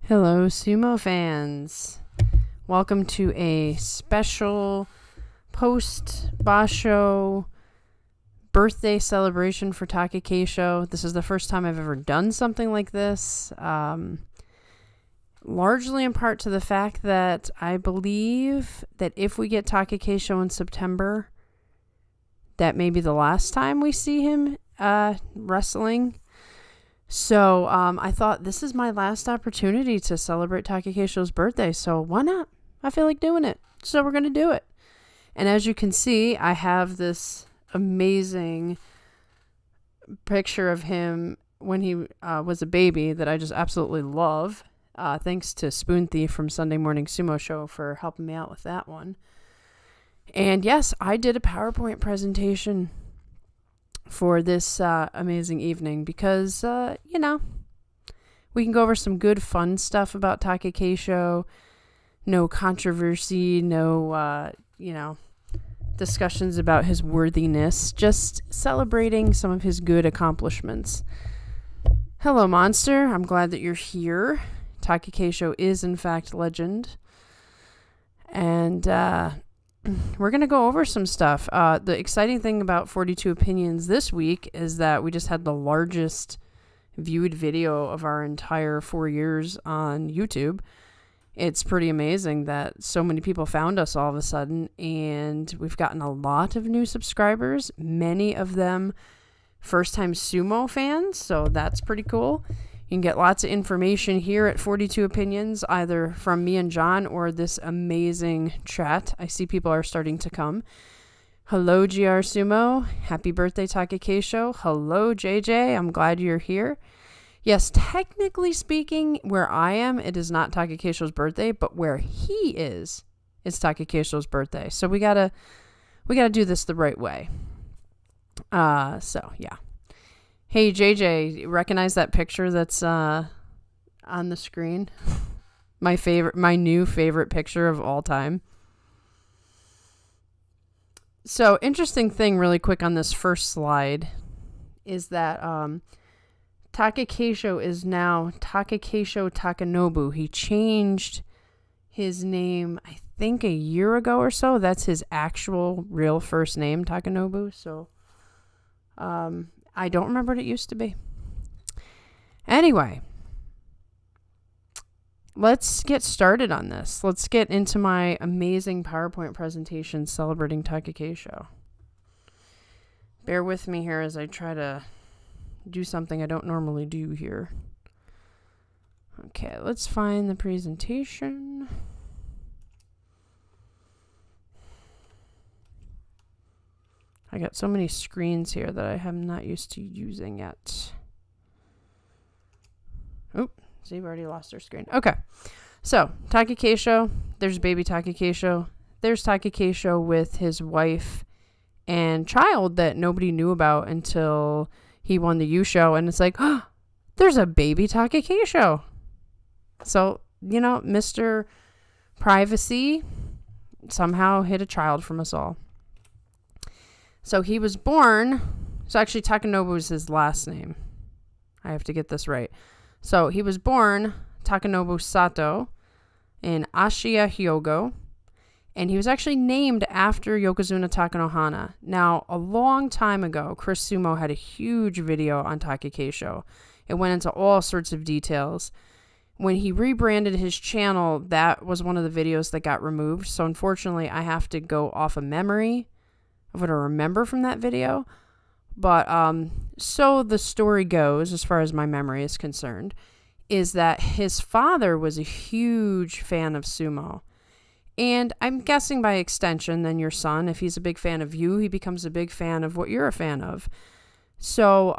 Hello, Sumo fans. Welcome to a special post-Basho birthday celebration for Takakeisho. This is the first time I've ever done something like this. Largely in part to the fact that I believe that if we get Takakeisho in September, that may be the last time we see him wrestling. So I thought this is my last opportunity to celebrate Takakeisho's birthday, so why not? I feel like doing it, so we're going to do it. And as you can see, I have this amazing picture of him when he was a baby that I just absolutely love. Thanks to Spoon Thief from Sunday Morning Sumo Show for helping me out with that one. And yes, I did a PowerPoint presentation for this amazing evening because, we can go over some good fun stuff about Takakeisho. No controversy, no, discussions about his worthiness. Just celebrating some of his good accomplishments. Hello, Monster. I'm glad that you're here. Takakeisho is, in fact, legend. And, we're going to go over some stuff. The exciting thing about 42 Opinions this week is that we just had the largest viewed video of our entire 4 years on YouTube. It's pretty amazing that so many people found us all of a sudden, and we've gotten a lot of new subscribers, many of them first-time Sumo fans, so that's pretty cool. You can get lots of information here at 42 Opinions, either from me and John or this amazing chat. I see people are starting to come. Hello, GR Sumo. Happy birthday, Takakeisho. Hello, JJ. I'm glad you're here. Yes, technically speaking, where I am, it is not Takakeisho's birthday, but where he is, it's Takakeisho's birthday. So we gotta do this the right way. So yeah. Hey, JJ, recognize that picture that's on the screen? My new favorite picture of all time. So, interesting thing really quick on this first slide is that Takakeisho is now Takakeisho Takanobu. He changed his name, I think, a year ago or so. That's his actual real first name, Takanobu. So, I don't remember what it used to be. Anyway, let's get started on this. Let's get into my amazing PowerPoint presentation celebrating Takakeisho. Bear with me here as I try to do something I don't normally do here. Okay, let's find the presentation. I got so many screens here that I am not used to using yet. Oh, see, we already lost our screen. Okay, so Takakeisho, there's baby Takakeisho. There's Takakeisho with his wife and child that nobody knew about until he won the Yusho. And it's like, oh, there's a baby Takakeisho. So, Mr. Privacy somehow hid a child from us all. So he was born, so actually Takanobu is his last name. I have to get this right. So he was born Takanobu Sato in Ashiya, Hyogo, and he was actually named after Yokozuna Takanohana. Now, a long time ago, Chris Sumo had a huge video on Takakeisho. It went into all sorts of details. When he rebranded his channel, that was one of the videos that got removed. So unfortunately, I have to go off of memory of what I remember from that video. But so the story goes, as far as my memory is concerned, is that his father was a huge fan of sumo. And I'm guessing by extension, then your son, if he's a big fan of you, he becomes a big fan of what you're a fan of. So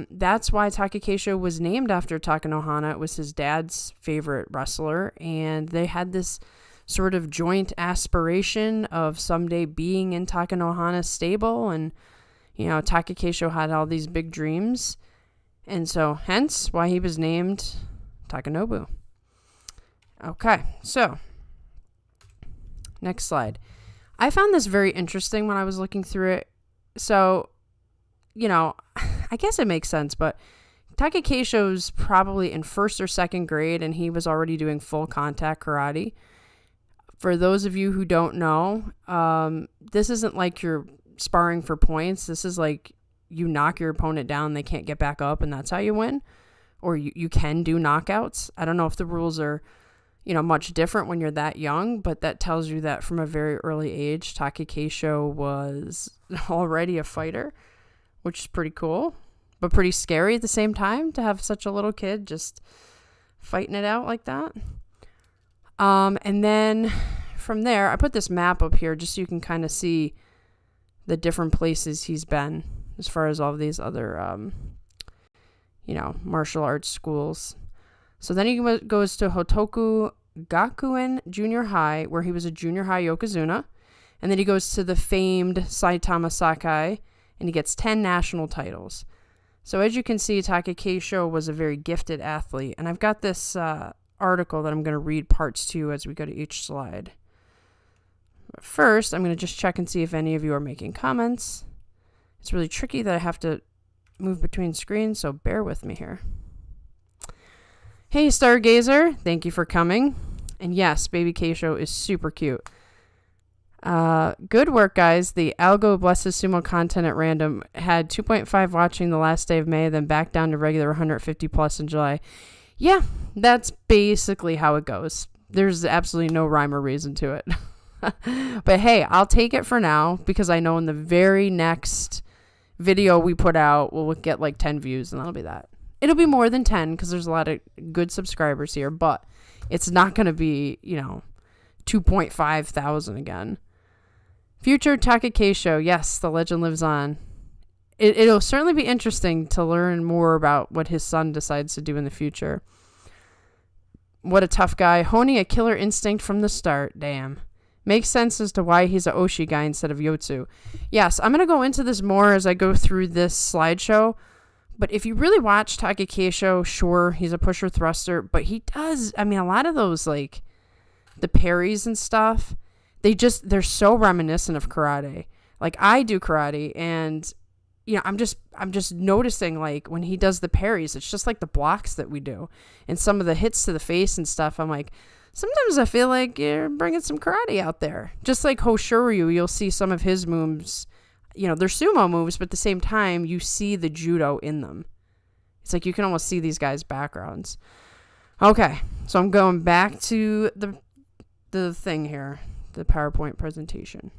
that's why Takakeisho was named after Takanohana. It was his dad's favorite wrestler. And they had this sort of joint aspiration of someday being in Takanohana's stable, and Takakeisho had all these big dreams, and so hence why he was named Takanobu. Okay, so next slide. I found this very interesting when I was looking through it. So, I guess it makes sense, but Takakeisho's probably in first or second grade, and he was already doing full contact karate. For those of you who don't know, this isn't like you're sparring for points. This is like you knock your opponent down, they can't get back up, and that's how you win. Or you can do knockouts. I don't know if the rules are, much different when you're that young, but that tells you that from a very early age, Takakeisho was already a fighter, which is pretty cool, but pretty scary at the same time to have such a little kid just fighting it out like that. And then from there, I put this map up here just so you can kind of see the different places he's been as far as all of these other, martial arts schools. So then he goes to Hotoku Gakuen Junior High, where he was a junior high yokozuna. And then he goes to the famed Saitama Sakai, and he gets 10 national titles. So as you can see, Takakeisho was a very gifted athlete. And I've got this article that I'm going to read parts to as we go to each slide. But first, I'm going to just check and see if any of you are making comments. It's really tricky that I have to move between screens, so bear with me here. Hey, Stargazer, thank you for coming. And yes, Baby Keisho is super cute. Good work, guys. The Algo Blesses Sumo content at random had 2.5 watching the last day of May, then back down to regular 150 plus in July. Yeah, that's basically how it goes. There's absolutely no rhyme or reason to it. But hey, I'll take it for now because I know in the very next video we put out, we'll get like 10 views and that'll be that. It'll be more than 10 because there's a lot of good subscribers here, but it's not going to be, 2.5 thousand again. Future Takakeisho, yes, the legend lives on. It'll certainly be interesting to learn more about what his son decides to do in the future. What a tough guy. Honing a killer instinct from the start. Damn. Makes sense as to why he's a Oshi guy instead of Yotsu. Yes, I'm going to go into this more as I go through this slideshow. But if you really watch Takakeisho, sure, he's a pusher thruster. But he does, a lot of those, like, the parries and stuff, they're so reminiscent of karate. Like, I do karate, and, I'm just noticing, like, when he does the parries, it's just like the blocks that we do. And some of the hits to the face and stuff, I'm like, sometimes I feel like you're bringing some karate out there. Just like Hoshoryu, you'll see some of his moves, they're sumo moves, but at the same time, you see the judo in them. It's like you can almost see these guys' backgrounds. Okay, so I'm going back to the thing here, the PowerPoint presentation.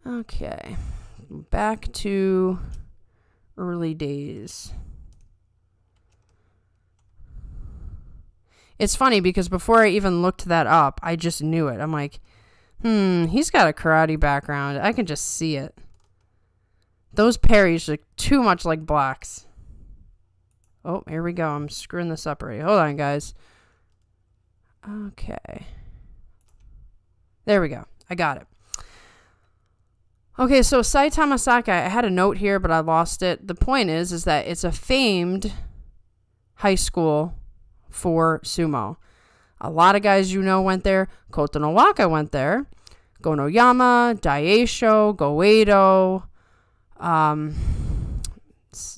Okay, back to early days. It's funny because before I even looked that up, I just knew it. I'm like, he's got a karate background. I can just see it. Those parries look too much like blocks. Oh, here we go. I'm screwing this up already. Hold on, guys. Okay. There we go. I got it. Okay, so Saitama Sakai, I had a note here, but I lost it. The point is that it's a famed high school for sumo. A lot of guys went there. Kota no Waka went there. Gonoyama, Daisho, Goeido,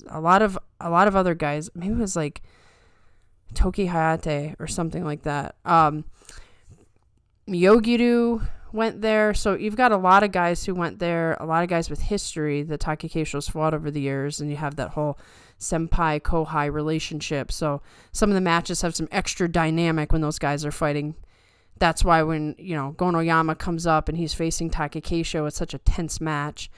a lot of other guys. Maybe it was like Toki Hayate or something like that. Miyogiru went there. So you've got a lot of guys who went there, a lot of guys with history that Takakeisho's fought over the years, and you have that whole senpai-kohai relationship. So some of the matches have some extra dynamic when those guys are fighting. That's why when, Gonoyama comes up and he's facing Takakeisho, it's such a tense match.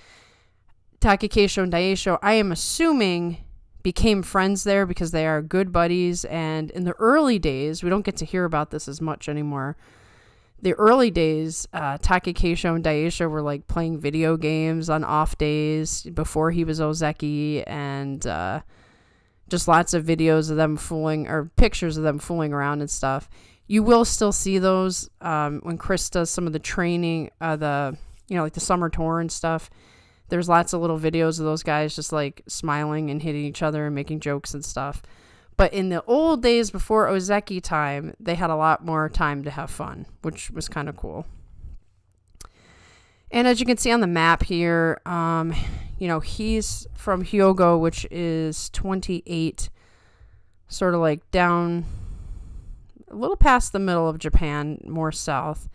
Takakeisho and Daisho, I am assuming, became friends there because they are good buddies. And in the early days, we don't get to hear about this as much anymore. The early days, Takakeisho and Daisho were like playing video games on off days before he was Ozeki, and just lots of videos of them pictures of them fooling around and stuff. You will still see those when Chris does some of the training, like the summer tour and stuff. There's lots of little videos of those guys just like smiling and hitting each other and making jokes and stuff. But in the old days before Ozeki time, they had a lot more time to have fun, which was kind of cool. And as you can see on the map here, he's from Hyogo, which is 28, sort of like down a little past the middle of Japan, more south.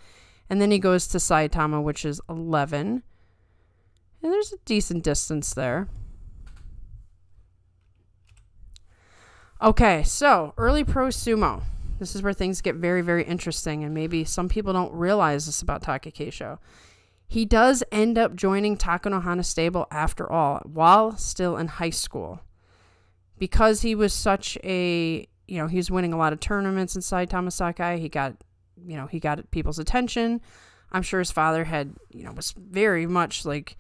And then he goes to Saitama, which is 11. And there's a decent distance there. Okay, so early pro sumo. This is where things get very, very interesting, and maybe some people don't realize this about Takakeisho. He does end up joining Takanohana stable after all, while still in high school. Because he was such a, he was winning a lot of tournaments in Saitama Sakai, he got people's attention. I'm sure his father had, was very much like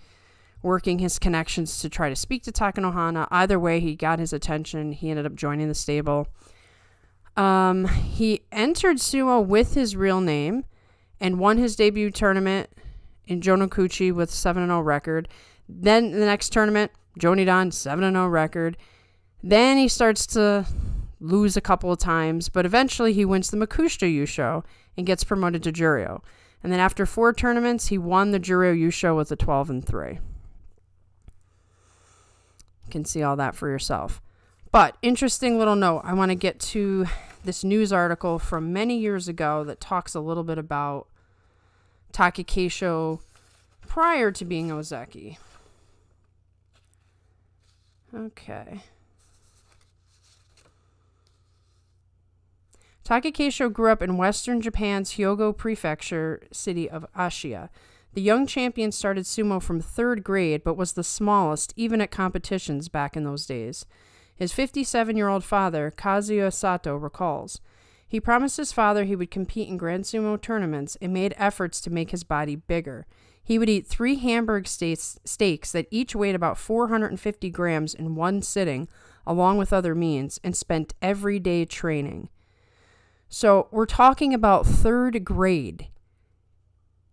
working his connections to try to speak to Takanohana. Either way, he got his attention. He ended up joining the stable. He entered sumo with his real name and won his debut tournament in Jonokuchi with 7-0 record. Then the next tournament, Jonidan, 7-0 record. Then he starts to lose a couple of times, but eventually he wins the Makushita Yusho and gets promoted to Juryo. And then after 4 tournaments, he won the Juryo Yusho with a 12-3. You can see all that for yourself. But interesting little note, I want to get to this news article from many years ago that talks a little bit about Takakeisho prior to being Ozeki. Okay. Takakeisho grew up in western Japan's Hyogo Prefecture city of Ashiya. The young champion started sumo from 3rd grade, but was the smallest, even at competitions back in those days. His 57-year-old father, Kazuya Sato, recalls. He promised his father he would compete in Grand Sumo tournaments and made efforts to make his body bigger. He would eat 3 Hamburg steaks that each weighed about 450 grams in one sitting, along with other means, and spent every day training. So we're talking about 3rd grade.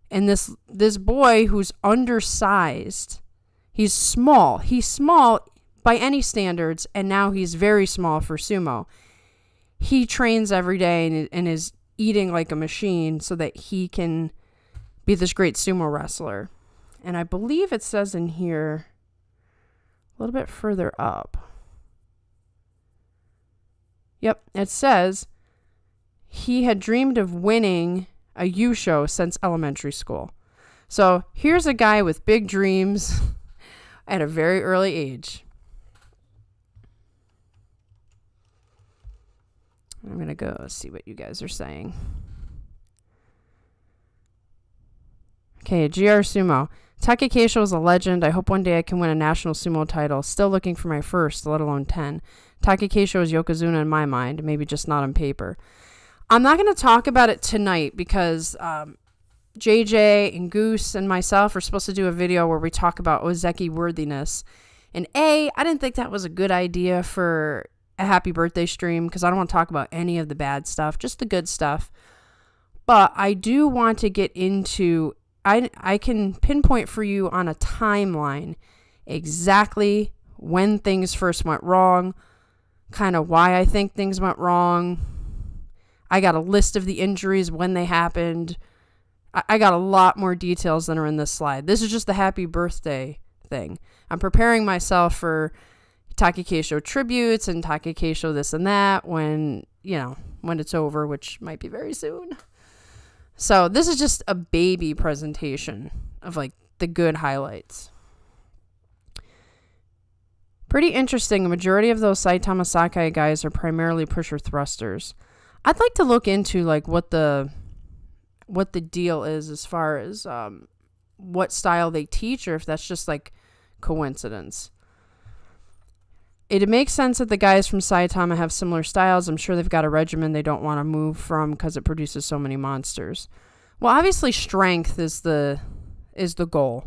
And this boy who's undersized, he's small by any standards, and now he's very small for sumo. He trains every day and is eating like a machine so that he can be this great sumo wrestler. And I believe it says in here a little bit further up. Yep, it says he had dreamed of winning a Yusho since elementary school. So here's a guy with big dreams at a very early age. I'm going to go see what you guys are saying. Okay, GR Sumo. Takakeisho is a legend. I hope one day I can win a national sumo title. Still looking for my first, let alone 10. Takakeisho is Yokozuna in my mind, maybe just not on paper. I'm not going to talk about it tonight because JJ and Goose and myself are supposed to do a video where we talk about Ozeki worthiness. And I didn't think that was a good idea for a happy birthday stream because I don't want to talk about any of the bad stuff, just the good stuff. But I do want to get into, I can pinpoint for you on a timeline exactly when things first went wrong, kind of why I think things went wrong. I got a list of the injuries when they happened. I got a lot more details than are in this slide. This is just the happy birthday thing. I'm preparing myself for Takakeisho tributes and Takakeisho this and that when it's over, which might be very soon. So this is just a baby presentation of like the good highlights. Pretty interesting. A majority of those Saitama Sakai guys are primarily pusher thrusters. I'd like to look into like what the deal is as far as what style they teach, or if that's just like coincidence. It makes sense that the guys from Saitama have similar styles. I'm sure they've got a regimen they don't want to move from because it produces so many monsters. Well, obviously strength is the goal.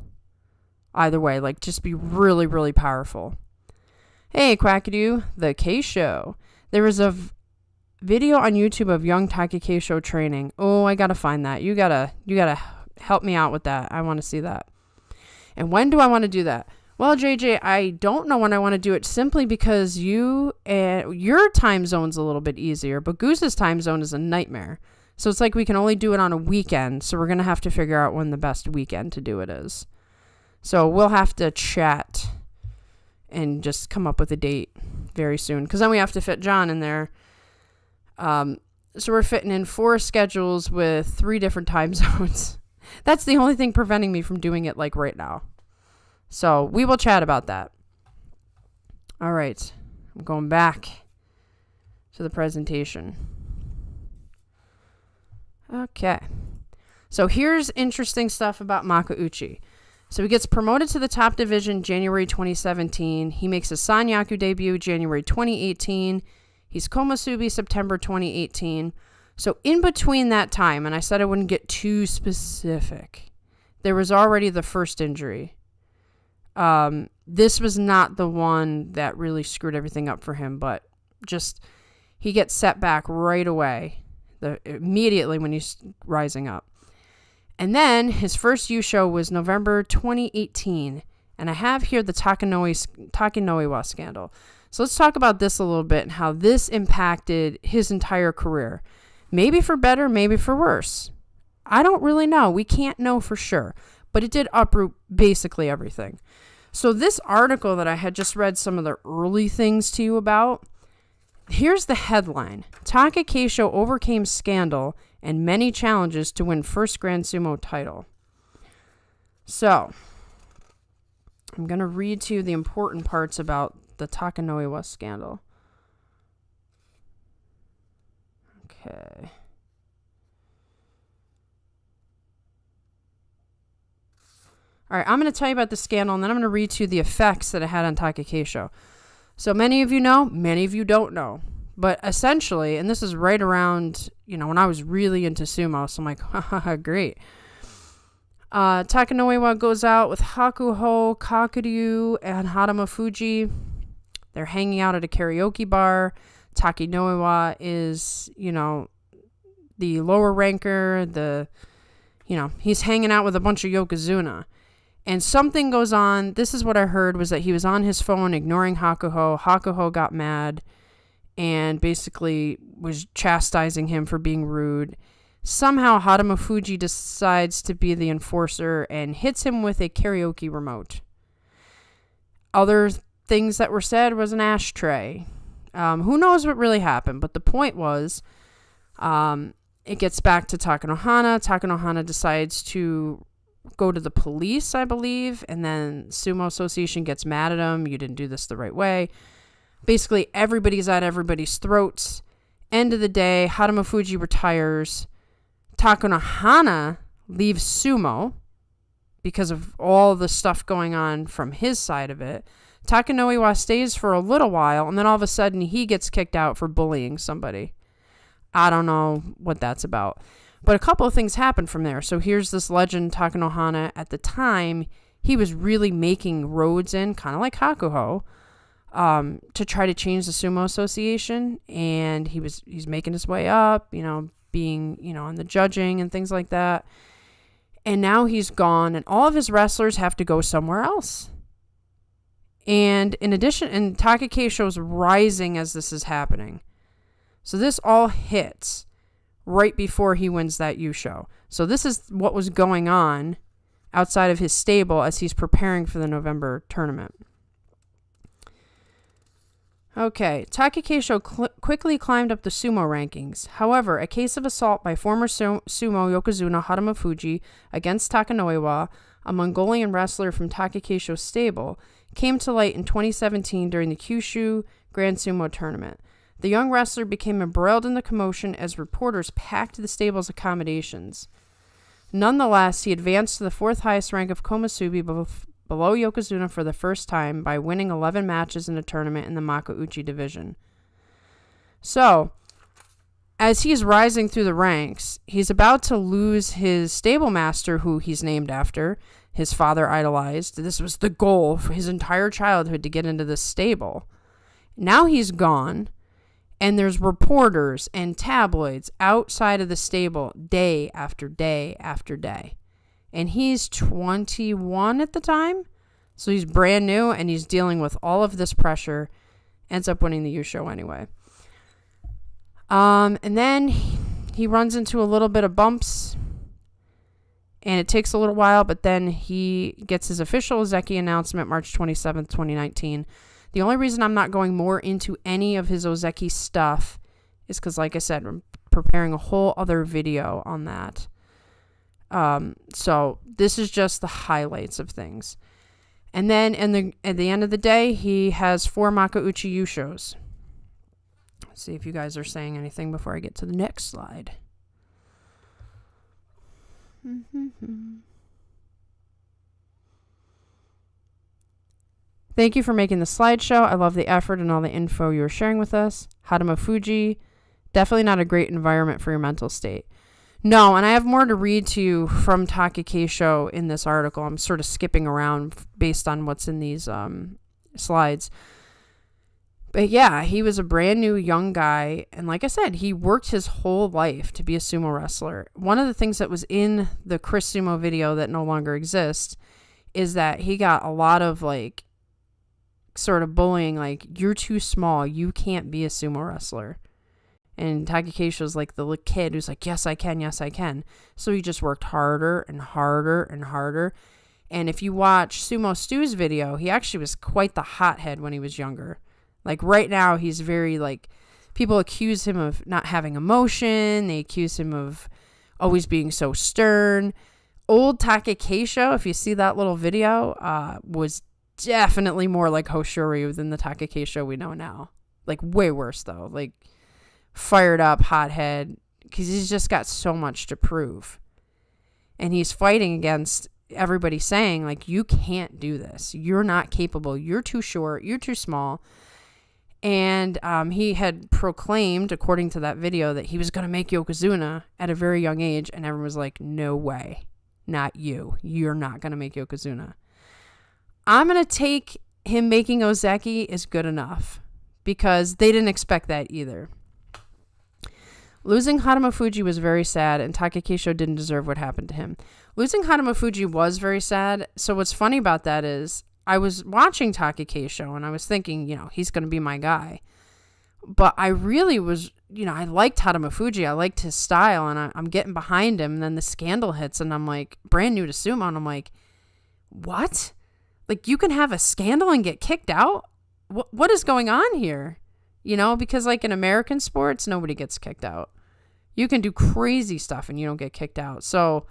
Either way, like just be really, really powerful. Hey, Quackadoo, the K-Show. There was a video on YouTube of young Takakeisho training. Oh, I gotta find that. You gotta help me out with that. I want to see that. And when do I want to do that? Well, JJ, I don't know when I want to do it simply because your time zone's a little bit easier, but Goose's time zone is a nightmare. So it's like we can only do it on a weekend. So we're going to have to figure out when the best weekend to do it is. So we'll have to chat and just come up with a date very soon. Because then we have to fit John in there. So we're fitting in 4 schedules with 3 different time zones. That's the only thing preventing me from doing it like right now. So we will chat about that. All right. I'm going back to the presentation. Okay. So here's interesting stuff about Makuuchi. So he gets promoted to the top division January 2017. He makes his Sanyaku debut January 2018. He's Komusubi September 2018. So in between that time, and I said I wouldn't get too specific, there was already the first injury. This was not the one that really screwed everything up for him, but just he gets set back right away, immediately when he's rising up. And then his first Yusho was November 2018, and I have here the Takenoiwa scandal. So let's talk about this a little bit and how this impacted his entire career. Maybe for better, maybe for worse. I don't really know. We can't know for sure. But it did uproot basically everything. So this article that I had just read some of the early things to you about, here's the headline. Takakeisho overcame scandal and many challenges to win first Grand Sumo title. So, I'm going to read to you the important parts about the Takenoiwa scandal. Okay. All right, I'm going to tell you about the scandal, and then I'm going to read to you the effects that it had on Takakeisho. So many of you know, many of you don't know. But essentially, and this is right around, when I was really into sumo, so I'm like, haha, great. Takenoiwa goes out with Hakuho, Kakuryu, and Haramafuji. They're hanging out at a karaoke bar. Takenoiwa is, the lower ranker, he's hanging out with a bunch of Yokozuna. And something goes on. This is what I heard, was that he was on his phone ignoring Hakuho. Hakuho got mad and basically was chastising him for being rude. Somehow Haramafuji decides to be the enforcer and hits him with a karaoke remote. Other things that were said was an ashtray. Who knows what really happened, but the point was, it gets back to Takanohana. Takanohana decides to go to the police, I believe, and then Sumo Association gets mad at him. You didn't do this the right way. Basically, everybody's at everybody's throats. End of the day, Haramafuji retires. Takanohana leaves Sumo because of all the stuff going on from his side of it. Takenoiwa stays for a little while, and then all of a sudden he gets kicked out for bullying somebody. I don't know what that's about. But a couple of things happened from there. So here's this legend, Takanohana. At the time, he was really making roads in, kind of like Hakuho, to try to change the Sumo Association. And he's making his way up, being, on the judging and things like that. And now he's gone, and all of his wrestlers have to go somewhere else. And in addition, and Takakeisho's rising as this is happening. So this all hits right before he wins that Yusho. So this is what was going on outside of his stable as he's preparing for the November tournament. Okay, Takakeisho quickly climbed up the sumo rankings. However, a case of assault by former sumo Yokozuna Haramafuji against Takenoiwa, a Mongolian wrestler from Takakeisho's stable, came to light in 2017 during the Kyushu Grand Sumo tournament. The young wrestler became embroiled in the commotion as reporters packed the stable's accommodations. Nonetheless, he advanced to the 4th highest rank of Komusubi below Yokozuna for the first time by winning 11 matches in a tournament in the Makuuchi division. So, as he's rising through the ranks, he's about to lose his stable master, who he's named after. His father idolized. This was the goal for his entire childhood, to get into this stable. Now he's gone. And there's reporters and tabloids outside of the stable day after day after day. And he's 21 at the time. So he's brand new and he's dealing with all of this pressure. Ends up winning the Yusho anyway. And then he he runs into a little bit of bumps, and it takes a little while, but then he gets his official Ozeki announcement March 27th, 2019. The only reason I'm not going more into any of his Ozeki stuff is because, like I said, I'm preparing a whole other video on that. So this is just the highlights of things. And then at the end of the day, he has 4 Makuuchi Yushos. Let's see if you guys are saying anything before I get to the next slide. Thank you for making the slideshow. I love the effort and all the info you're sharing with us. Hadama Fuji, definitely not a great environment for your mental state. No, and I have more to read to you from Takakeisho in this article. I'm sort of skipping around based on what's in these slides. But yeah, he was a brand new young guy. And like I said, he worked his whole life to be a sumo wrestler. One of the things that was in the Chris Sumo video that no longer exists is that he got a lot of like sort of bullying, like, you're too small, you can't be a sumo wrestler. And Takakeisho's like the little kid who's like, yes, I can, yes, I can. So he just worked harder and harder and harder. And if you watch Sumo Stu's video, he actually was quite the hothead when he was younger. Like right now, he's very like, people accuse him of not having emotion. They accuse him of always being so stern. Old Takakeisho, if you see that little video, was definitely more like Hoshoryu than the Takakeisho we know now. Like way worse though. Like fired up, hothead, because he's just got so much to prove. And he's fighting against everybody saying like, you can't do this. You're not capable. You're too short. You're too small. And he had proclaimed, according to that video, that he was going to make Yokozuna at a very young age. And everyone was like, no way. Not you. You're not going to make Yokozuna. I'm going to take him making Ozeki is good enough. Because they didn't expect that either. Losing Hadama Fuji was very sad. And Takakeisho didn't deserve what happened to him. Losing Hadama Fuji was very sad. So what's funny about that is, I was watching Takakeisho and I was thinking, you know, he's going to be my guy. But I really was, you know, I liked Hadama Fuji. I liked his style and I'm getting behind him. And then the scandal hits and I'm like, brand new to sumo. And I'm like, what? Like, you can have a scandal and get kicked out? What is going on here? You know, because like in American sports, nobody gets kicked out. You can do crazy stuff and you don't get kicked out. So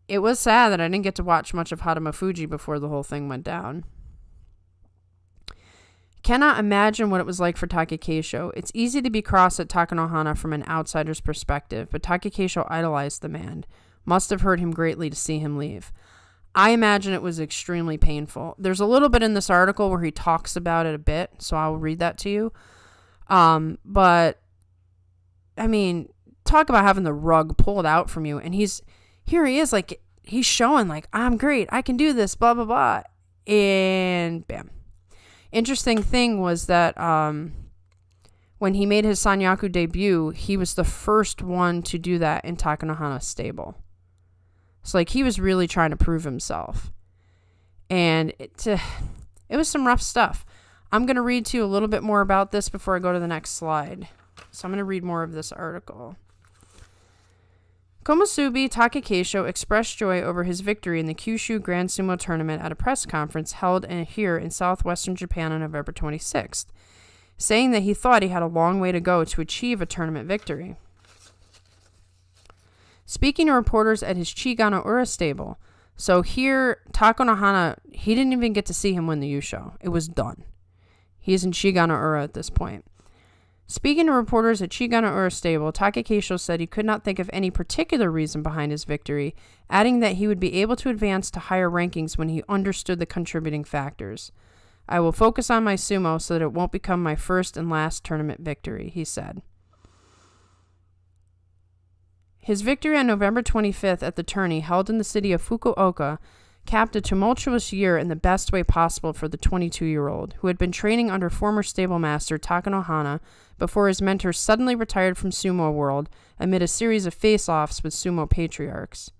it was sad that I didn't get to watch much of Hadama Fuji before the whole thing went down. Cannot imagine what it was like for Takakeisho. It's easy to be cross at Takanohana from an outsider's perspective, but Takakeisho idolized the man. Must have hurt him greatly to see him leave. I imagine it was extremely painful. There's a little bit in this article where he talks about it a bit, so I'll read that to you. But, I mean, talk about having the rug pulled out from you, and here he is, like, he's showing, like, I'm great, I can do this, blah, blah, blah. And bam. Interesting thing was that when he made his Sanyaku debut, he was the first one to do that in Takanohana stable. So, like, he was really trying to prove himself. And it was some rough stuff. I'm going to read to you a little bit more about this before I go to the next slide. So I'm going to read more of this article. Komusubi Takakeisho expressed joy over his victory in the Kyushu Grand Sumo Tournament at a press conference held here in southwestern Japan on November 26th, saying that he thought he had a long way to go to achieve a tournament victory. Speaking to reporters at his Chiganoura stable, so here, Takanohana, he didn't even get to see him win the Yusho. It was done. He's in Chiganoura at this point. Speaking to reporters at Chiganoura stable, Takakeisho said he could not think of any particular reason behind his victory, adding that he would be able to advance to higher rankings when he understood the contributing factors. I will focus on my sumo so that it won't become my first and last tournament victory, he said. His victory on November 25th at the tourney held in the city of Fukuoka capped a tumultuous year in the best way possible for the 22-year-old, who had been training under former stablemaster Takanohana before his mentor suddenly retired from sumo world amid a series of face-offs with sumo patriarchs.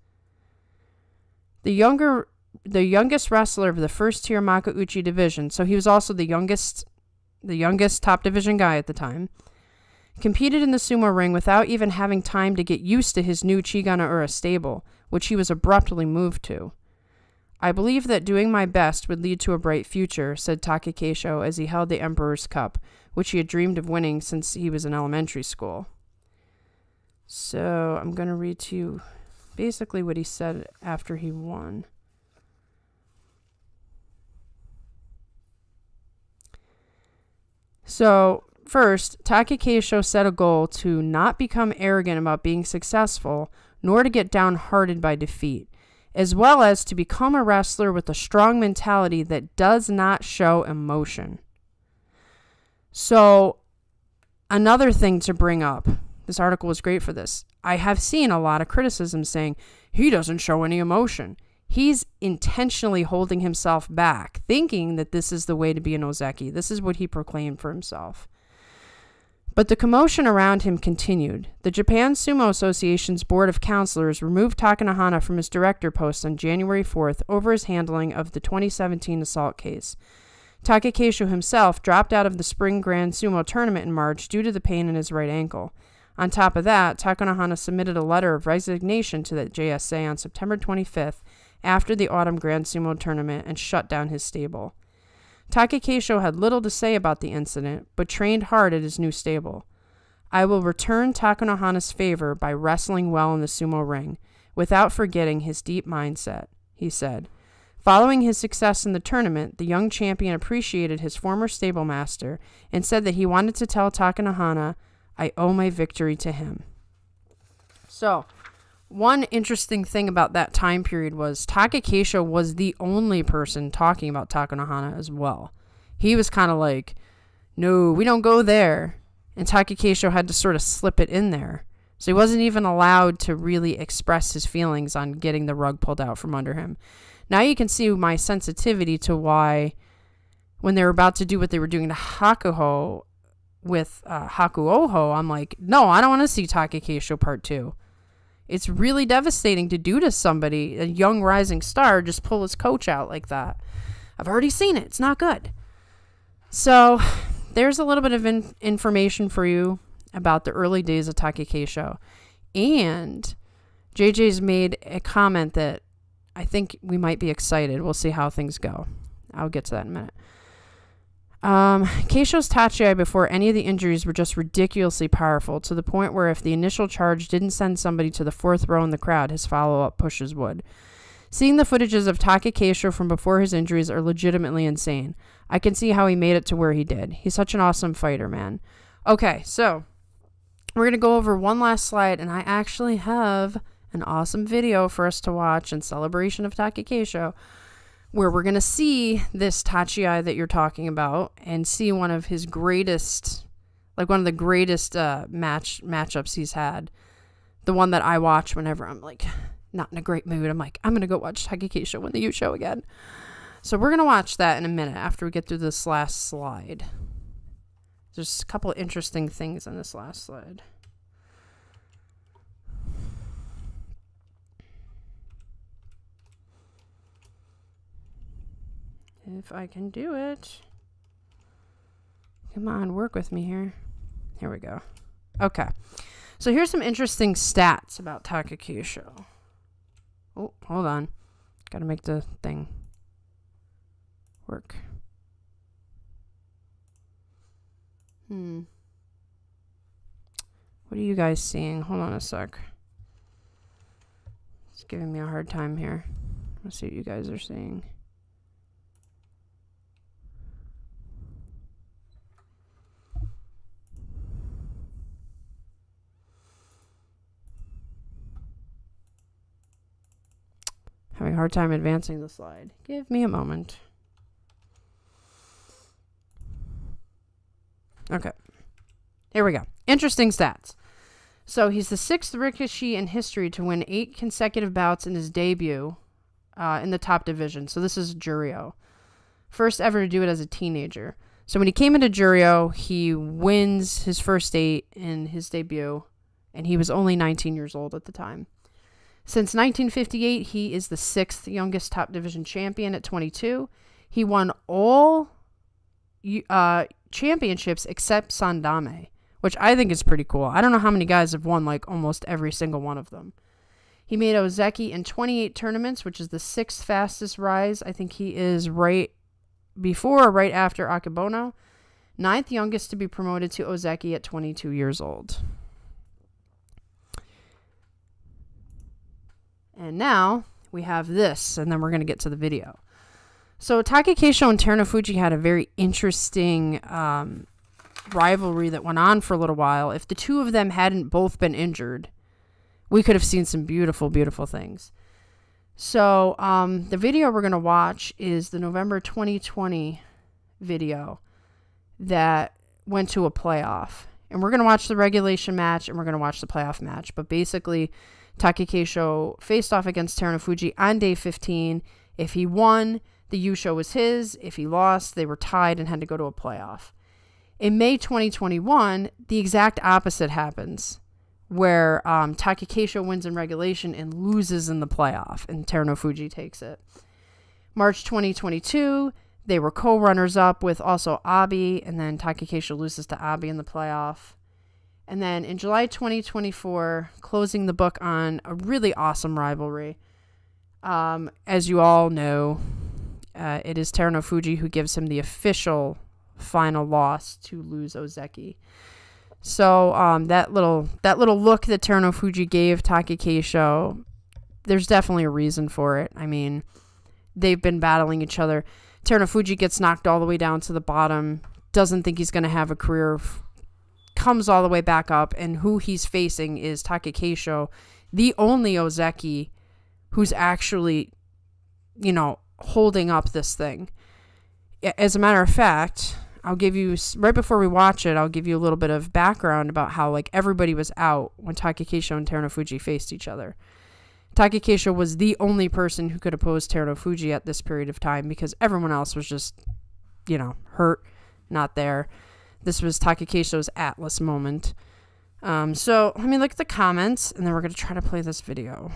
The youngest wrestler of the first-tier Makuuchi division, so he was also the youngest top division guy at the time, Competed in the sumo ring without even having time to get used to his new Chigana-ura stable, which he was abruptly moved to. I believe that doing my best would lead to a bright future, said Takakeisho as he held the Emperor's Cup, which he had dreamed of winning since he was in elementary school. So I'm going to read to you basically what he said after he won. So first, Takakeisho set a goal to not become arrogant about being successful, nor to get downhearted by defeat, as well as to become a wrestler with a strong mentality that does not show emotion. So, another thing to bring up, this article was great for this. I have seen a lot of criticism saying, he doesn't show any emotion. He's intentionally holding himself back, thinking that this is the way to be an ozeki. This is what he proclaimed for himself. But the commotion around him continued. The Japan Sumo Association's Board of Counselors removed Takanohana from his director post on January 4th over his handling of the 2017 assault case. Takakeisho himself dropped out of the Spring Grand Sumo tournament in March due to the pain in his right ankle. On top of that, Takanohana submitted a letter of resignation to the JSA on September 25th after the Autumn Grand Sumo tournament and shut down his stable. Takakeisho had little to say about the incident, but trained hard at his new stable. I will return Takanohana's favor by wrestling well in the sumo ring, without forgetting his deep mindset, he said. Following his success in the tournament, the young champion appreciated his former stable master and said that he wanted to tell Takanohana, I owe my victory to him. So, one interesting thing about that time period was Takakeisho was the only person talking about Takanohana as well. He was kind of like, no, we don't go there. And Takakeisho had to sort of slip it in there. So he wasn't even allowed to really express his feelings on getting the rug pulled out from under him. Now you can see my sensitivity to why when they were about to do what they were doing to Hakuho with Hakuoho, I'm like, no, I don't want to see Takakeisho part 2. It's really devastating to do to somebody, a young rising star, just pull his coach out like that. I've already seen it. It's not good. So there's a little bit of information for you about the early days of Takakeisho. And JJ's made a comment that I think we might be excited. We'll see how things go. I'll get to that in a minute. Keisho's tachiai before any of the injuries were just ridiculously powerful, to the point where if the initial charge didn't send somebody to the fourth row in the crowd, his follow-up pushes would. Seeing the footages of Takakeisho from before his injuries are legitimately insane. I can see how he made it to where he did. He's such an awesome fighter, man. Okay, so we're going to go over one last slide, and I actually have an awesome video for us to watch in celebration of Takakeisho, where we're going to see this tachiai that you're talking about and see one of his greatest, like one of the greatest matchups he's had. The one that I watch whenever I'm like not in a great mood. I'm like, I'm going to go watch Takakeisho win the U show again. So we're going to watch that in a minute after we get through this last slide. There's a couple of interesting things on this last slide. If I can do it. Come on, work with me here. Here we go. Okay. So here's some interesting stats about Takakeisho. Oh, hold on. Gotta make the thing work. What are you guys seeing? Hold on a sec. It's giving me a hard time here. Let's see what you guys are seeing. Having a hard time advancing the slide. Give me a moment. Okay. Here we go. Interesting stats. So he's the 6th Rikishi in history to win 8 consecutive bouts in his debut in the top division. So this is Juryo. First ever to do it as a teenager. So when he came into Juryo, he wins his first 8 in his debut, and he was only 19 years old at the time. Since 1958, he is the 6th youngest top division champion at 22. He won all championships except Sandame, which I think is pretty cool. I don't know how many guys have won like almost every single one of them. He made Ozeki in 28 tournaments, which is the 6th fastest rise. I think he is right before or right after Akebono. 9th youngest to be promoted to Ozeki at 22 years old. And now we have this, and then we're going to get to the video. So Takakeisho and Terunofuji had a very interesting rivalry that went on for a little while. If the two of them hadn't both been injured, we could have seen some beautiful, beautiful things. So the video we're going to watch is the November 2020 video that went to a playoff. And we're going to watch the regulation match and we're going to watch the playoff match. But basically, Takakeisho faced off against Terunofuji on day 15. If he won, the Yusho was his. If he lost, they were tied and had to go to a playoff. In May 2021, the exact opposite happens, where Takakeisho wins in regulation and loses in the playoff, and Terunofuji takes it. March 2022, they were co-runners-up with also Abi, and then Takakeisho loses to Abi in the playoff. And then in July 2024, closing the book on a really awesome rivalry. As you all know, it is Terunofuji who gives him the official final loss to lose Ozeki. So that little look that Terunofuji gave Takakeisho, there's definitely a reason for it. I mean, they've been battling each other. Terunofuji gets knocked all the way down to the bottom, doesn't think he's going to have a career, comes all the way back up, and who he's facing is Takakeisho, the only Ozeki who's actually, holding up this thing. As a matter of fact, I'll give you, right before we watch it, I'll give you a little bit of background about how everybody was out when Takakeisho and Terunofuji faced each other. Takakeisho was the only person who could oppose Terunofuji at this period of time because everyone else was just, hurt, not there. This was Takakeisho's Atlas moment. So let me look at the comments, and then we're going to try to play this video.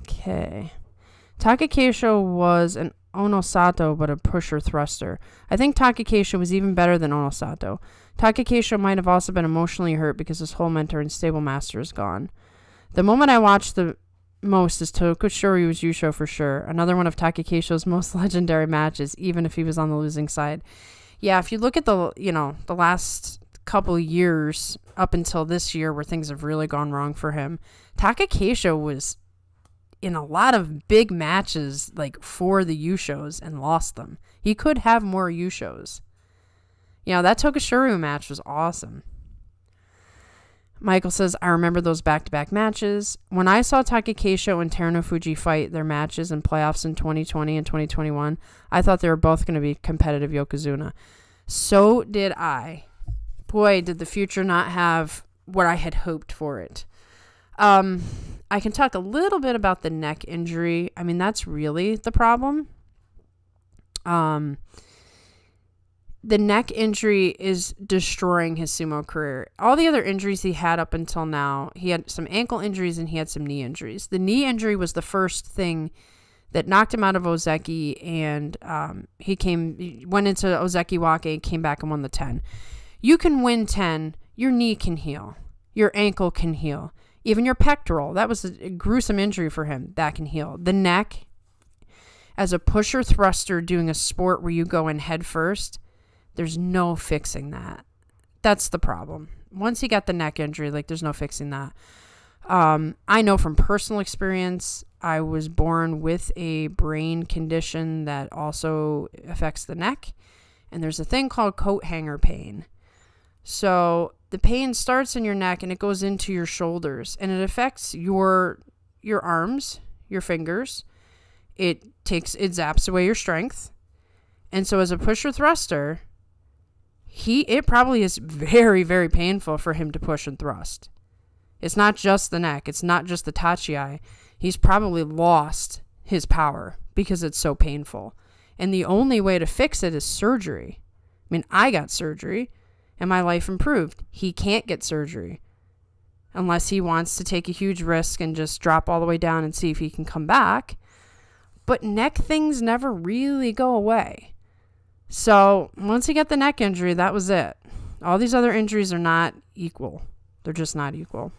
Okay. Takakeisho was an Onosato, but a pusher thruster. I think Takakeisho was even better than Onosato. Takakeisho might have also been emotionally hurt because his whole mentor and stable master is gone. The moment I watched the most is Tokushoryu Yusho for sure. Another one of Takakeisho's most legendary matches, even if he was on the losing side. Yeah, if you look at the last couple years up until this year where things have really gone wrong for him, Takakeisho was in a lot of big matches for the Yushos and lost them. He could have more Yushos. That Tokushoryu match was awesome. Michael says, I remember those back-to-back matches. When I saw Takakeisho and Terunofuji fight their matches in playoffs in 2020 and 2021, I thought they were both going to be competitive Yokozuna. So did I. Boy, did the future not have what I had hoped for it. I can talk a little bit about the neck injury. I mean, that's really the problem. The neck injury is destroying his sumo career. All the other injuries he had up until now, he had some ankle injuries and he had some knee injuries. The knee injury was the first thing that knocked him out of Ozeki, and he went into Ozeki Wake, came back and won the 10. You can win 10, your knee can heal, your ankle can heal. Even your pectoral, that was a gruesome injury for him, that can heal. The neck, as a pusher thruster doing a sport where you go in head first, there's no fixing that. That's the problem. Once he got the neck injury, there's no fixing that. I know from personal experience, I was born with a brain condition that also affects the neck. And there's a thing called coat hanger pain. So the pain starts in your neck and it goes into your shoulders, and it affects your arms, your fingers. It zaps away your strength. And so as a pusher thruster, it probably is very, very painful for him to push and thrust. It's not just the neck. It's not just the tachiai. He's probably lost his power because it's so painful. And the only way to fix it is surgery. I mean, I got surgery and my life improved. He can't get surgery unless he wants to take a huge risk and just drop all the way down and see if he can come back. but neck things never really go away. So once he got the neck injury, that was it. All these other injuries are not equal. They're just not equal.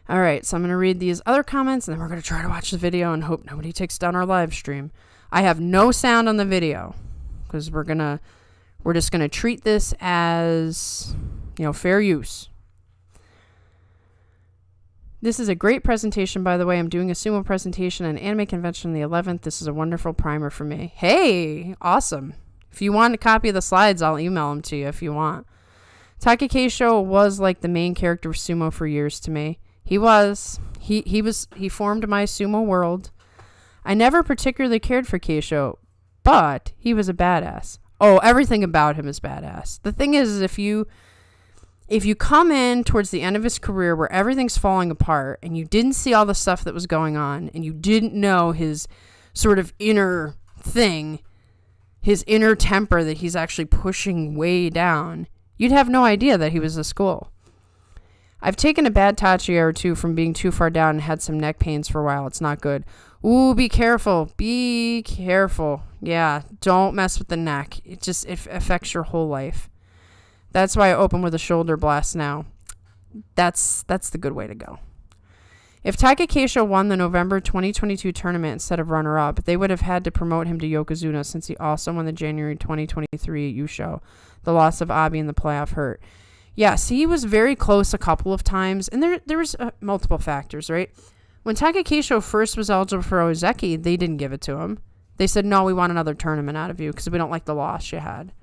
All right, so I'm going to read these other comments, and then we're going to try to watch the video and hope nobody takes down our live stream. I have no sound on the video because we're just going to treat this as, fair use. This is a great presentation, by the way. I'm doing a sumo presentation at an anime convention on the 11th. This is a wonderful primer for me. Hey, awesome. If you want a copy of the slides, I'll email them to you if you want. Takakeisho was like the main character of sumo for years to me. He was. He formed my sumo world. I never particularly cared for Keisho, but he was a badass. Oh, everything about him is badass. The thing is if you come in towards the end of his career where everything's falling apart and you didn't see all the stuff that was going on and you didn't know his sort of inner thing, his inner temper that he's actually pushing way down, you'd have no idea that he was this cool. I've taken a bad tachi or two from being too far down and had some neck pains for a while. It's not good. Ooh, be careful. Be careful. Yeah, don't mess with the neck. It affects your whole life. That's why I open with a shoulder blast now. That's the good way to go. If Takakeisho won the November 2022 tournament instead of runner-up, they would have had to promote him to Yokozuna since he also won the January 2023 Yusho. The loss of Abi in the playoff hurt. Yes, he was very close a couple of times, and there was multiple factors, right? When Takakeisho first was eligible for Ozeki, they didn't give it to him. They said, no, we want another tournament out of you because we don't like the loss you had.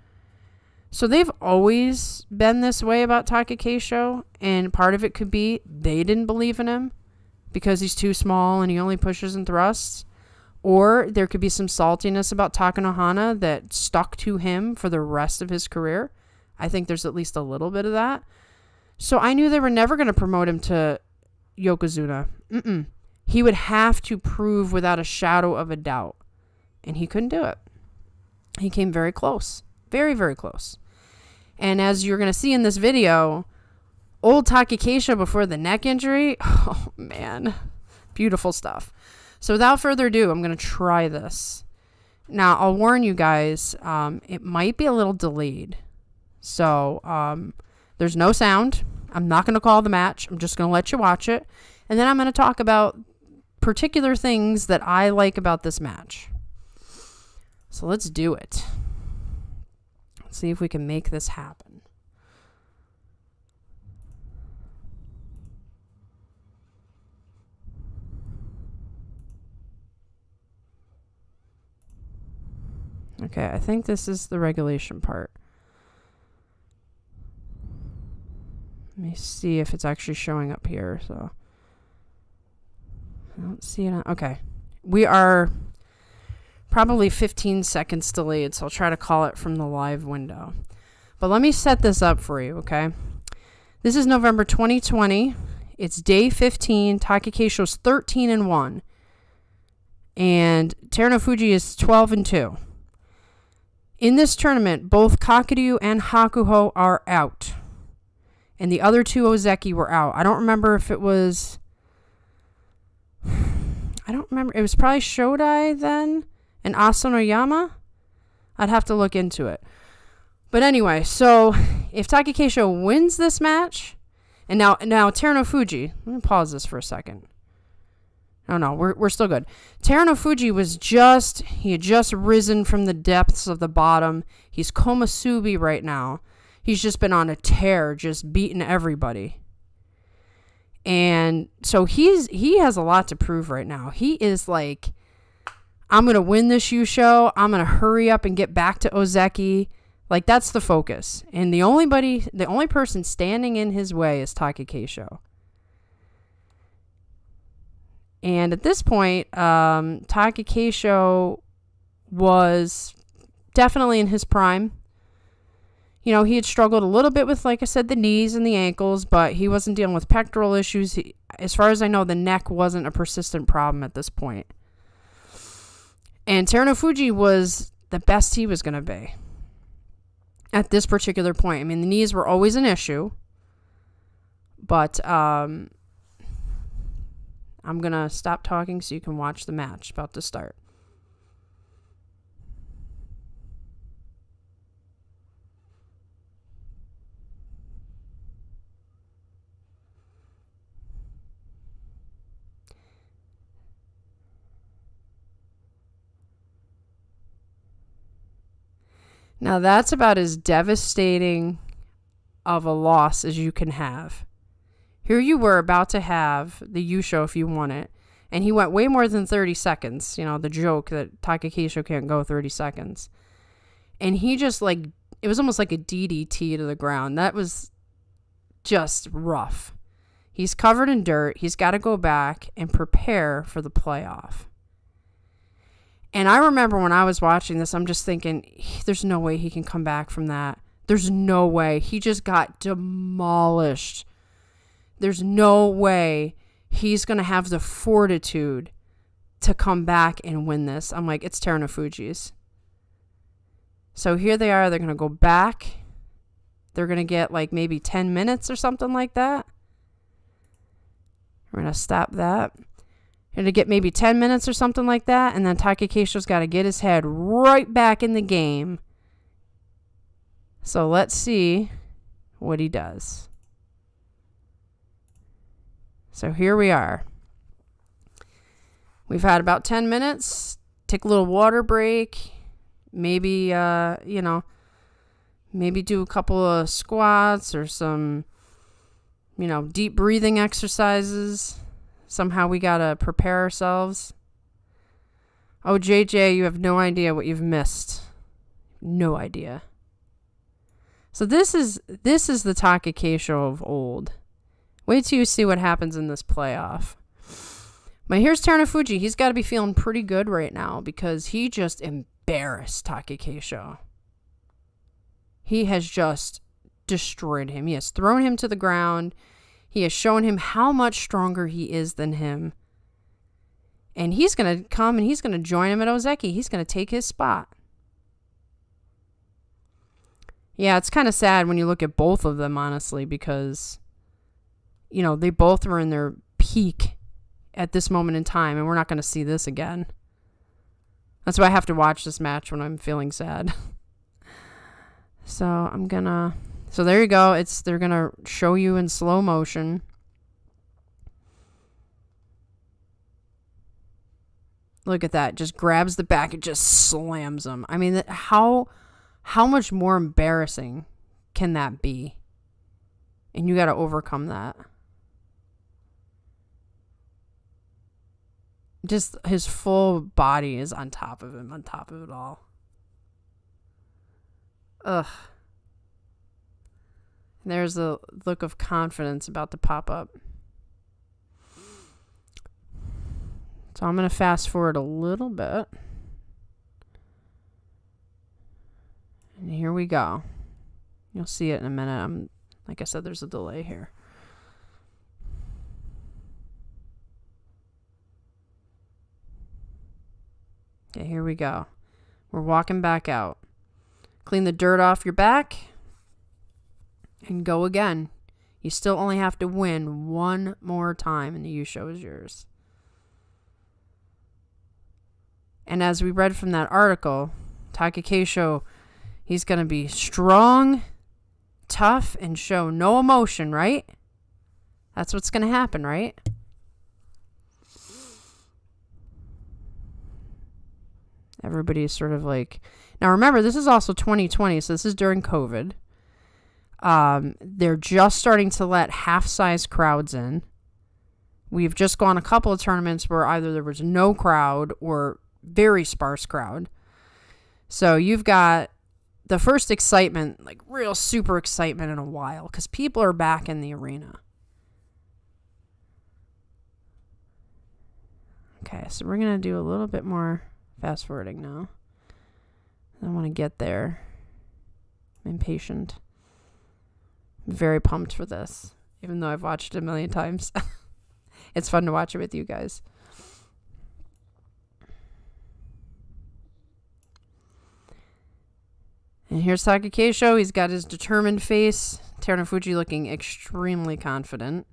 So they've always been this way about Takakeisho, and part of it could be they didn't believe in him because he's too small and he only pushes and thrusts. Or there could be some saltiness about Takanohana that stuck to him for the rest of his career. I think there's at least a little bit of that. So I knew they were never going to promote him to Yokozuna. He would have to prove without a shadow of a doubt. And he couldn't do it. He came very close. Very, very close. And as you're going to see in this video, old Takakeisho before the neck injury, oh man, beautiful stuff. So without further ado, I'm going to try this. Now, I'll warn you guys, it might be a little delayed. So there's no sound. I'm not going to call the match. I'm just going to let you watch it. And then I'm going to talk about particular things that I like about this match. So let's do it. Let's see if we can make this happen. Okay, I think this is the regulation part. Let me see if it's actually showing up here. So I don't see it. Okay. We are probably 15 seconds delayed, so I'll try to call it from the live window. But let me set this up for you, okay? This is November 2020. It's day 15. Takakeisho's 13-1. And Terunofuji is 12-2. In this tournament, both Kakuryu and Hakuho are out. And the other two Ozeki were out. I don't remember if it was... I don't remember. It was probably Shodai then and Asanoyama. I'd have to look into it. But anyway, so if Takakeisho wins this match... And now Terunofuji... Let me pause this for a second. No, we're still good. Terunofuji he had just risen from the depths of the bottom. He's Komusubi right now. He's just been on a tear, just beating everybody. And so he has a lot to prove right now. He is like, I'm going to win this Yusho. I'm going to hurry up and get back to Ozeki. Like, that's the focus. And the only person standing in his way is Takakeisho. And at this point, Takakeisho was definitely in his prime. You know, he had struggled a little bit with, like I said, the knees and the ankles, but he wasn't dealing with pectoral issues. As far as I know, the neck wasn't a persistent problem at this point. And Terunofuji was the best he was going to be at this particular point. I mean, the knees were always an issue, but I'm I'm going to stop talking so you can watch the match about to start. Now that's about as devastating of a loss as you can have. Here you were about to have the Yusho if you won it, and he went way more than 30 seconds. You know, the joke that Takakeisho can't go 30 seconds. And he just like, it was almost like a DDT to the ground. That was just rough. He's covered in dirt. He's got to go back and prepare for the playoff. And I remember when I was watching this, I'm just thinking, there's no way he can come back from that. There's no way. He just got demolished. There's no way he's going to have the fortitude to come back and win this. I'm like, it's Terunofuji's. So here they are. They're going to go back. They're going to get like maybe 10 minutes or something like that. We're going to stop that. To get maybe 10 minutes or something like that. And then Takakeisho's got to get his head right back in the game. So let's see what he does. So here we are. We've had about 10 minutes. Take a little water break. Maybe, maybe do a couple of squats or some, deep breathing exercises. Somehow we got to prepare ourselves. Oh, JJ, you have no idea what you've missed. No idea. So this is the Takakeisho of old. Wait till you see what happens in this playoff. But here's Terunofuji. He's got to be feeling pretty good right now because he just embarrassed Takakeisho. He has just destroyed him. He has thrown him to the ground. He has shown him how much stronger he is than him. And he's going to come and he's going to join him at Ozeki. He's going to take his spot. Yeah, it's kind of sad when you look at both of them, honestly, because, they both were in their peak at this moment in time, and we're not going to see this again. That's why I have to watch this match when I'm feeling sad. So So there you go. They're going to show you in slow motion. Look at that. Just grabs the back and just slams him. I mean, how much more embarrassing can that be? And you got to overcome that. Just his full body is on top of him, on top of it all. Ugh. There's a look of confidence about to pop up. So I'm going to fast forward a little bit. And here we go. You'll see it in a minute. Like I said, there's a delay here. Okay, here we go. We're walking back out. Clean the dirt off your back. And go again. You still only have to win one more time and the Yusho is yours. And as we read from that article, Takakeisho, he's going to be strong, tough, and show no emotion, right? That's what's going to happen, right? Everybody's sort of like... Now remember, this is also 2020, so this is during COVID. They're just starting to let half-size crowds in. We've just gone a couple of tournaments where either there was no crowd or very sparse crowd. So you've got the first excitement, like real super excitement in a while, because people are back in the arena. Okay, so we're going to do a little bit more fast forwarding now. I want to get there. I'm impatient. I'm very pumped for this, even though I've watched it a million times. It's fun to watch it with you guys. And here's Takakeisho. He's got his determined face. Terunofuji looking extremely confident.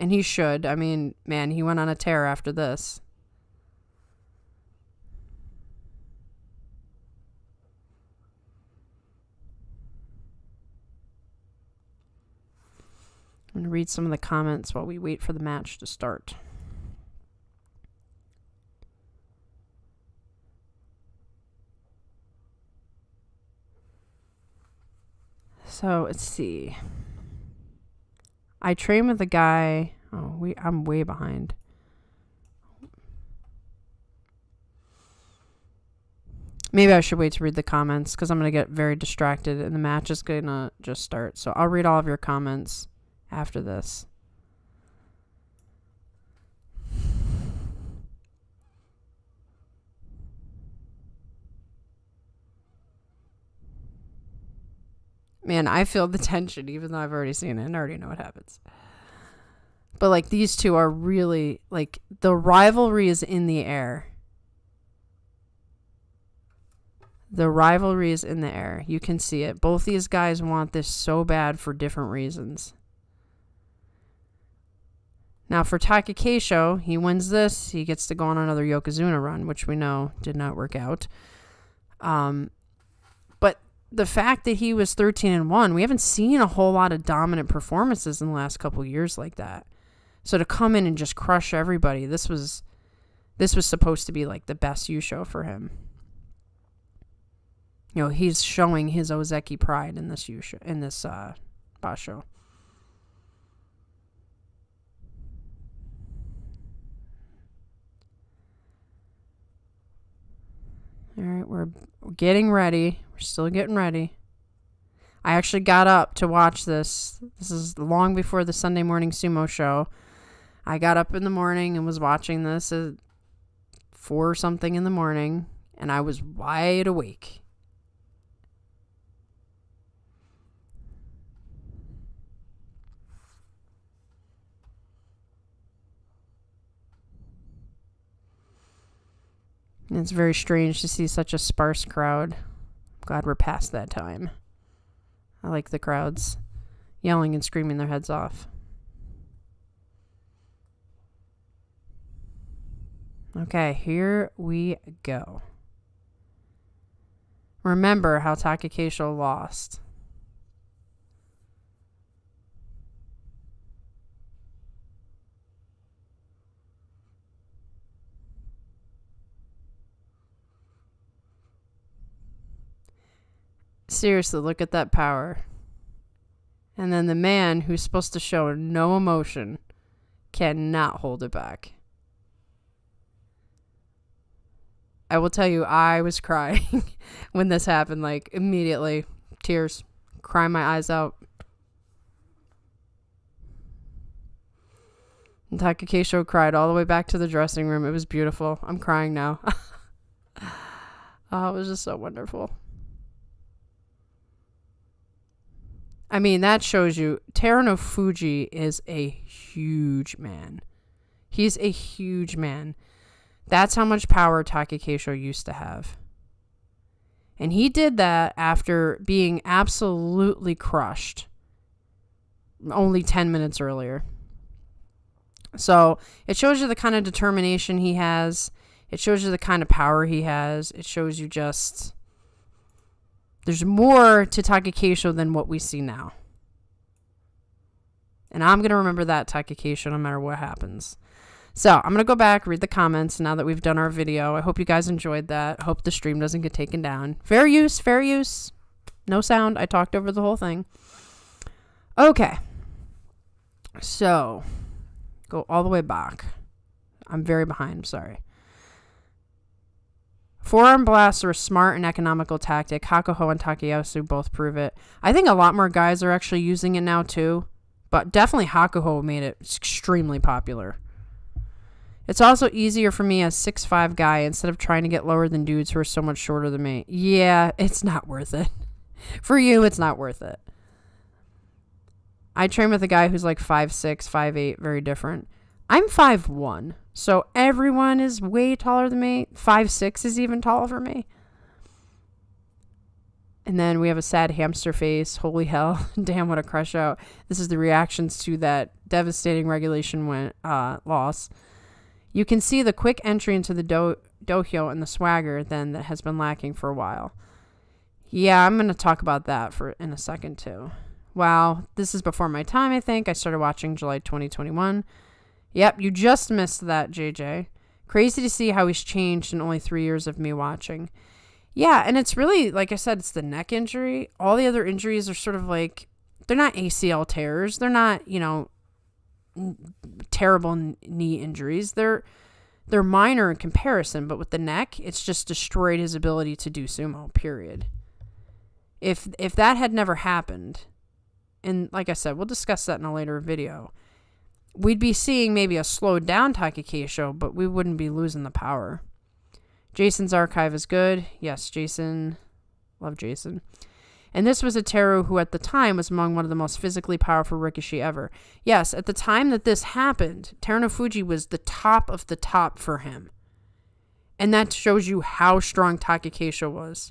And he should. I mean, man, he went on a tear after this. I'm going to read some of the comments while we wait for the match to start. So, let's see. I train with a guy. I'm way behind. Maybe I should wait to read the comments because I'm going to get very distracted and the match is going to just start. So I'll read all of your comments after this. Man, I feel the tension even though I've already seen it and I already know what happens. But like these two are really like the rivalry is in the air. The rivalry is in the air. You can see it. Both these guys want this so bad for different reasons. Now for Takakeisho, he wins this. He gets to go on another Yokozuna run, which we know did not work out. But the fact that he was 13-1, we haven't seen a whole lot of dominant performances in the last couple of years like that. So to come in and just crush everybody, this was supposed to be like the best Yusho for him. You know, he's showing his Ozeki pride in this Yusho, in this Basho. All right, we're getting ready. We're still getting ready. I actually got up to watch this. This is long before the Sunday morning sumo show. I got up in the morning and was watching this at 4 something in the morning, and I was wide awake. And it's very strange to see such a sparse crowd. I'm glad we're past that time. I like the crowds yelling and screaming their heads off. Okay, here we go. Remember how Takakeisho lost. Seriously, look at that power. And then the man who's supposed to show no emotion cannot hold it back. I will tell you, I was crying when this happened, like immediately. Tears, crying my eyes out. And Takakeisho cried all the way back to the dressing room. It was beautiful. I'm crying now. Oh, it was just so wonderful. I mean, that shows you Terunofuji is a huge man. He's a huge man. That's how much power Takakeisho used to have. And he did that after being absolutely crushed only 10 minutes earlier. So it shows you the kind of determination he has. It shows you the kind of power he has. It shows you just... there's more to Takakeisho than what we see now. And I'm going to remember that Takakeisho no matter what happens. So I'm going to go back, read the comments now that we've done our video. I hope you guys enjoyed that. I hope the stream doesn't get taken down. Fair use, fair use. No sound. I talked over the whole thing. Okay. So, go all the way back. I'm very behind. I'm sorry. Forearm blasts are a smart and economical tactic. Hakuho and Takayasu both prove it. I think a lot more guys are actually using it now too. But definitely Hakuho made it extremely popular. It's also easier for me as 6'5" guy instead of trying to get lower than dudes who are so much shorter than me. Yeah, it's not worth it. For you, it's not worth it. I train with a guy who's like 5'6", 5'8", very different. I'm 5'1", so everyone is way taller than me. 5'6" is even taller for me. And then we have a sad hamster face. Holy hell. Damn, what a crush out. This is the reactions to that devastating regulation loss. You can see the quick entry into the dohyo and the swagger then that has been lacking for a while. Yeah, I'm going to talk about that in a second too. Wow, this is before my time, I think. I started watching July 2021. Yep, you just missed that, JJ. Crazy to see how he's changed in only 3 years of me watching. Yeah, and it's really, like I said, it's the neck injury. All the other injuries are sort of like, they're not ACL tears. They're not, terrible knee injuries. They're minor in comparison, but with the neck, it's just destroyed his ability to do sumo, period. If that had never happened, and like I said, we'll discuss that in a later video, we'd be seeing maybe a slowed down Takakeisho, but we wouldn't be losing the power. Jason's archive is good. Yes, Jason. Love Jason. And this was a Teru who at the time was among one of the most physically powerful Rikishi ever. Yes, at the time that this happened, Terunofuji was the top of the top for him. And that shows you how strong Takakeisho was.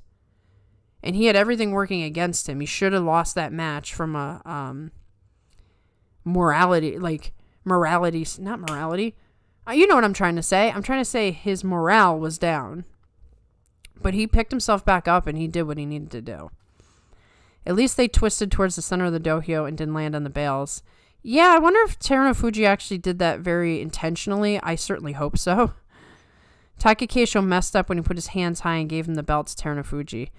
And he had everything working against him. He should have lost that match from a morality. Not morality. You know what I'm trying to say. I'm trying to say his morale was down. But he picked himself back up and he did what he needed to do. At least they twisted towards the center of the dohyo and didn't land on the bales. Yeah, I wonder if Terunofuji actually did that very intentionally. I certainly hope so. Takakeisho messed up when he put his hands high and gave him the belt to Terunofuji.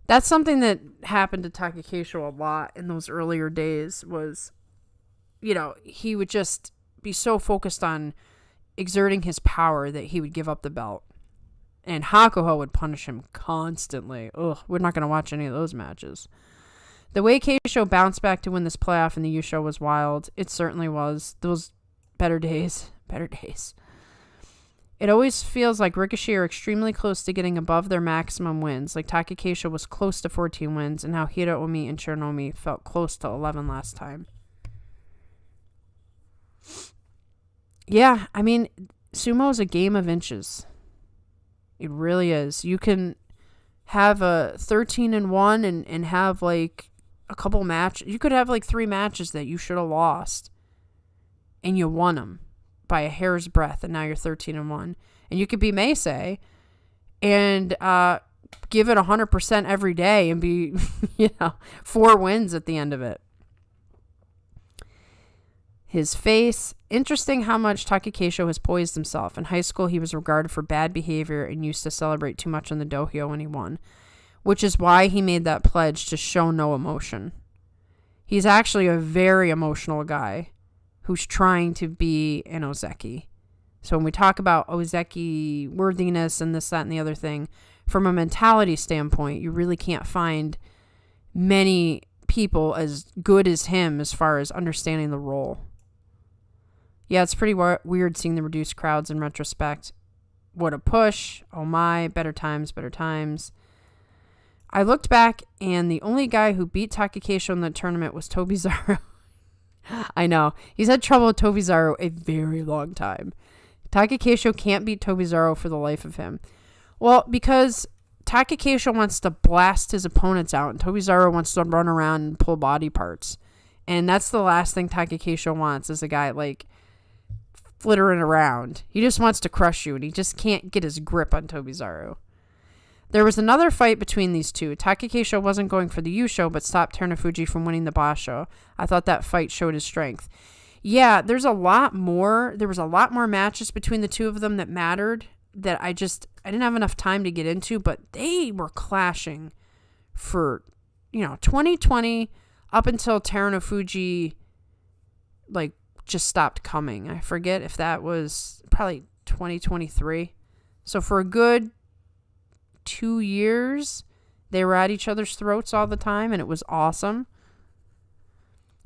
That's something that happened to Takakeisho a lot in those earlier days was, he would just be so focused on exerting his power that he would give up the belt. And Hakuho would punish him constantly. Ugh, we're not going to watch any of those matches. The way Keisho bounced back to win this playoff in the Yusho was wild. It certainly was. Those better days. It always feels like Rikishi are extremely close to getting above their maximum wins. Like Takakeisho was close to 14 wins, and how Hiraomi and Chernomi felt close to 11 last time. Yeah, I mean, sumo is a game of inches. It really is. You can have a 13-1 and have like a couple matches. You could have like 3 matches that you should have lost, and you won them by a hair's breadth, and now you're 13-1. And you could be Meisei and give it 100% every day and be, 4 wins at the end of it. His face. Interesting how much Takakeisho has poised himself. In high school, he was regarded for bad behavior and used to celebrate too much on the dohyo when he won, which is why he made that pledge to show no emotion. He's actually a very emotional guy who's trying to be an ozeki. So when we talk about ozeki worthiness and this, that, and the other thing, from a mentality standpoint, you really can't find many people as good as him as far as understanding the role. Yeah, it's pretty weird seeing the reduced crowds in retrospect. What a push. Oh my, better times. I looked back, and the only guy who beat Takakeisho in the tournament was Tobizaru. I know. He's had trouble with Tobizaru a very long time. Takakeisho can't beat Tobizaru for the life of him. Well, because Takakeisho wants to blast his opponents out, and Tobizaru wants to run around and pull body parts. And that's the last thing Takakeisho wants, is a guy like flittering around. He just wants to crush you, and he just can't get his grip on Tobizaru. There was another fight between these two. Takakeisho wasn't going for the Yusho, but stopped Terunofuji from winning the Basho. I thought that fight showed his strength. Yeah, there was a lot more matches between the two of them that mattered that I didn't have enough time to get into, but they were clashing for, 2020 up until Terunofuji, just stopped coming. I forget if that was probably 2023. So for a good 2 years, they were at each other's throats all the time, and it was awesome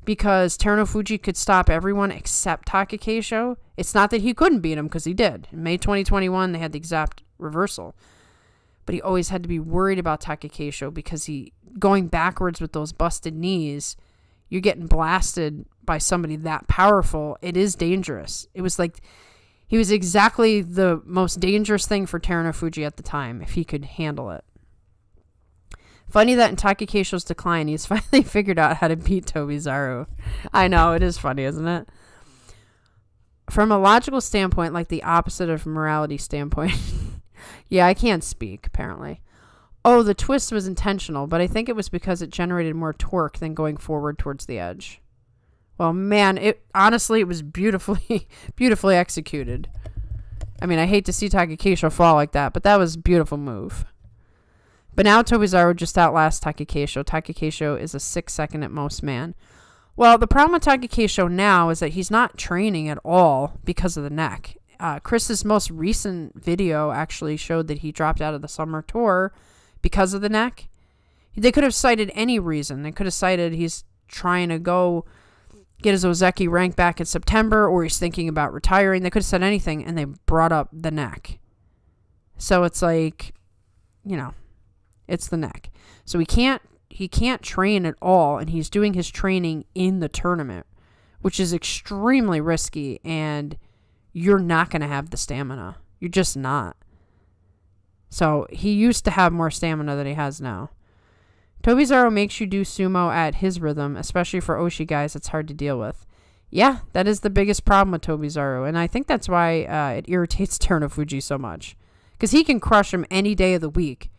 because Terunofuji could stop everyone except Takakeisho. It's not that he couldn't beat him, because he did. In May 2021, they had the exact reversal. But he always had to be worried about Takakeisho because going backwards with those busted knees, you're getting blasted by somebody that powerful. It is dangerous. It was like he was exactly the most dangerous thing for Terunofuji at the time, if he could handle it. Funny that in Takakeisho's decline, he's finally figured out how to beat Tobizaru. I know, it is funny, isn't it? From a logical standpoint, like the opposite of morality standpoint. Yeah, I can't speak, apparently. Oh, the twist was intentional, but I think it was because it generated more torque than going forward towards the edge. Well, man, it was beautifully executed. I mean, I hate to see Takakeisho fall like that, but that was a beautiful move. But now Tobizaru just outlasts Takakeisho. Takakeisho is a 6-second at most man. Well, the problem with Takakeisho now is that he's not training at all because of the neck. Chris's most recent video actually showed that he dropped out of the summer tour because of the neck. They could have cited any reason. They could have cited he's trying to go get his Ozeki rank back in September, or he's thinking about retiring. They could have said anything, and they brought up the neck. So it's like, it's the neck. So he can't train at all, and he's doing his training in the tournament, which is extremely risky, and you're not going to have the stamina. You're just not. So he used to have more stamina than he has now. Tobizaru makes you do sumo at his rhythm, especially for Oshi guys. It's hard to deal with. Yeah, that is the biggest problem with Tobizaru, and I think that's why it irritates Terunofuji so much, because he can crush him any day of the week.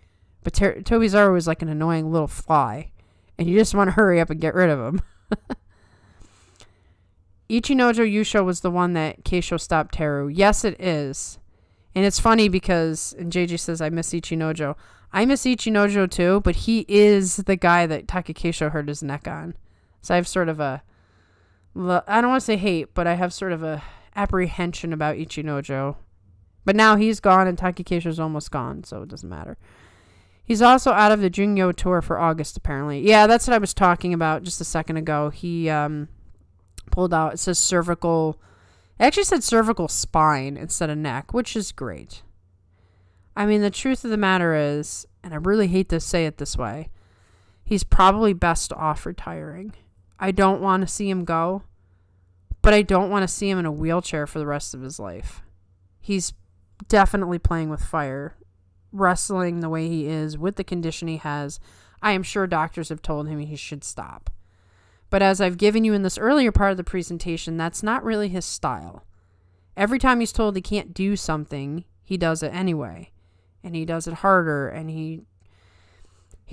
But Tobizaru is like an annoying little fly, and you just want to hurry up and get rid of him. Ichinojo Yusho was the one that Keisho stopped Teru. Yes, it is. And it's funny because, and JJ says, I miss Ichinojo. I miss Ichinojo too, but he is the guy that Takakeisho hurt his neck on. So I have sort of I don't want to say hate, but I have sort of a apprehension about Ichinojo. But now he's gone and Takakeisho's almost gone, so it doesn't matter. He's also out of the Jungyo tour for August, apparently. Yeah, that's what I was talking about just a second ago. He pulled out, it says cervical, it actually said cervical spine instead of neck, which is great. I mean, the truth of the matter is, and I really hate to say it this way, he's probably best off retiring. I don't want to see him go, but I don't want to see him in a wheelchair for the rest of his life. He's definitely playing with fire. Wrestling the way he is with the condition he has, I am sure doctors have told him he should stop. But as I've given you in this earlier part of the presentation, that's not really his style. Every time he's told he can't do something, he does it anyway. And he does it harder, and he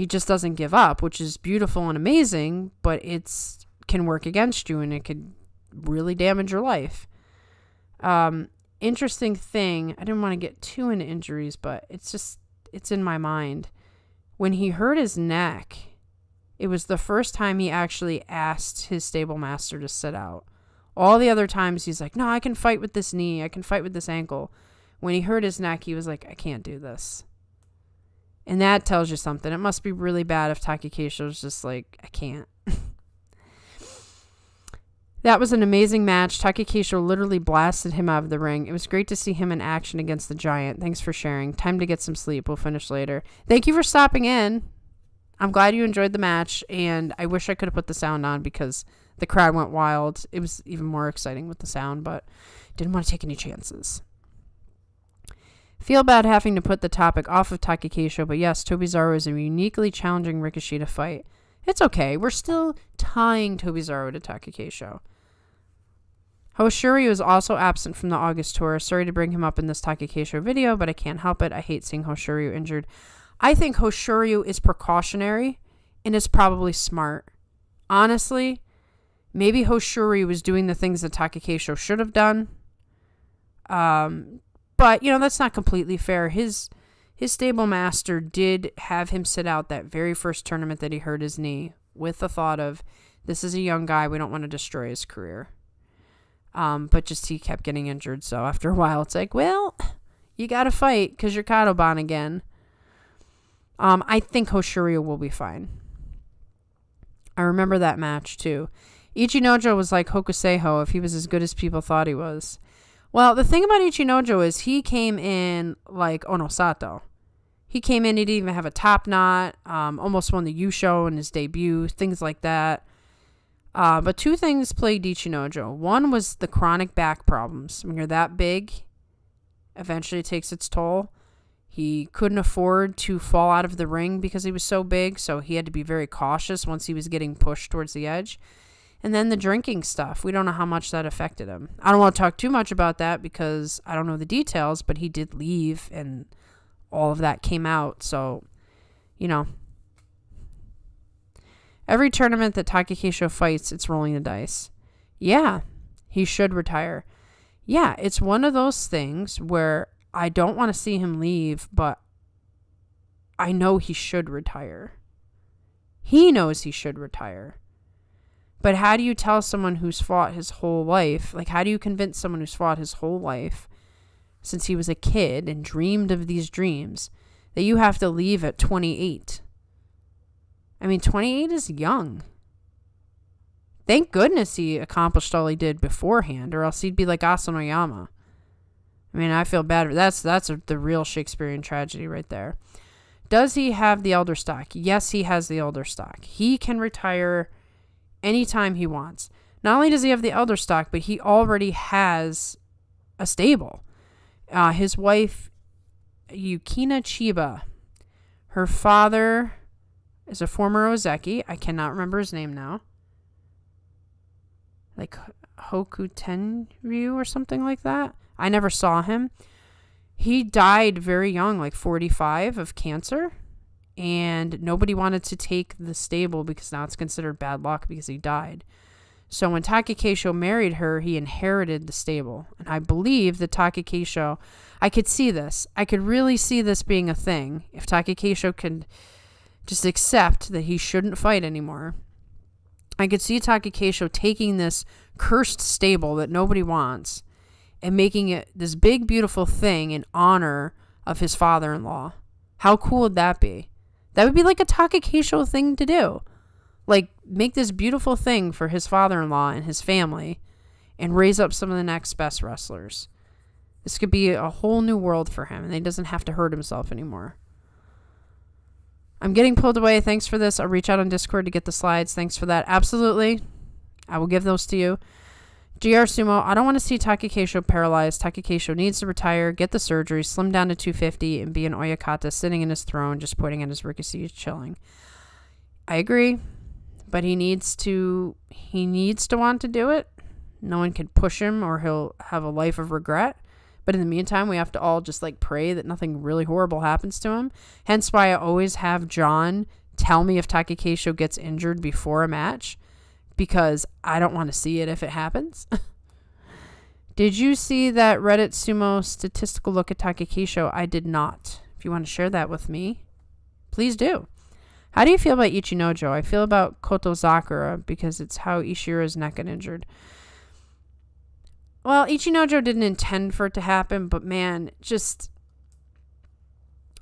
just doesn't give up, which is beautiful and amazing, but it's can work against you, and it could really damage your life. Interesting thing, I didn't want to get too into injuries, but it's in my mind. When he hurt his neck, it was the first time he actually asked his stable master to sit out. All the other times he's like, no, I can fight with this knee, I can fight with this ankle. When he hurt his neck, he was like, I can't do this. And that tells you something. It must be really bad if Takakeisho's just like, I can't. That was an amazing match. Takakeisho literally blasted him out of the ring. It was great to see him in action against the Giant. Thanks for sharing. Time to get some sleep. We'll finish later. Thank you for stopping in. I'm glad you enjoyed the match, and I wish I could have put the sound on because the crowd went wild. It was even more exciting with the sound, but didn't want to take any chances. Feel bad having to put the topic off of Takakeisho, but yes, Tobizaru is a uniquely challenging Rikishi to fight. It's okay. We're still tying Tobizaru to Takakeisho. Hoshiryu is also absent from the August tour. Sorry to bring him up in this Takakeisho video, but I can't help it. I hate seeing Hoshiryu injured. I think Hoshiryu is precautionary, and is probably smart. Honestly, maybe Hoshiryu was doing the things that Takakeisho should have done. But, that's not completely fair. His stable master did have him sit out that very first tournament that he hurt his knee with the thought of, this is a young guy, we don't want to destroy his career. But just he kept getting injured, so after a while it's like, well, you gotta fight because you're Kadoban again. I think Hoshiryu will be fine. I remember that match too. Ichinojo was like Hokuseiho if he was as good as people thought he was. Well, the thing about Ichinojo is he came in like Onosato. He came in, he didn't even have a top knot, almost won the Yusho in his debut, things like that. But two things plagued Ichinojo. One was the chronic back problems. When you're that big, eventually it takes its toll. He couldn't afford to fall out of the ring because he was so big, so he had to be very cautious once he was getting pushed towards the edge. And then the drinking stuff, we don't know how much that affected him. I don't want to talk too much about that because I don't know the details, but he did leave and all of that came out. So, you know, every tournament that Takakeisho fights, it's rolling the dice. Yeah, he should retire. Yeah, it's one of those things where I don't want to see him leave, but I know he should retire. He knows he should retire. But how do you tell someone who's fought his whole life, like how do you convince someone who's fought his whole life since he was a kid and dreamed of these dreams that you have to leave at 28? I mean, 28 is young. Thank goodness he accomplished all he did beforehand, or else he'd be like Asanoyama. I mean, I feel bad. That's the real Shakespearean tragedy right there. Does he have the elder stock? Yes, he has the elder stock. He can retire anytime he wants. Not only does he have the elder stock, but he already has a stable. His wife, Yukina Chiba, her father is a former Ozeki. I cannot remember his name now. Like O-tanjyoubi or something like that. I never saw him. He died very young, like 45, of cancer. And nobody wanted to take the stable because now it's considered bad luck because he died. So when Takakeisho married her, he inherited the stable. And I believe that Takakeisho, I could see this. I could really see this being a thing. If Takakeisho could just accept that he shouldn't fight anymore. I could see Takakeisho taking this cursed stable that nobody wants and making it this big, beautiful thing in honor of his father-in-law. How cool would that be? That would be like a Takakeisho thing to do. Like, make this beautiful thing for his father-in-law and his family and raise up some of the next best wrestlers. This could be a whole new world for him, and he doesn't have to hurt himself anymore. I'm getting pulled away. Thanks for this. I'll reach out on Discord to get the slides. Thanks for that. Absolutely. I will give those to you. GR Sumo, I don't want to see Takakeisho paralyzed. Takakeisho needs to retire, get the surgery, slim down to 250, and be an Oyakata sitting in his throne, just pointing at his rikishi, chilling. I agree, but he needs to want to do it. No one can push him or he'll have a life of regret. But in the meantime, we have to all just like pray that nothing really horrible happens to him. Hence why I always have John tell me if Takakeisho gets injured before a match, because I don't want to see it if it happens. Did you see that Reddit Sumo statistical look at Takakeisho? I did not. If you want to share that with me, please do. How do you feel about Ichinojo? I feel about Kotozakura because it's how Ishira's neck got injured. Well, Ichinojo didn't intend for it to happen, but man, just,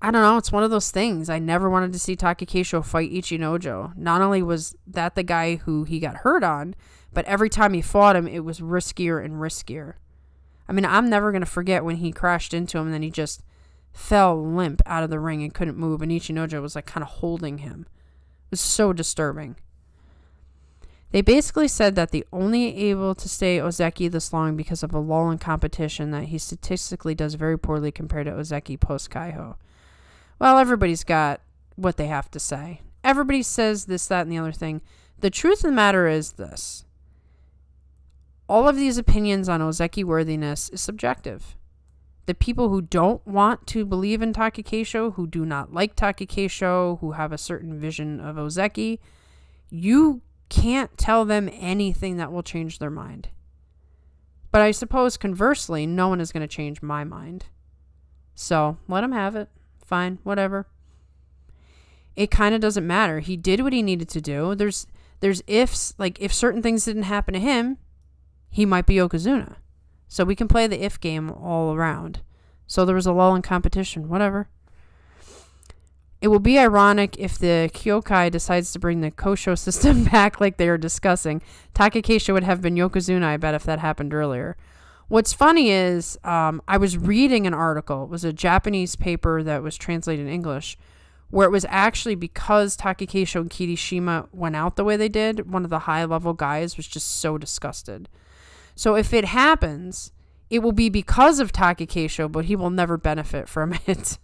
I don't know. It's one of those things. I never wanted to see Takakeisho fight Ichinojo. Not only was that the guy who he got hurt on, but every time he fought him, it was riskier and riskier. I mean, I'm never going to forget when he crashed into him and then he just fell limp out of the ring and couldn't move. And Ichinojo was like kind of holding him. It was so disturbing. They basically said that the only able to stay Ozeki this long because of a lull in competition, that he statistically does very poorly compared to Ozeki post-Kaiho. Well, everybody's got what they have to say. Everybody says this, that, and the other thing. The truth of the matter is this. All of these opinions on Ozeki worthiness is subjective. The people who don't want to believe in Takakeisho, who do not like Takakeisho, who have a certain vision of Ozeki, you can't tell them anything that will change their mind. But I suppose conversely, no one is going to change my mind. So let him have it. Fine, whatever. It kind of doesn't matter. He did what he needed to do. There's ifs, like if certain things didn't happen to him, he might be Yokozuna. So we can play the if game all around. So there was a lull in competition, whatever. It will be ironic if the Kyokai decides to bring the Kosho system back like they are discussing. Takakeisho would have been Yokozuna, I bet, if that happened earlier. What's funny is I was reading an article. It was a Japanese paper that was translated in English, where it was actually because Takakeisho and Kirishima went out the way they did, one of the high-level guys was just so disgusted. So if it happens, it will be because of Takakeisho, but he will never benefit from it.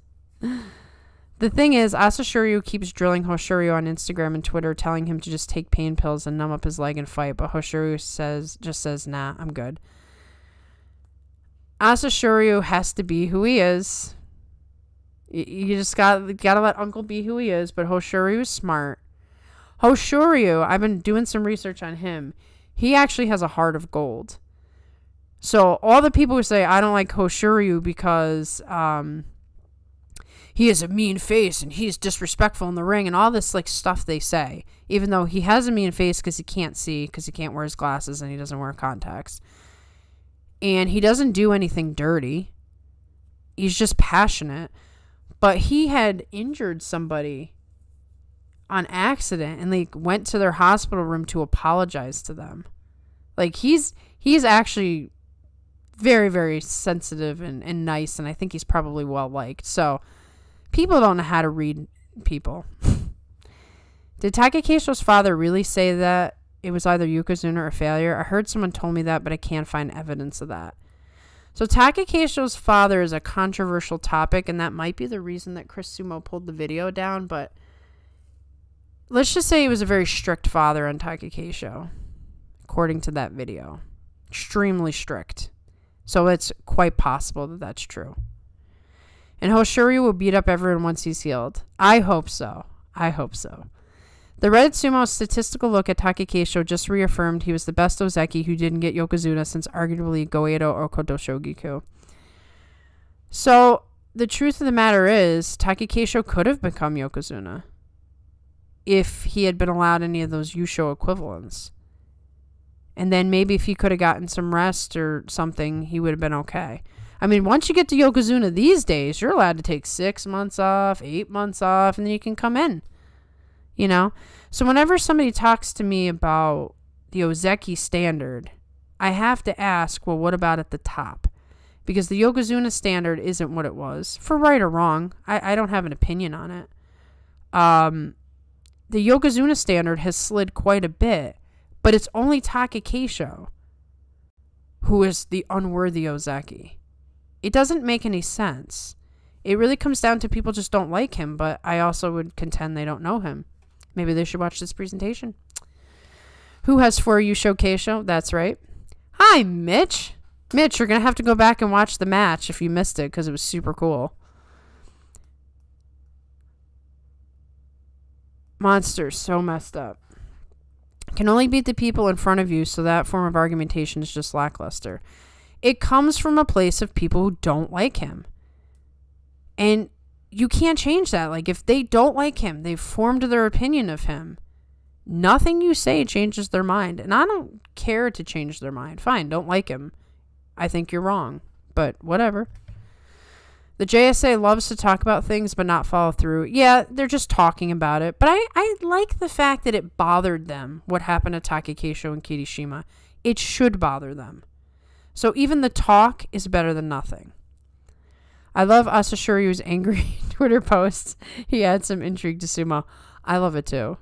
The thing is, Asashoryu keeps drilling Hoshoryu on Instagram and Twitter, telling him to just take pain pills and numb up his leg and fight, but Hoshoryu just says, nah, I'm good. Asashoryu has to be who he is. You just gotta let Uncle be who he is, but Hoshoryu is smart. Hoshoryu, I've been doing some research on him. He actually has a heart of gold. So all the people who say, I don't like Hoshoryu because he has a mean face and he's disrespectful in the ring and all this like stuff they say, even though he has a mean face because he can't see, because he can't wear his glasses and he doesn't wear contacts. And he doesn't do anything dirty. He's just passionate. But he had injured somebody on accident and like went to their hospital room to apologize to them. Like he's actually very, very sensitive and nice, and I think he's probably well liked. So people don't know how to read people. Did Takakeisho's father really say that it was either Yokozuna or failure? I heard someone told me that, but I can't find evidence of that. So Takakeisho's father is a controversial topic, and that might be the reason that Chris Sumo pulled the video down, but let's just say he was a very strict father on Takakeisho, according to that video. Extremely strict. So it's quite possible that that's true. And Hoshoryu will beat up everyone once he's healed. I hope so. I hope so. The Red Sumo's statistical look at Takakeisho just reaffirmed he was the best Ozeki who didn't get Yokozuna since arguably Goeido or Kodoshogiku. So, the truth of the matter is, Takakeisho could have become Yokozuna if he had been allowed any of those Yusho equivalents. And then maybe if he could have gotten some rest or something, he would have been okay. I mean, once you get to Yokozuna these days, you're allowed to take 6 months off, 8 months off, and then you can come in. You know? So whenever somebody talks to me about the Ozeki standard, I have to ask, well, what about at the top? Because the Yokozuna standard isn't what it was. For right or wrong, I don't have an opinion on it. The Yokozuna standard has slid quite a bit, but it's only Takakeisho who is the unworthy Ozeki. It doesn't make any sense. It really comes down to people just don't like him, but I also would contend they don't know him. Maybe they should watch this presentation. Who has 4 Yusho Keisho? That's right. Hi, Mitch. Mitch, you're going to have to go back and watch the match if you missed it, because it was super cool. Monsters, so messed up. Can only beat the people in front of you, so that form of argumentation is just lackluster. It comes from a place of people who don't like him. And you can't change that. Like, if they don't like him, they've formed their opinion of him. Nothing you say changes their mind. And I don't care to change their mind. Fine, don't like him. I think you're wrong. But whatever. The JSA loves to talk about things but not follow through. Yeah, they're just talking about it. But I like the fact that it bothered them, what happened to Takakeisho and Kirishima. It should bother them. So even the talk is better than nothing. I love Asashoryu's angry Twitter posts. He adds some intrigue to Sumo. I love it too.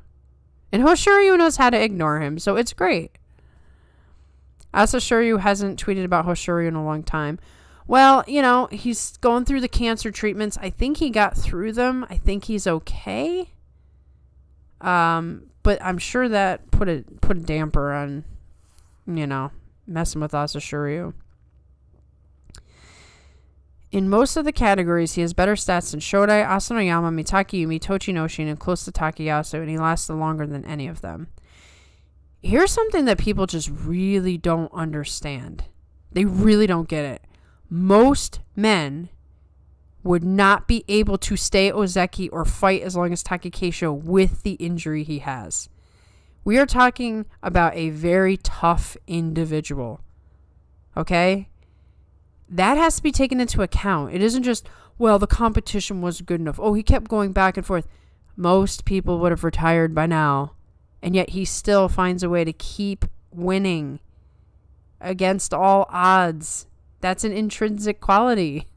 And Hoshoryu knows how to ignore him, so it's great. Asashoryu hasn't tweeted about Hoshoryu in a long time. Well, you know, he's going through the cancer treatments. I think he got through them. I think he's okay. But I'm sure that put a damper on, you know, messing with Asashoryu. In most of the categories, he has better stats than Shodai, Asanoyama, Mitakeumi, Tochinoshin, and close to Takayasu, and he lasted longer than any of them. Here's something that people just really don't understand. They really don't get it. Most men would not be able to stay Ozeki or fight as long as Takakeisho with the injury he has. We are talking about a very tough individual. Okay? That has to be taken into account. It isn't just, well, the competition wasn't good enough. Oh, he kept going back and forth. Most people would have retired by now. And yet he still finds a way to keep winning against all odds. That's an intrinsic quality.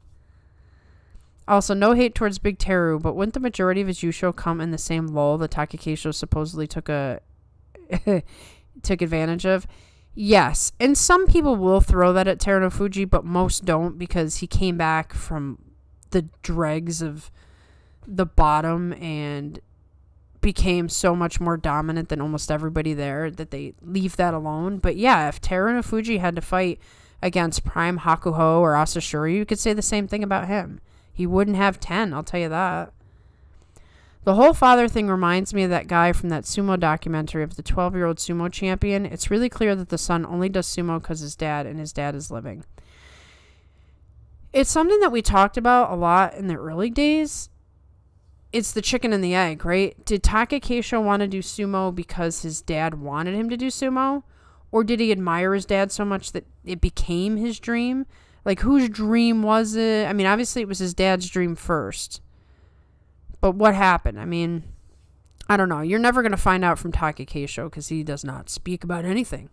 Also, no hate towards Big Teru, but wouldn't the majority of his Yusho come in the same lull that Takakeisho supposedly took advantage of? Yes, and some people will throw that at Terunofuji, but most don't, because he came back from the dregs of the bottom and became so much more dominant than almost everybody there that they leave that alone. But yeah, if Terunofuji had to fight against Prime Hakuho or Asashuri, you could say the same thing about him. He wouldn't have 10, I'll tell you that. The whole father thing reminds me of that guy from that sumo documentary of the 12-year-old sumo champion. It's really clear that the son only does sumo because his dad, and his dad is living. It's something that we talked about a lot in the early days. It's the chicken and the egg, right? Did Takakeisho want to do sumo because his dad wanted him to do sumo? Or did he admire his dad so much that it became his dream? Like, whose dream was it? I mean, obviously it was his dad's dream first. But what happened? I mean, I don't know. You're never going to find out from Takakeisho because he does not speak about anything.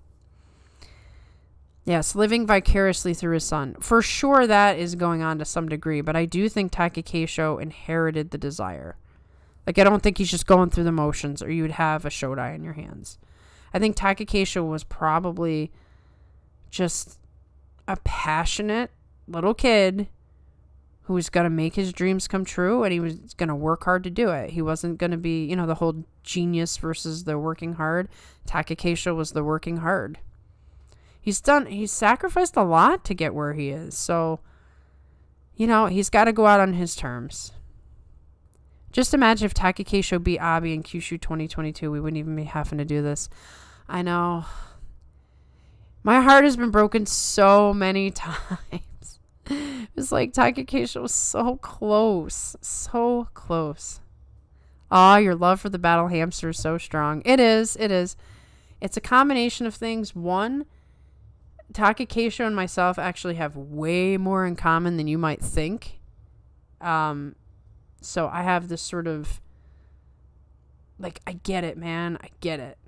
Yes, living vicariously through his son. For sure that is going on to some degree, but I do think Takakeisho inherited the desire. Like, I don't think he's just going through the motions or you would have a Shodai in your hands. I think Takakeisho was probably just a passionate little kid who was going to make his dreams come true, and he was going to work hard to do it. He wasn't going to be, you know, the whole genius versus the working hard. Takakeisho was the working hard. He's sacrificed a lot to get where he is. So, you know, he's got to go out on his terms. Just imagine if Takakeisho beat Abi in Kyushu 2022. We wouldn't even be having to do this. I know. My heart has been broken so many times. It's like Takakeisho was so close. So close. Aw, your love for the battle hamster is so strong. It is. It is. It's a combination of things. One, Takakeisho and myself actually have way more in common than you might think. So I have this sort of, like, I get it, man. I get it.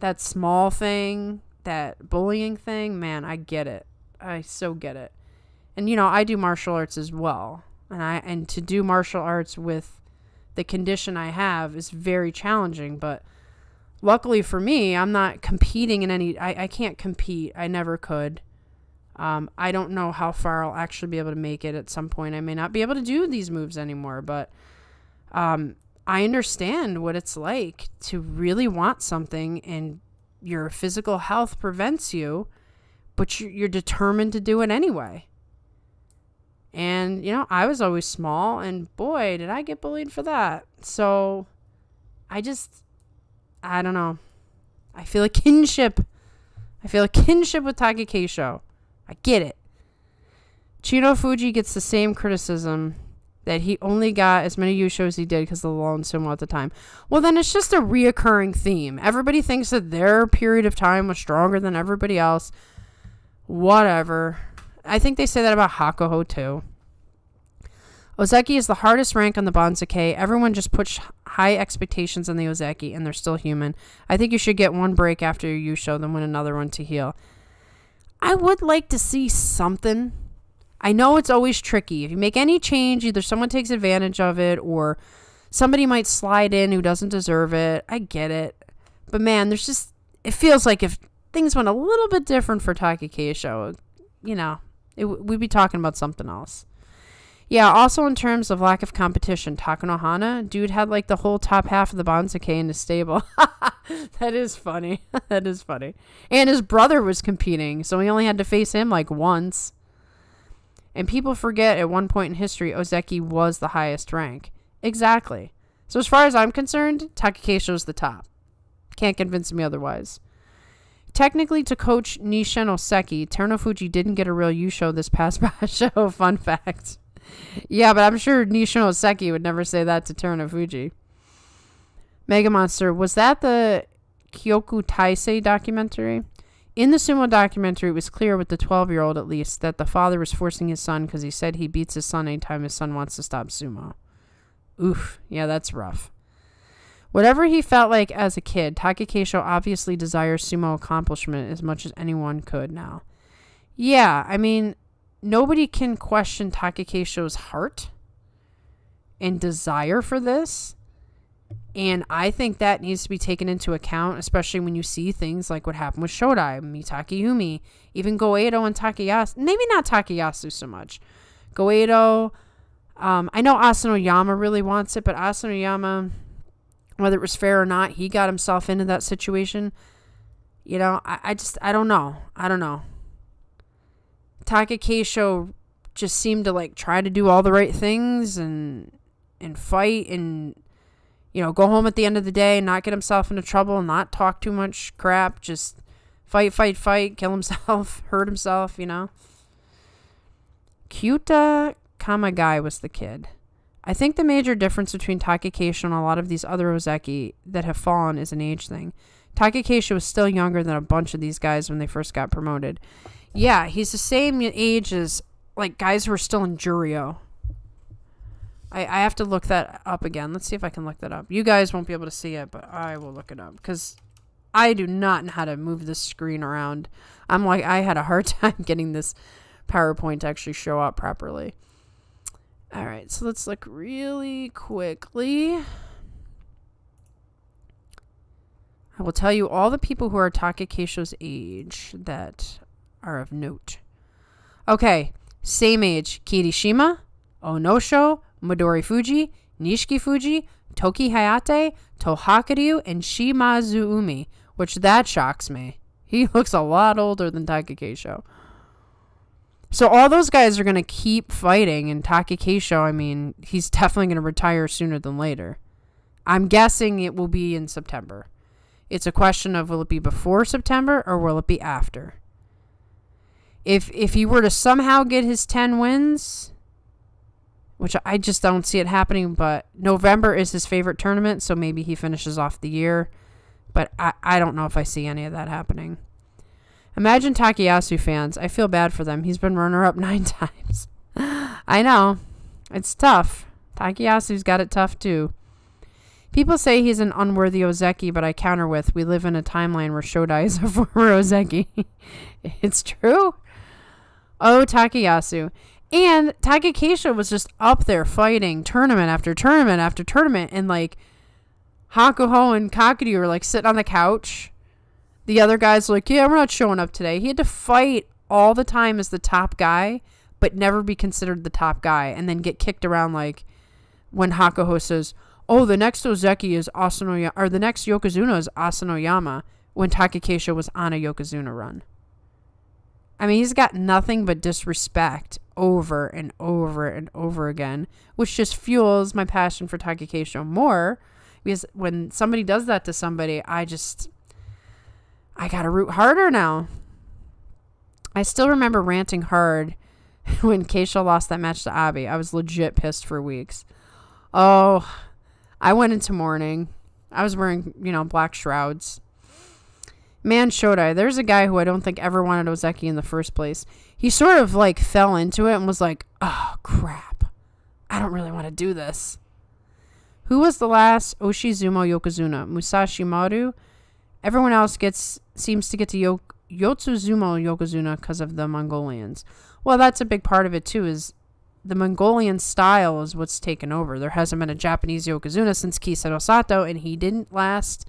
That small thing, that bullying thing, man, I get it. I so get it. And, you know, I do martial arts as well. And to do martial arts with the condition I have is very challenging. But luckily for me, I'm not competing in any... I can't compete. I never could. I don't know how far I'll actually be able to make it at some point. I may not be able to do these moves anymore. But I understand what it's like to really want something and your physical health prevents you, but you're determined to do it anyway. And, you know, I was always small, and boy, did I get bullied for that. So, I don't know. I feel a kinship. I feel a kinship with Takakeisho. I get it. Chino Fuji gets the same criticism that he only got as many Yusho as he did because of the lull in sumo at the time. Well, then it's just a reoccurring theme. Everybody thinks that their period of time was stronger than everybody else. Whatever. I think they say that about Hakuho too. Ozeki is the hardest rank on the Banzuke. Everyone just puts high expectations on the Ozeki, and they're still human. I think you should get one break after your Yusho, then win another one to heal. I would like to see something. I know it's always tricky. If you make any change, either someone takes advantage of it, or somebody might slide in who doesn't deserve it. I get it. But man, it feels like if things went a little bit different for Takakeisho, you know, we'd be talking about something else. Yeah, also in terms of lack of competition, Takanohana, dude had like the whole top half of the Banzuke in his stable. That is funny. That is funny. And his brother was competing, so he only had to face him like once. And people forget at one point in history, Ozeki was the highest rank. Exactly. So as far as I'm concerned, Takakeisho's the top. Can't convince me otherwise. Technically, to coach Nishin Oseki, Terunofuji didn't get a real Yusho this past show. Fun fact. Yeah, but I'm sure Nishin Oseki would never say that to Terunofuji. Mega Monster, was that the Kyoku Taisei documentary? In the sumo documentary, it was clear with the 12-year-old at least that the father was forcing his son because he said he beats his son anytime his son wants to stop sumo. Oof, yeah, that's rough. Whatever he felt like as a kid, Takakeisho obviously desires sumo accomplishment as much as anyone could now. Yeah, I mean, nobody can question Takakeisho's heart and desire for this. And I think that needs to be taken into account, especially when you see things like what happened with Shodai, Mitake Yumi, even Goeido and Takayasu. Maybe not Takayasu so much. Goeido, I know Asanoyama really wants it, but Asanoyama, whether it was fair or not, he got himself into that situation. You know, I don't know. I don't know. Takakeisho just seemed to like try to do all the right things and fight and, you know, go home at the end of the day and not get himself into trouble and not talk too much crap. Just fight, kill himself, hurt himself, you know. Kyuta Kamagai was the kid. I think the major difference between Takakeisho and a lot of these other ozeki that have fallen is an age thing. Takakeisho was still younger than a bunch of these guys when they first got promoted. Yeah, he's the same age as like guys who are still in Juryo. I have to look that up again. Let's see if I can look that up. You guys won't be able to see it, but I will look it up because I do not know how to move this screen around. I had a hard time getting this PowerPoint to actually show up properly. All right, so let's look really quickly. I will tell you all the people who are Takakeisho's age that are of note. Okay, same age. Kirishima, Onosho, Midori Fuji, Nishiki Fuji, Toki Hayate, Tohakuryu, and Shimazu Umi, which that shocks me. He looks a lot older than Takakeisho. So all those guys are going to keep fighting, and Takakeisho, I mean, he's definitely going to retire sooner than later. I'm guessing it will be in September. It's a question of will it be before September or will it be after? If he were to somehow get his 10 wins, which I just don't see it happening, but November is his favorite tournament, so maybe he finishes off the year. But I don't know if I see any of that happening. Imagine Takayasu fans. I feel bad for them. He's been runner-up 9 times. I know. It's tough. Takayasu's got it tough, too. People say he's an unworthy Ozeki, but I counter with, we live in a timeline where Shodai is a former Ozeki. It's true. Oh, Takayasu. And Takakeisho was just up there fighting tournament after tournament after tournament. And like Hakuho and Kakuryu were like sitting on the couch. The other guys were like, yeah, we're not showing up today. He had to fight all the time as the top guy, but never be considered the top guy. And then get kicked around like when Hakuho says, oh, the next Ozeki is Asanoyama, or the next Yokozuna is Asanoyama, when Takakeisho was on a Yokozuna run. I mean, he's got nothing but disrespect over and over and over again, which just fuels my passion for Takakeisho more, because when somebody does that to somebody, I gotta root harder now. I still remember ranting hard when Keisho lost that match to Abi. I was legit pissed for weeks. Oh, I went into mourning. I was wearing, black shrouds. Man, Shodai, there's a guy who I don't think ever wanted Ozeki in the first place. He sort of like fell into it and was like, oh, crap. I don't really want to do this. Who was the last Oshizumo Yokozuna? Musashi Maru? Everyone else seems to get to Yotsuzumo Yokozuna because of the Mongolians. Well, that's a big part of it too, is the Mongolian style is what's taken over. There hasn't been a Japanese Yokozuna since Kisetto Sato, and he didn't last.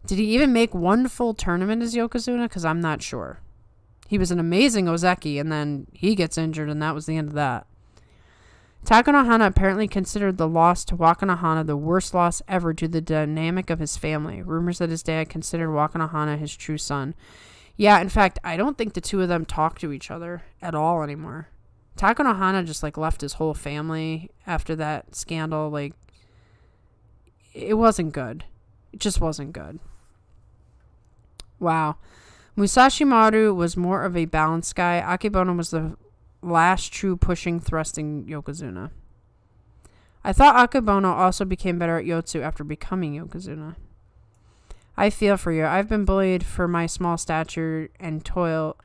Did he even make one full tournament as Yokozuna? Because I'm not sure. He was an amazing Ozeki, and then he gets injured, and that was the end of that. Takanohana apparently considered the loss to Wakanohana the worst loss ever due to the dynamic of his family. Rumors that his dad considered Wakanohana his true son. Yeah, in fact, I don't think the two of them talk to each other at all anymore. Takanohana just like left his whole family after that scandal. Like, it wasn't good. It just wasn't good. Wow. Musashi Maru was more of a balanced guy. Akebono was the last true pushing, thrusting Yokozuna. I thought Akebono also became better at Yotsu after becoming Yokozuna. I feel for you. I've been bullied for my small stature and toil,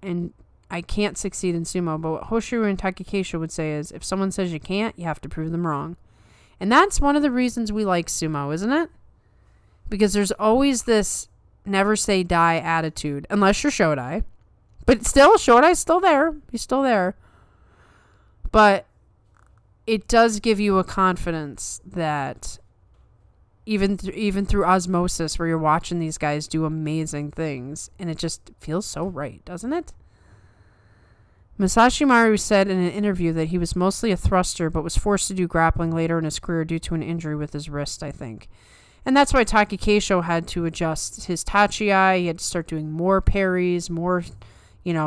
and I can't succeed in sumo, but what Hoshiro and Takakeisho would say is, if someone says you can't, you have to prove them wrong. And that's one of the reasons we like sumo, isn't it? Because there's always this never say die attitude, unless you're Shodai. But still, Shodai's still there. He's still there. But it does give you a confidence that even through osmosis, where you're watching these guys do amazing things, and it just feels so right, doesn't it? Masashi Maru said in an interview that he was mostly a thruster but was forced to do grappling later in his career due to an injury with his wrist, I think. And that's why Takakeisho had to adjust his tachi-ai. He had to start doing more parries, more,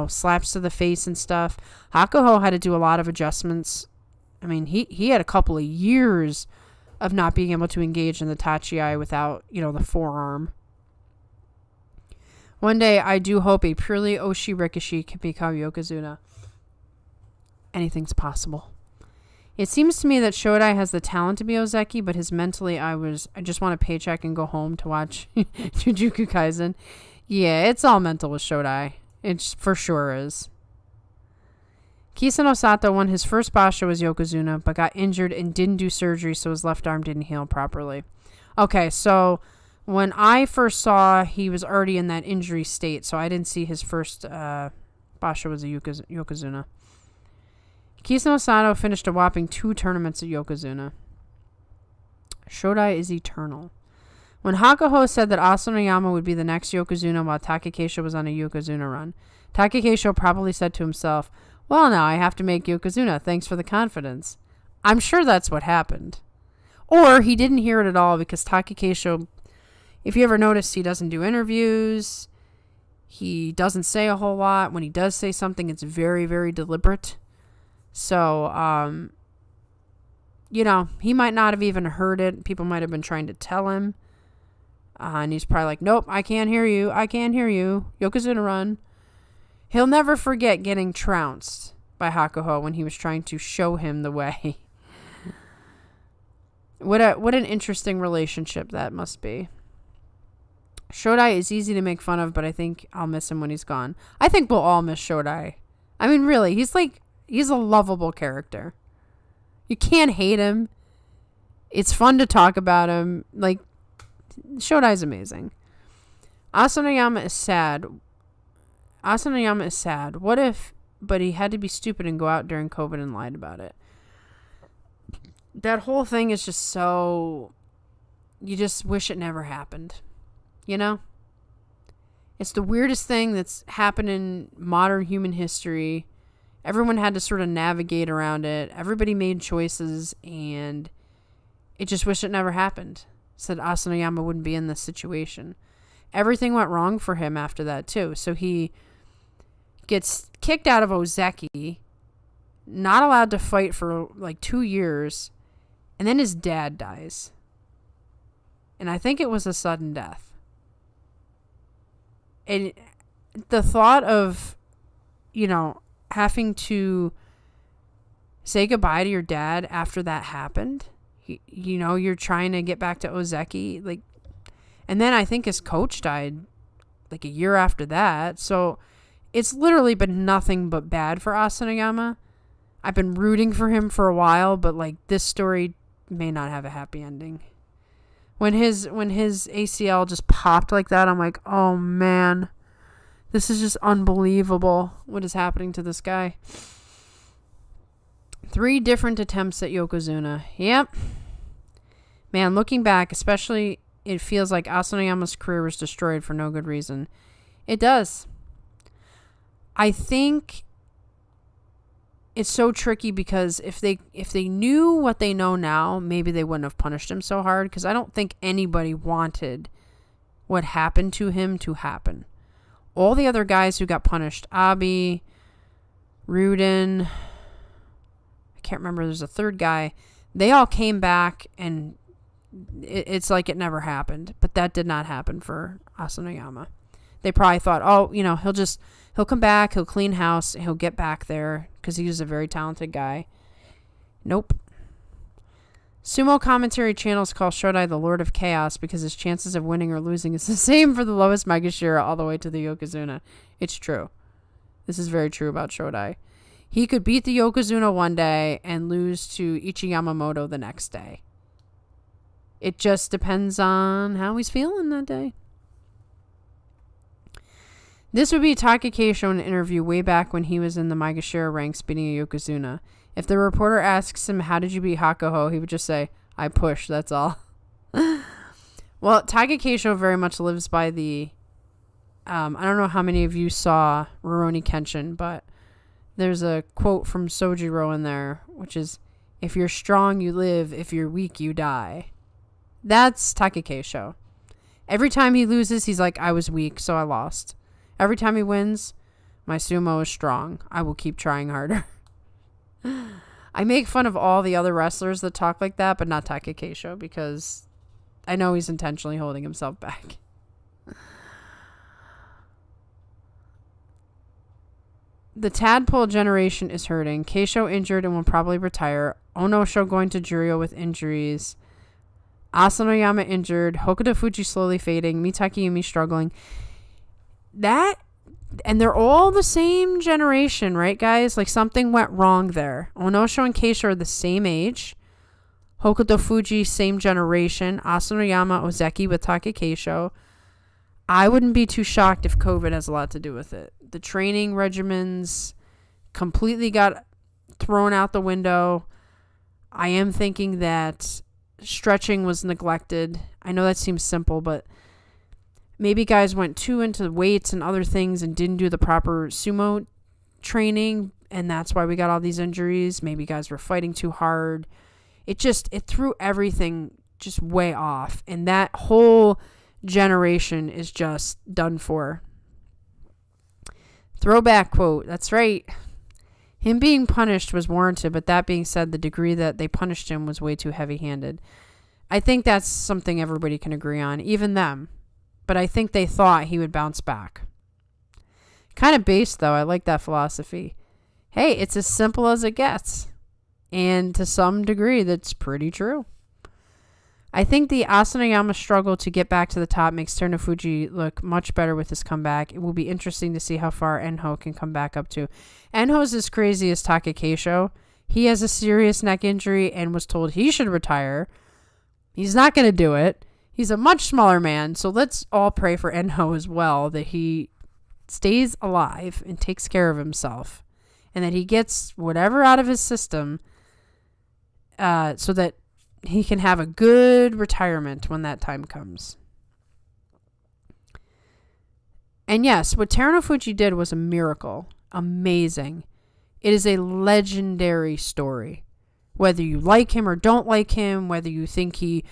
slaps to the face and stuff. Hakuho had to do a lot of adjustments. I mean, he had a couple of years of not being able to engage in the tachi-ai without, the forearm. One day, I do hope a purely Oshi Rikishi can become Yokozuna. Anything's possible. It seems to me that Shodai has the talent to be Ozeki, but his mentally, I just want a paycheck and go home to watch Jujutsu Kaisen. Yeah, it's all mental with Shodai. It for sure is. Kisano Sato won his first basho as Yokozuna, but got injured and didn't do surgery, so his left arm didn't heal properly. Okay, so when I first saw, he was already in that injury state, so I didn't see his first basho as a Yokozuna. Kisano Sato finished a whopping 2 tournaments at Yokozuna. Shodai is eternal. When Hakuho said that Asanoyama would be the next Yokozuna while Takakeisho was on a Yokozuna run, Takakeisho probably said to himself, well, now I have to make Yokozuna, thanks for the confidence. I'm sure that's what happened. Or he didn't hear it at all because Takakeisho, if you ever noticed, he doesn't do interviews. He doesn't say a whole lot. When he does say something, it's very, very deliberate. So, he might not have even heard it. People might have been trying to tell him. And he's probably like, nope, I can't hear you. I can't hear you. Yokozuna run. He'll never forget getting trounced by Hakuho when he was trying to show him the way. What an interesting relationship that must be. Shodai is easy to make fun of, but I think I'll miss him when he's gone. I think we'll all miss Shodai. I mean, really, he's a lovable character. You can't hate him. It's fun to talk about him. Shodai's amazing. Asanoyama is sad. What if, but he had to be stupid and go out during COVID and lied about it. That whole thing is just so, you just wish it never happened. It's the weirdest thing that's happened in modern human history. Everyone had to sort of navigate around it. Everybody made choices, and it just wish it never happened. Said Asanoyama wouldn't be in this situation. Everything went wrong for him after that, too. So he gets kicked out of Ozeki, not allowed to fight for 2 years, and then his dad dies. And I think it was a sudden death. And the thought of, having to say goodbye to your dad after that happened, you're trying to get back to Ozeki, and then I think his coach died a year after that. So it's literally been nothing but bad for Asanoyama. I've been rooting for him for a while, but this story may not have a happy ending. When his ACL just popped like that, I'm like, oh man, this is just unbelievable what is happening to this guy. 3 different attempts at Yokozuna. Yep. Man, looking back, especially, it feels like Asanoyama's career was destroyed for no good reason. It does. I think it's so tricky because if they knew what they know now, maybe they wouldn't have punished him so hard, because I don't think anybody wanted what happened to him to happen. All the other guys who got punished, Abi, Ruden, I can't remember, there's a third guy, they all came back, and it's like it never happened. But that did not happen for Asanoyama. They probably thought, he'll come back, he'll clean house, he'll get back there, because he was a very talented guy. Nope. Sumo commentary channels call Shodai the Lord of Chaos because his chances of winning or losing is the same for the lowest Maegashira all the way to the Yokozuna. It's true. This is very true about Shodai. He could beat the Yokozuna one day and lose to Ichi Yamamoto the next day. It just depends on how he's feeling that day. This would be Takakeisho in an interview way back when he was in the Maegashira ranks beating a Yokozuna. If the reporter asks him, how did you beat Hakuho? He would just say, I pushed, that's all. Well, Takakeisho very much lives by the... I don't know how many of you saw Rurouni Kenshin, but there's a quote from Sojiro in there, which is, if you're strong, you live. If you're weak, you die. That's Takakeisho. Every time he loses, he's like, I was weak, so I lost. Every time he wins, my sumo is strong. I will keep trying harder. I make fun of all the other wrestlers that talk like that, but not Takakeisho, because I know he's intentionally holding himself back. The tadpole generation is hurting. Keisho injured and will probably retire. Onosho going to Juryo with injuries. Asanoyama injured. Hokuto Fuji slowly fading. Mitake Yumi struggling. That, and they're all the same generation, right, guys? Like, something went wrong there. Onosho and Keisho are the same age. Hokuto Fuji, same generation. Asanoyama, Ozeki with Takakeisho. I wouldn't be too shocked if COVID has a lot to do with it. The training regimens completely got thrown out the window. I am thinking that stretching was neglected. I know that seems simple, but maybe guys went too into weights and other things and didn't do the proper sumo training, and that's why we got all these injuries. Maybe guys were fighting too hard. It threw everything just way off, and that whole generation is just done for. Throwback quote. That's right. Him being punished was warranted, but that being said, the degree that they punished him was way too heavy-handed. I think that's something everybody can agree on, even them. But I think they thought he would bounce back. Kind of base, though. I like that philosophy. Hey, it's as simple as it gets. And to some degree, that's pretty true. I think the Asanoyama struggle to get back to the top makes Terunofuji look much better with his comeback. It will be interesting to see how far Enho can come back up to. Enho's as crazy as Takakeisho. He has a serious neck injury and was told he should retire. He's not going to do it. He's a much smaller man, so let's all pray for Enho as well, that he stays alive and takes care of himself, and that he gets whatever out of his system so that he can have a good retirement when that time comes. And yes, what Terunofuji did was a miracle. Amazing. It is a legendary story. Whether you like him or don't like him, whether you think he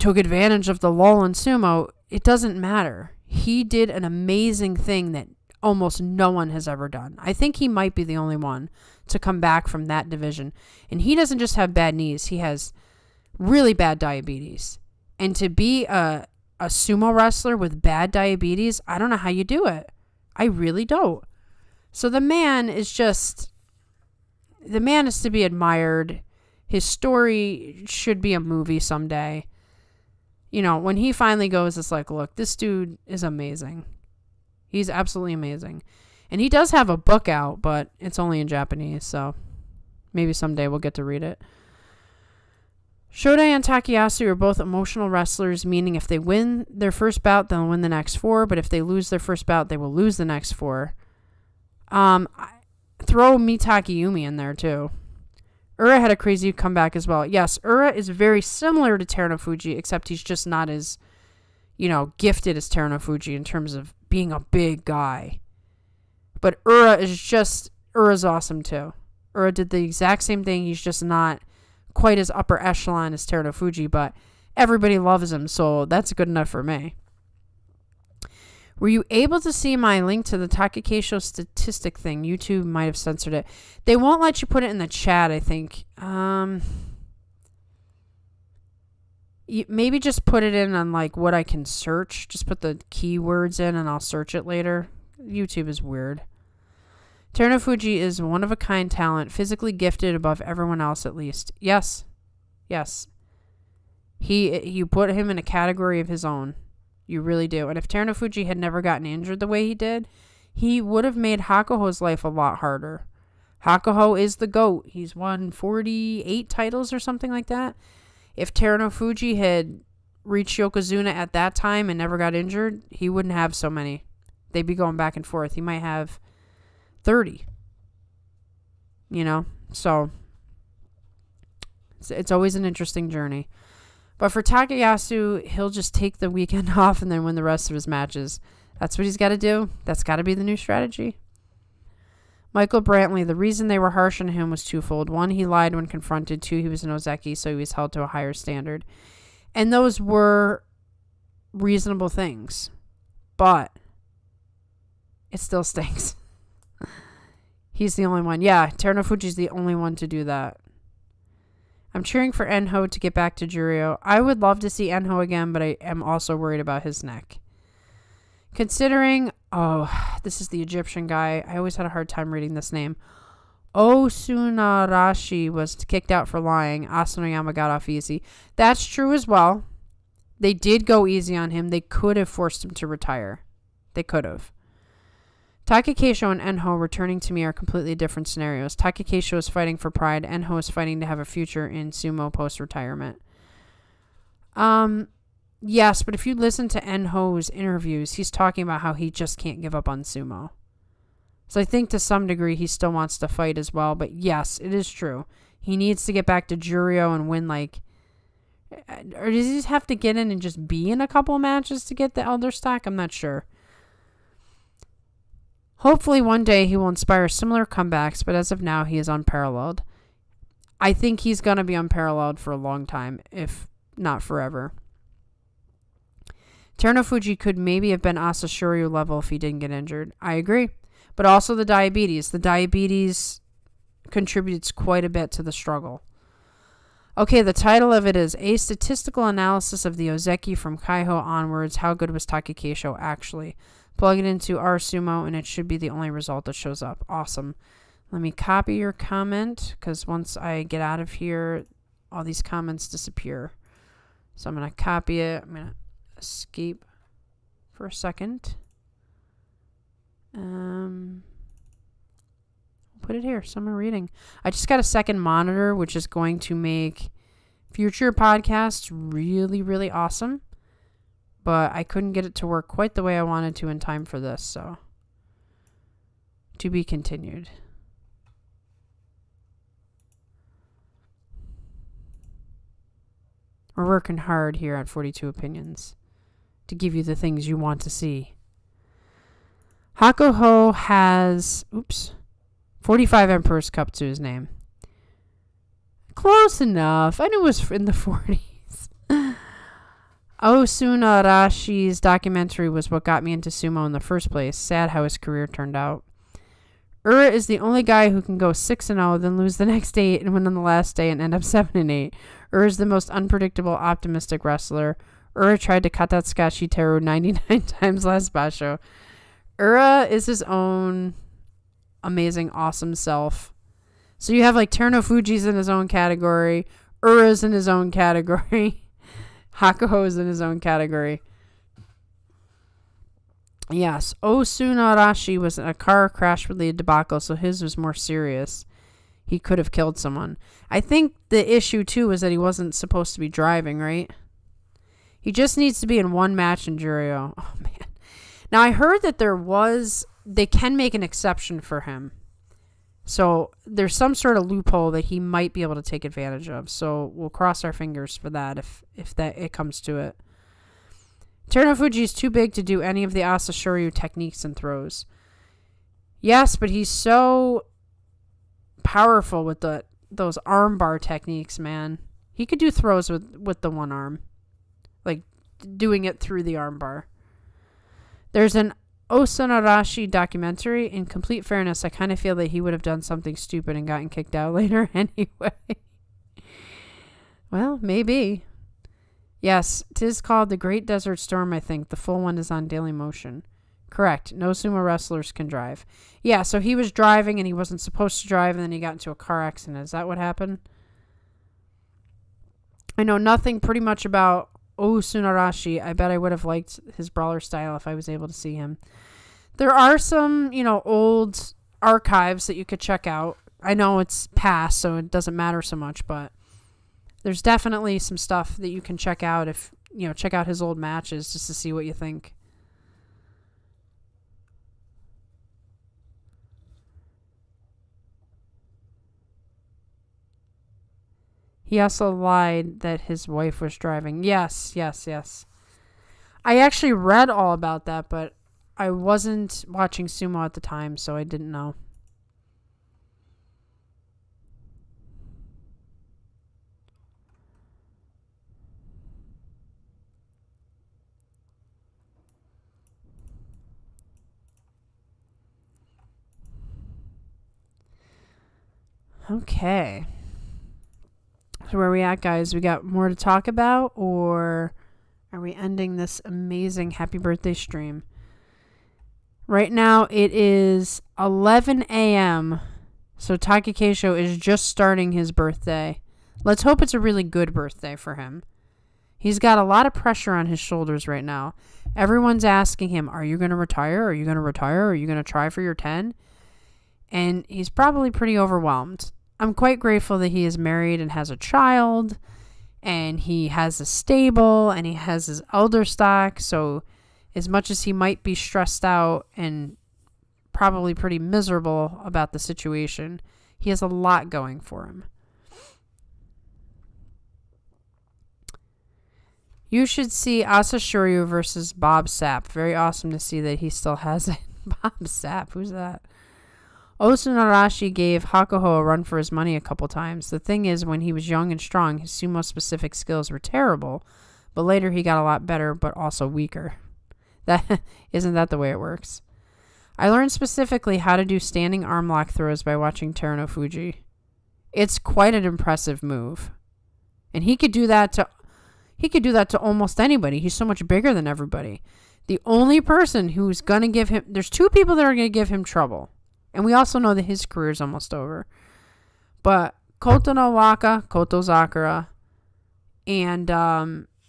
took advantage of the lull in sumo, it doesn't matter. He did an amazing thing that almost no one has ever done. I think he might be the only one to come back from that division. And he doesn't just have bad knees. He has really bad diabetes. And to be a sumo wrestler with bad diabetes, I don't know how you do it. I really don't. So the man is to be admired. His story should be a movie someday. You know, when he finally goes, it's like, look, this dude is amazing. He's absolutely amazing. And he does have a book out, but it's only in Japanese, so maybe someday we'll get to read it. Shodai and Takayasu are both emotional wrestlers, meaning if they win their first bout, they'll win the next 4, but if they lose their first bout, they will lose the next 4. Throw Mitake Yumi in there, too. Ura had a crazy comeback as well. Yes, Ura is very similar to Terunofuji, except he's just not as, gifted as Terunofuji in terms of being a big guy. But Ura's awesome, too. Ura did the exact same thing. He's just not quite as upper echelon as Terunofuji, but everybody loves him, so that's good enough for me. Were you able to see my link to the Takakeisho statistic thing? YouTube might have censored it. They won't let you put it in the chat, I think. Maybe just put it in on like what I can search. Just put the keywords in and I'll search it later. YouTube is weird. Terunofuji is one of a kind talent, physically gifted above everyone else at least. Yes. You put him in a category of his own. You really do. And if Terunofuji had never gotten injured the way he did, he would have made Hakuho's life a lot harder. Hakuho is the GOAT. He's won 48 titles or something like that. If Terunofuji had reached Yokozuna at that time and never got injured, he wouldn't have so many. They'd be going back and forth. He might have 30. So it's always an interesting journey. But for Takayasu, he'll just take the weekend off and then win the rest of his matches. That's what he's got to do. That's got to be the new strategy. Michael Brantley, the reason they were harsh on him was twofold. One, he lied when confronted. Two, he was an ozeki, so he was held to a higher standard. And those were reasonable things. But it still stinks. He's the only one. Yeah, Terunofuji's the only one to do that. I'm cheering for Enho to get back to Juryo. I would love to see Enho again, but I am also worried about his neck. Considering, this is the Egyptian guy. I always had a hard time reading this name. Osunarashi was kicked out for lying. Asanoyama got off easy. That's true as well. They did go easy on him. They could have forced him to retire. They could have. Takakeisho and Enho returning to me are completely different scenarios. Takakeisho is fighting for pride. Enho is fighting to have a future in sumo post-retirement. Yes, but if you listen to Enho's interviews, he's talking about how he just can't give up on sumo. So I think to some degree he still wants to fight as well. But yes, it is true. He needs to get back to Juryo and win, or does he just have to get in and just be in a couple matches to get the Elder Stock? I'm not sure. Hopefully one day he will inspire similar comebacks, but as of now he is unparalleled. I think he's going to be unparalleled for a long time, if not forever. Terunofuji could maybe have been Asashoryu level if he didn't get injured. I agree. But also the diabetes. The diabetes contributes quite a bit to the struggle. Okay, the title of it is A Statistical Analysis of the Ozeki from Kaiho Onwards. How good was Takakeisho actually? Plug it into our Sumo and it should be the only result that shows up. Awesome. Let me copy your comment because once I get out of here, all these comments disappear. So I'm going to copy it. I'm going to escape for a second. Put it here. Summer reading. I just got a second monitor, which is going to make future podcasts really, really awesome. But I couldn't get it to work quite the way I wanted to in time for this, so to be continued. We're working hard here at 42 Opinions to give you the things you want to see. Hakuho has, 45 Emperor's Cup to his name. Close enough. I knew it was in the 40s. Osunarashi's documentary was what got me into sumo in the first place. Sad how his career turned out. Ura is the only guy who can go 6-0, then lose the next 8 and win on the last day and end up 7-8. Ura is the most unpredictable, optimistic wrestler. Ura tried to Katatsukashi Teru 99 times last basho. Ura is his own amazing, awesome self. So you have Terunofuji's in his own category. Ura's in his own category. Hakuho is in his own category. Yes, Osunarashi was in a car crash related debacle, so his was more serious. He could have killed someone. I think the issue, too, is that he wasn't supposed to be driving, right? He just needs to be in one match in Juryo. Oh, man. Now, I heard that they can make an exception for him. So there's some sort of loophole that he might be able to take advantage of. So we'll cross our fingers for that if it comes to it. Terunofuji is too big to do any of the Asashoryu techniques and throws. Yes, but he's so powerful with those armbar techniques, man. He could do throws with the one arm. Doing it through the armbar. There's an Osunarashi documentary. In complete fairness, I kind of feel that he would have done something stupid and gotten kicked out later anyway. Well, maybe. Yes, 'tis called The Great Desert Storm, I think. The full one is on Daily Motion. Correct. No sumo wrestlers can drive. Yeah, so he was driving and he wasn't supposed to drive and then he got into a car accident. Is that what happened? I know nothing pretty much about Osunarashi. I bet I would have liked his brawler style if I was able to see him. There are some, old archives that you could check out. I know it's past, so it doesn't matter so much, but there's definitely some stuff that you can check out if, check out his old matches just to see what you think. He also lied that his wife was driving. Yes. I actually read all about that, but I wasn't watching sumo at the time, so I didn't know. Okay. So where are we at, guys? We got more to talk about, or are we ending this amazing happy birthday stream? Right now it is 11 a.m. So Takakeisho is just starting his birthday. Let's hope it's a really good birthday for him. He's got a lot of pressure on his shoulders right now. Everyone's asking him, are you going to retire? Are you going to retire? Are you going to try for your 10? And he's probably pretty overwhelmed. I'm quite grateful that he is married and has a child, and he has a stable, and he has his elder stock. So as much as he might be stressed out and probably pretty miserable about the situation, he has a lot going for him. You should see Asashoryu versus Bob Sapp. Very awesome to see that he still has it. Bob Sapp, who's that? Osunarashi gave Hakuho a run for his money a couple times. The thing is, when he was young and strong, his sumo-specific skills were terrible, but later he got a lot better, but also weaker. Isn't that the way it works? I learned specifically how to do standing arm lock throws by watching Terunofuji. It's quite an impressive move. And he could do that to almost anybody. He's so much bigger than everybody. The only person who's going to give him... There's two people that are going to give him trouble. And we also know that his career is almost over. But Koto no Waka, Koto Zakura, and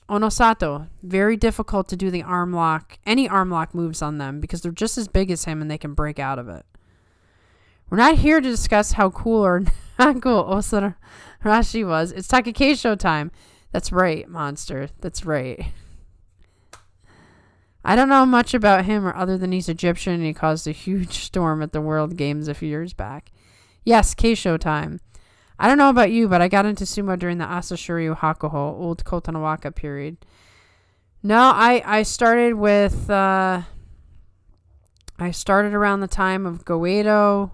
Onosato, very difficult to do the arm lock, any arm lock moves on them, because they're just as big as him and they can break out of it. We're not here to discuss how cool or not cool Osarashi was. It's Takakeisho time. That's right, monster. That's right. I don't know much about him other than he's Egyptian and he caused a huge storm at the World Games a few years back. Yes, Keisho time. I don't know about you, but I got into sumo during the Asashoryu Hakuho, old Kotonowaka period. No, I started with... I started around the time of Goedo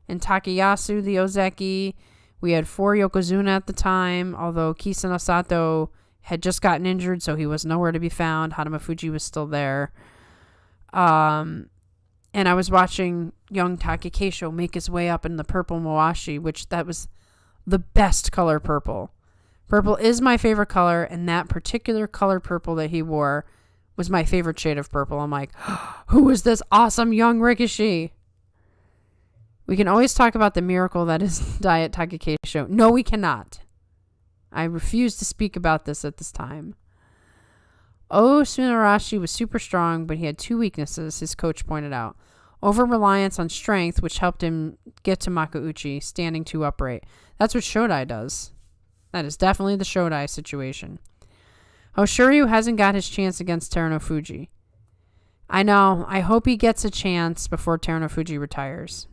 and Takayasu, the Ozeki. We had 4 Yokozuna at the time, although Kisa no Sato had just gotten injured, so he was nowhere to be found. Hanamafuji was still there. And I was watching young Takakeisho make his way up in the purple Moashi, which that was the best color purple. Purple is my favorite color, and that particular color purple that he wore was my favorite shade of purple. I'm like, who is this awesome young Rikishi? We can always talk about the miracle that is Diet Takakeisho. No, we cannot. I refuse to speak about this at this time. Sunarashi was super strong, but he had 2 weaknesses, his coach pointed out. Over-reliance on strength, which helped him get to Makauchi, standing too upright. That's what Shodai does. That is definitely the Shodai situation. Hoshoryu hasn't got his chance against Terunofuji. I know. I hope he gets a chance before Terunofuji retires.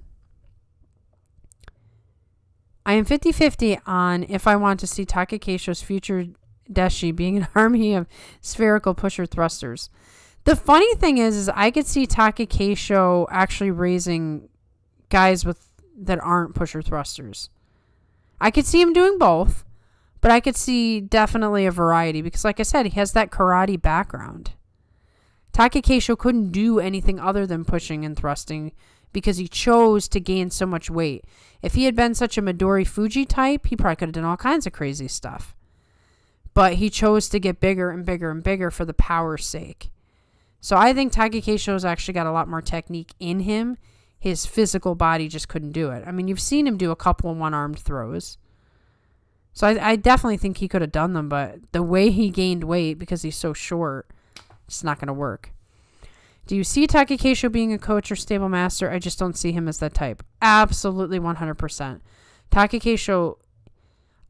I am 50-50 on if I want to see Takakeisho's future deshi being an army of spherical pusher thrusters. The funny thing is I could see Takakeisho actually raising guys that aren't pusher thrusters. I could see him doing both, but I could see definitely a variety because, like I said, he has that karate background. Takakeisho couldn't do anything other than pushing and thrusting because he chose to gain so much weight. If he had been such a Midori Fuji type, he probably could have done all kinds of crazy stuff. But he chose to get bigger and bigger and bigger for the power's sake. So I think Takakeisho's actually got a lot more technique in him. His physical body just couldn't do it. I mean, you've seen him do a couple of one-armed throws. So I definitely think he could have done them, but the way he gained weight because he's so short, it's not going to work. Do you see Takakeisho being a coach or stable master? I just don't see him as that type. Absolutely 100%. Takakeisho,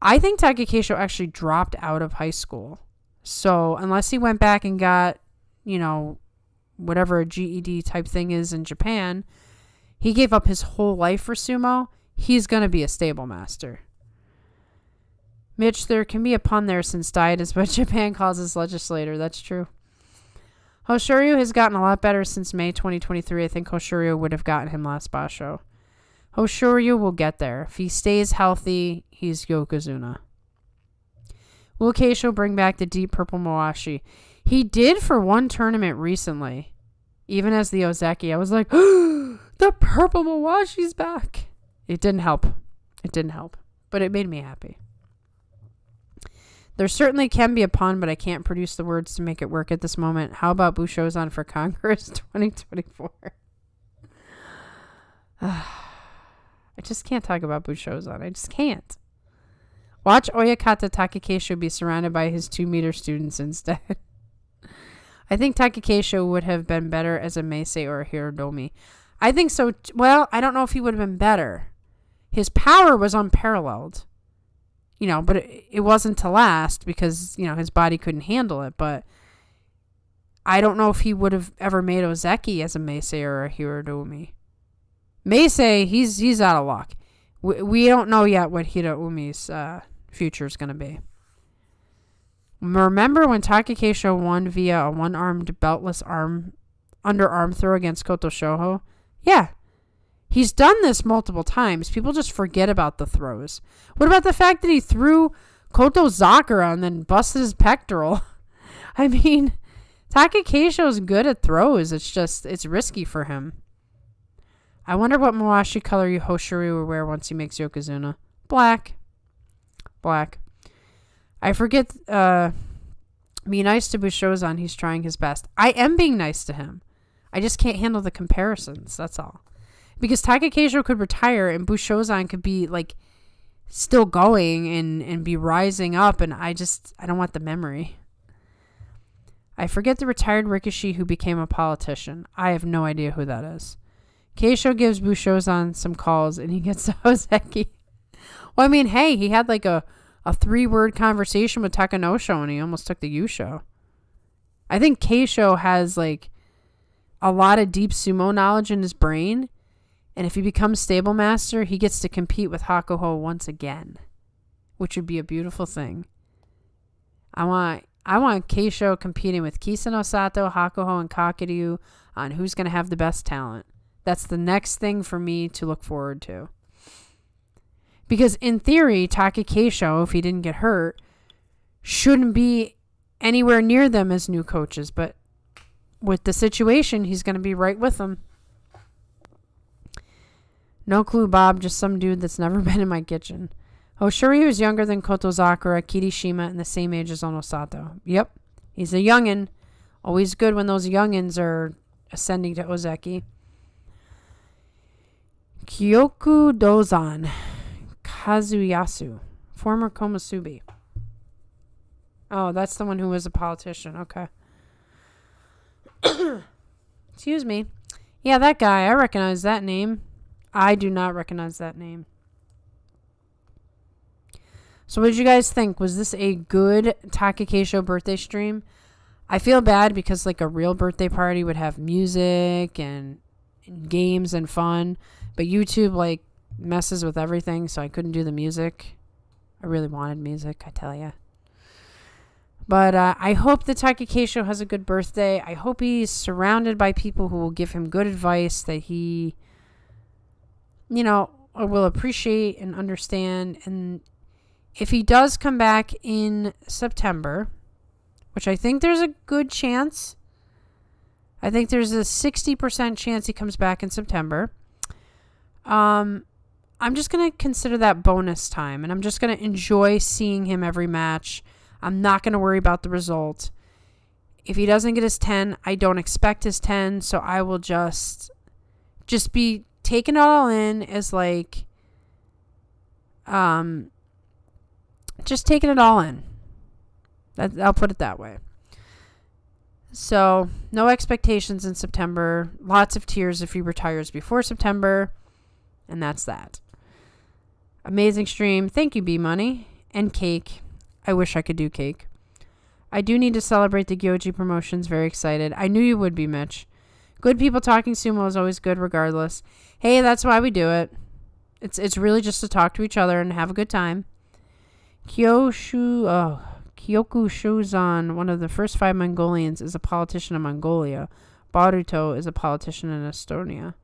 I think Takakeisho actually dropped out of high school. So unless he went back and got, whatever a GED type thing is in Japan, he gave up his whole life for sumo. He's going to be a stable master. Mitch, there can be a pun there since diet is what Japan calls its legislator. That's true. Hoshoryu has gotten a lot better since May 2023. I think Hoshoryu would have gotten him last basho. Hoshoryu will get there. If he stays healthy, he's Yokozuna. Will Keisho bring back the deep purple Moashi? He did for one tournament recently. Even as the Ozeki, I was like, the purple Moashi's back. It didn't help. It didn't help, but it made me happy. There certainly can be a pun, but I can't produce the words to make it work at this moment. How about Bushozan for Congress 2024? I just can't talk about Bushozan. I just can't. Watch Oyakata Takakeisho be surrounded by his 2-meter students instead. I think Takakeisho would have been better as a Meisei or a Hiradomi. I think so. Well, I don't know if he would have been better. His power was unparalleled. But it wasn't to last because, his body couldn't handle it. But I don't know if he would have ever made Ozeki as a Meisei or a Hiradomi. Meisei, he's out of luck. We don't know yet what Hiraumi's future is going to be. Remember when Takakeisho won via a one-armed beltless underarm throw against Koto Shoho? Yeah. He's done this multiple times. People just forget about the throws. What about the fact that he threw Koto Zakura and then busted his pectoral? I mean, Takakeisho's good at throws. It's risky for him. I wonder what Mawashi color Hoshiri will wear once he makes Yokozuna. Black. I forget, be nice to Bushozan. He's trying his best. I am being nice to him. I just can't handle the comparisons. That's all. Because Takakeisho could retire and Bushozan could be still going and be rising up. And I don't want the memory. I forget the retired Rikishi who became a politician. I have no idea who that is. Keisho gives Bushozan some calls and he gets to Ozeki. Well, I mean, hey, he had a 3-word conversation with Takanosho and he almost took the Yusho. I think Keisho has a lot of deep sumo knowledge in his brain. And if he becomes stable master, he gets to compete with Hakuho once again, which would be a beautiful thing. I want Keisho competing with Kisano Sato, Hakuho, and Kakeryu on who's going to have the best talent. That's the next thing for me to look forward to. Because in theory, Takakeisho, if he didn't get hurt, shouldn't be anywhere near them as new coaches. But with the situation, he's going to be right with them. No clue, Bob. Just some dude that's never been in my kitchen. Hoshiryu is younger than Koto Zakura, Kirishima, and the same age as Onosato. Yep. He's a youngin'. Always good when those youngins are ascending to Ozeki. Kyoku Dozan. Kazuyasu. Former Komusubi. Oh, that's the one who was a politician. Okay. Excuse me. Yeah, that guy. I recognize that name. I do not recognize that name. So what did you guys think? Was this a good Takakeisho birthday stream? I feel bad because a real birthday party would have music and games and fun. But YouTube messes with everything, so I couldn't do the music. I really wanted music, I tell ya. But I hope that Takakeisho has a good birthday. I hope he's surrounded by people who will give him good advice that he, will appreciate and understand. And if he does come back in September, which I think there's a good chance, I think there's a 60% chance he comes back in September. I'm just going to consider that bonus time, and I'm just going to enjoy seeing him every match. I'm not going to worry about the result. If he doesn't get his 10, I don't expect his 10, so I will just be taking it all in as just taking it all in. I'll put it that way. So, no expectations in September. Lots of tears if he retires before September. And that's that. Amazing stream. Thank you, B-Money. And cake. I wish I could do cake. I do need to celebrate the Gyoji promotions. Very excited. I knew you would be, Mitch. Good people talking sumo is always good regardless. Hey, that's why we do it. It's really just to talk to each other and have a good time. Kyoku Shuzan, one of the first 5 Mongolians, is a politician in Mongolia. Baruto is a politician in Estonia.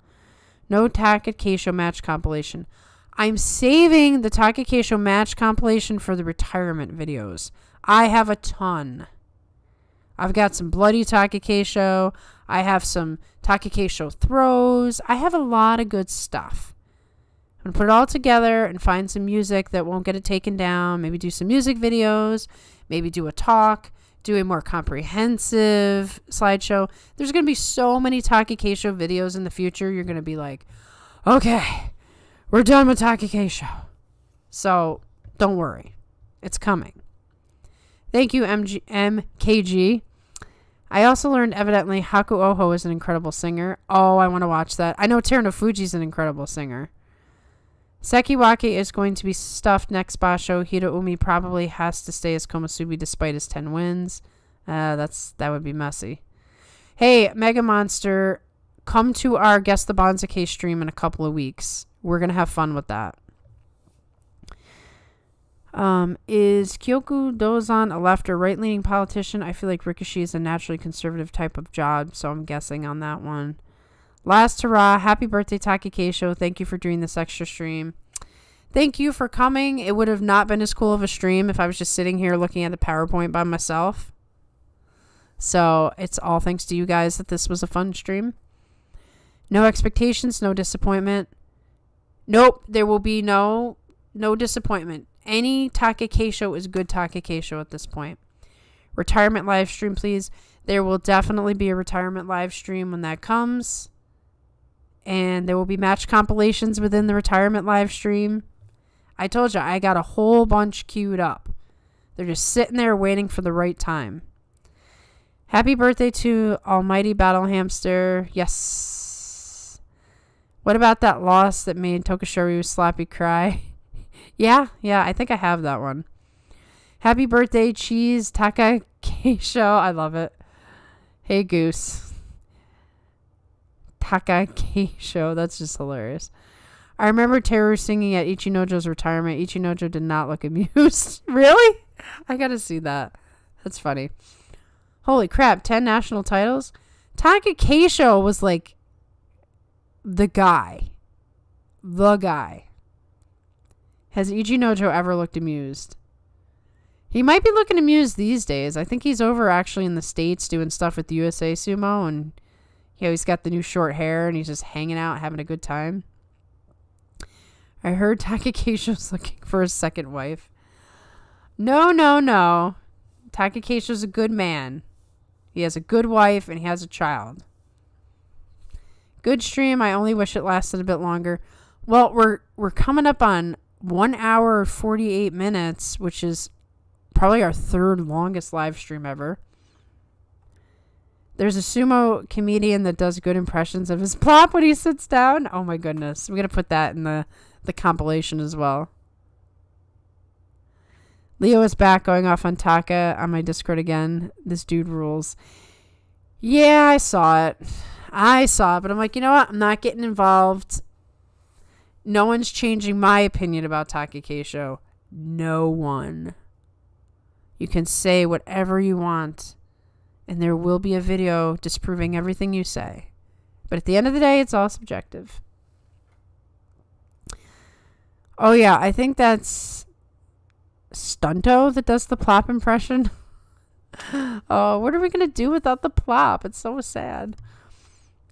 No Takakeisho match compilation. I'm saving the Takakeisho match compilation for the retirement videos. I have a ton. I've got some bloody Takakeisho. I have some Takakeisho throws. I have a lot of good stuff. I'm going to put it all together and find some music that won't get it taken down. Maybe do some music videos. Maybe do a talk. Do a more comprehensive slideshow. There's going to be so many Takakeisho videos in the future. You're going to be like, okay, we're done with Takakeisho. So don't worry. It's coming. Thank you, MKG. I also learned evidently Haku Oho is an incredible singer. Oh, I want to watch that. I know Terunofuji's an incredible singer. Sekiwake is going to be stuffed next Basho. Hiroumi probably has to stay as Komusubi despite his 10 wins. That would be messy. Hey, Mega Monster, come to our Guess the Banzuke stream in a couple of weeks. We're going to have fun with that. Is Kyoku Dozan a left or right-leaning politician? I feel like Rikishi is a naturally conservative type of job, so I'm guessing on that one. Last hurrah. Happy birthday, Takakeisho. Thank you for doing this extra stream. Thank you for coming. It would have not been as cool of a stream if I was just sitting here looking at the PowerPoint by myself. So it's all thanks to you guys that this was a fun stream. No expectations, no disappointment. Nope, there will be no disappointment. Any Takakeisho is good Takakeisho at this point. Retirement live stream, please. There will definitely be a retirement live stream when that comes. And there will be match compilations within the retirement live stream. I told you, I got a whole bunch queued up. They're just sitting there waiting for the right time. Happy birthday to Almighty Battle Hamster. Yes. What about that loss that made Tokashori Slappy cry? Yeah, I think I have that one. Happy birthday, Cheese Takakeisho. I love it. Hey, Goose. Takakeisho. That's just hilarious. I remember Teru singing at Ichinojo's retirement. Ichinojo did not look amused. Really? I gotta see that. That's funny. Holy crap, 10 national titles? Takakeisho was like the guy. The guy. Has Ichinojo ever looked amused? He might be looking amused these days. I think he's over actually in the States doing stuff with USA Sumo, and he's got the new short hair and he's just hanging out, having a good time. I heard Takakeisho's looking for a second wife. No. Takakeisho's a good man. He has a good wife and he has a child. Good stream. I only wish it lasted a bit longer. Well, we're coming up on 1 hour 48 minutes, which is probably our third longest live stream ever. There's a sumo comedian that does good impressions of his plop when he sits down. Oh my goodness. We're going to put that in the compilation as well. Leo is back going off on Taka on my Discord again. This dude rules. Yeah, I saw it, but I'm like, you know what? I'm not getting involved. No one's changing my opinion about Takakeisho. No one. You can say whatever you want, and there will be a video disproving everything you say. But at the end of the day, it's all subjective. Oh yeah, I think that's Stunto that does the plop impression. Oh, what are we going to do without the plop? It's so sad.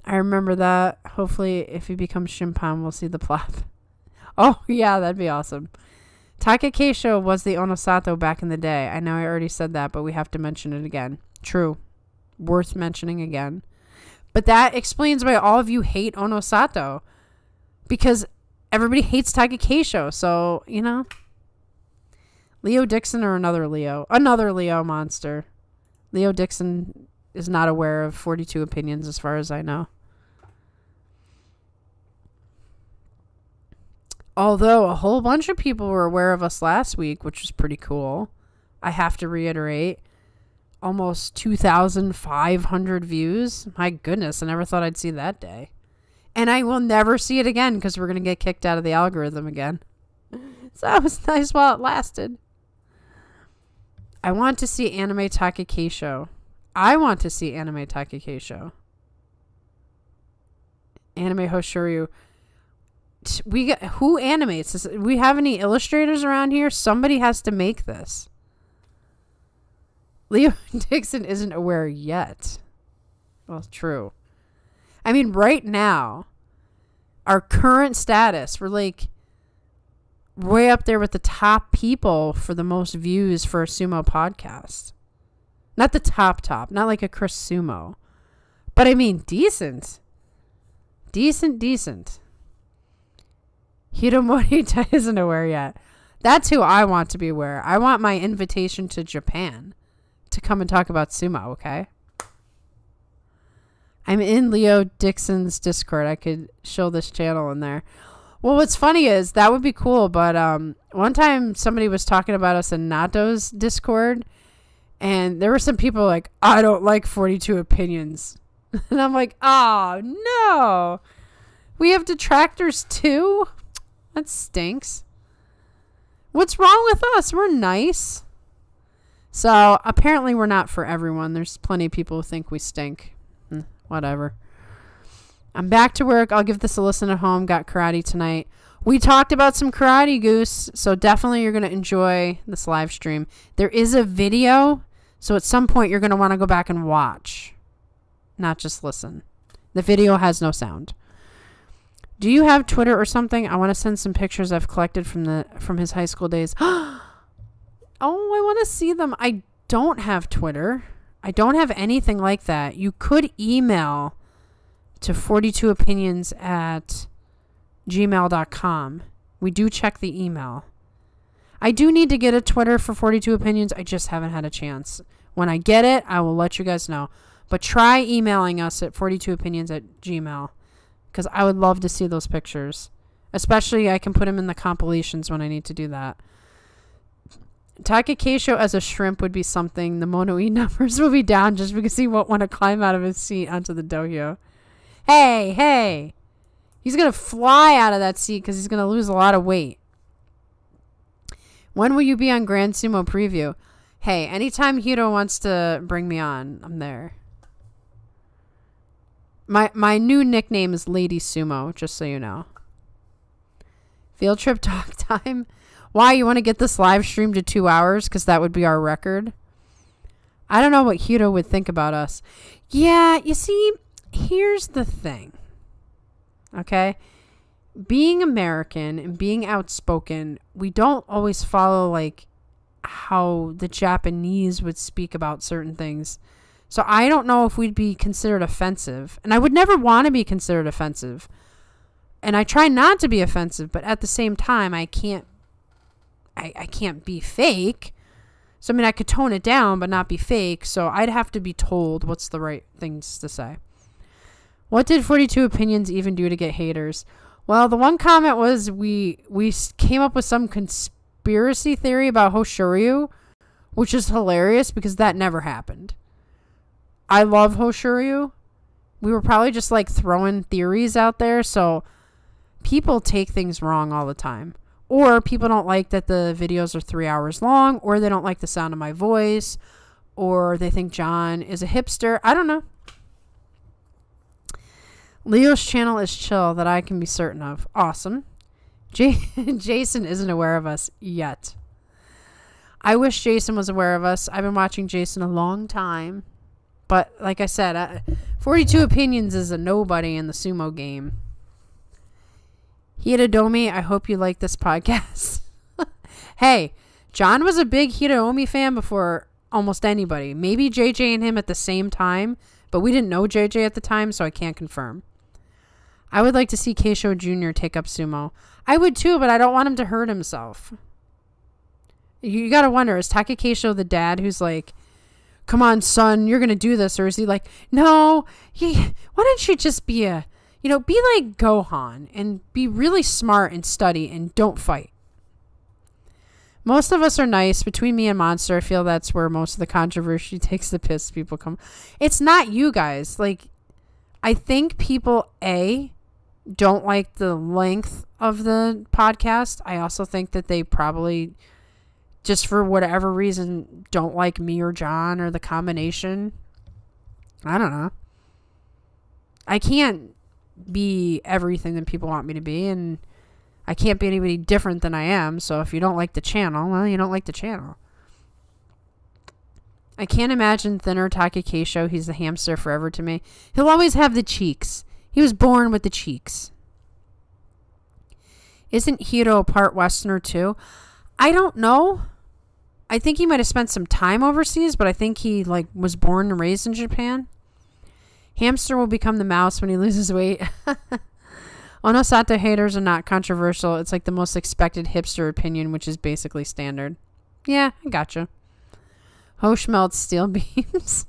I remember that. Hopefully, if he becomes Shimpan, we'll see the plop. Oh, yeah, that'd be awesome. Takakeisho was the Onosato back in the day. I know I already said that, but we have to mention it again. True. Worth mentioning again. But that explains why all of you hate Onosato. Because everybody hates Takakeisho, so, you know. Leo Dixon or another Leo? Another Leo monster. Leo Dixon is not aware of 42 opinions as far as I know. Although a whole bunch of people were aware of us last week, which was pretty cool. I have to reiterate. Almost 2,500 views. My goodness, I never thought I'd see that day. And I will never see it again because we're going to get kicked out of the algorithm again. So that was nice while it lasted. I want to see anime Takakeisho. Anime Hoshoryu. Who animates this? We have any illustrators around here? Somebody has to make this. Leo Dixon isn't aware yet. Well, true. I mean, right now, our current status, we're like way up there with the top people for the most views for a sumo podcast. Not the top, not like a Chris Sumo. But I mean, decent. Decent. Hiro Morita isn't aware yet. That's who I want to be aware. I want my invitation to Japan to come and talk about sumo, okay? I'm in Leo Dixon's Discord. I could show this channel in there. Well, what's funny is that would be cool, but one time somebody was talking about us in Nato's Discord, and there were some people like, I don't like 42 opinions. And I'm like, oh, no. We have detractors too? That stinks. What's wrong with us? We're nice. So apparently we're not for everyone. There's plenty of people who think we stink. Whatever. I'm back to work. I'll give this a listen at home. Got karate tonight. We talked about some karate, Goose. So definitely you're going to enjoy this live stream. There is a video. So at some point you're going to want to go back and watch. Not just listen. The video has no sound. Do you have Twitter or something? I want to send some pictures I've collected from his high school days. Oh, I want to see them. I don't have Twitter. I don't have anything like that. You could email to 42opinions@gmail.com. We do check the email. I do need to get a Twitter for 42 Opinions. I just haven't had a chance. When I get it, I will let you guys know. But try emailing us at 42opinions@gmail. Because I would love to see those pictures. Especially I can put them in the compilations when I need to do that. Takakeisho as a shrimp would be something. The Mono-e numbers will be down just because he won't want to climb out of his seat onto the dohyo. Hey. He's going to fly out of that seat because he's going to lose a lot of weight. When will you be on Grand Sumo Preview? Hey, anytime Hiro wants to bring me on, I'm there. My new nickname is Lady Sumo, just so you know. Field trip talk time. Why, you want to get this live stream to 2 hours? Because that would be our record. I don't know what Hiro would think about us. Yeah, you see, here's the thing. Okay? Being American and being outspoken, we don't always follow, like, how the Japanese would speak about certain things. So I don't know if we'd be considered offensive. And I would never want to be considered offensive. And I try not to be offensive, but at the same time, I can't be fake. So, I mean, I could tone it down, but not be fake. So I'd have to be told what's the right things to say. What did 42 Opinions even do to get haters? Well, the one comment was we came up with some conspiracy theory about Hoshoryu, which is hilarious because that never happened. I love Hoshoryu. We were probably just like throwing theories out there. So people take things wrong all the time. Or people don't like that the videos are 3 hours long. Or they don't like the sound of my voice. Or they think John is a hipster. I don't know. Leo's channel is chill, that I can be certain of. Awesome. Jason isn't aware of us yet. I wish Jason was aware of us. I've been watching Jason a long time. But like I said, 42 Opinions is a nobody in the sumo game. Hiraomi, I hope you like this podcast. Hey, John was a big Hiraomi fan before almost anybody. Maybe JJ and him at the same time, but we didn't know JJ at the time, so I can't confirm. I would like to see Keisho Jr. take up sumo. I would too, but I don't want him to hurt himself. You gotta wonder, is Takakeisho the dad who's like, come on, son, you're going to do this? Or is he like, no, why don't you just be be like Gohan and be really smart and study and don't fight. Most of us are nice. Between me and Monster, I feel that's where most of the controversy takes the piss people come. It's not you guys. Like, I think people, don't like the length of the podcast. I also think that they probably, just for whatever reason, don't like me or John or the combination. I don't know. I can't be everything that people want me to be, and I can't be anybody different than I am. So if you don't like the channel, well, you don't like the channel. I can't imagine thinner Takakeisho. He's the hamster forever to me. He'll always have the cheeks. He was born with the cheeks. Isn't Hiro part Westerner too? I don't know. I think he might have spent some time overseas, but I think he like was born and raised in Japan. Hamster will become the mouse when he loses weight. Onosato haters are not controversial. It's like the most expected hipster opinion, which is basically standard. Yeah, I gotcha. Hosh melts steel beams.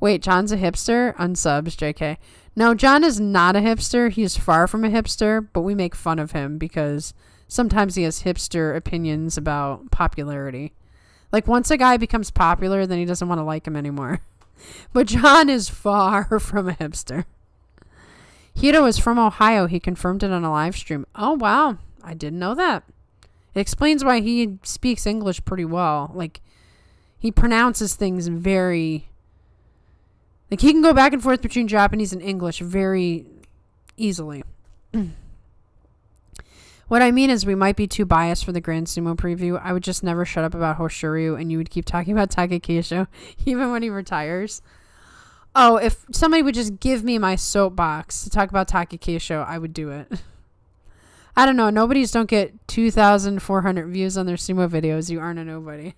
Wait, John's a hipster? Unsubs, JK. No, John is not a hipster. He is far from a hipster, but we make fun of him because sometimes he has hipster opinions about popularity. Like once a guy becomes popular, then he doesn't want to like him anymore. But John is far from a hipster. Hiro is from Ohio. He confirmed it on a live stream. Oh, wow. I didn't know that. It explains why he speaks English pretty well. Like, he pronounces things very... Like, he can go back and forth between Japanese and English very easily. What I mean is we might be too biased for the Grand Sumo preview. I would just never shut up about Hoshoryu, and you would keep talking about Takakeisho, even when he retires. Oh, if somebody would just give me my soapbox to talk about Takakeisho, I would do it. I don't know. Nobodies don't get 2,400 views on their sumo videos. You aren't a nobody.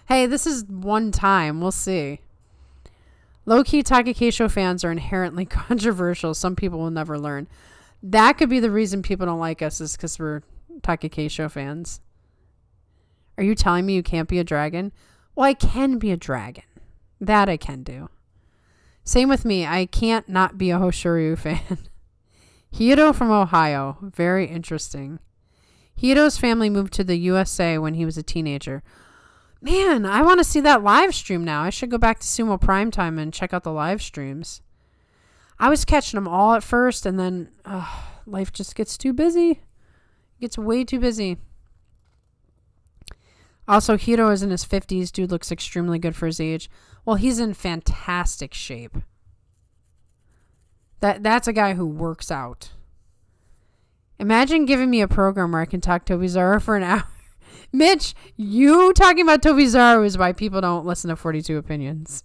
Hey, this is one time. We'll see. Low-key Takakeisho fans are inherently controversial. Some people will never learn. That could be the reason people don't like us is because we're Takakeisho fans. Are you telling me you can't be a dragon? Well, I can be a dragon. That I can do. Same with me. I can't not be a Hoshoryu fan. Hiro from Ohio. Very interesting. Hiro's family moved to the USA when he was a teenager. Man, I want to see that live stream now. I should go back to Sumo Primetime and check out the live streams. I was catching them all at first, and then life just gets too busy. It gets way too busy. Also, Hiro is in his 50s. Dude looks extremely good for his age. Well, he's in fantastic shape. That's a guy who works out. Imagine giving me a program where I can talk Tobizaru for an hour. Mitch, you talking about Tobizaru is why people don't listen to 42 Opinions.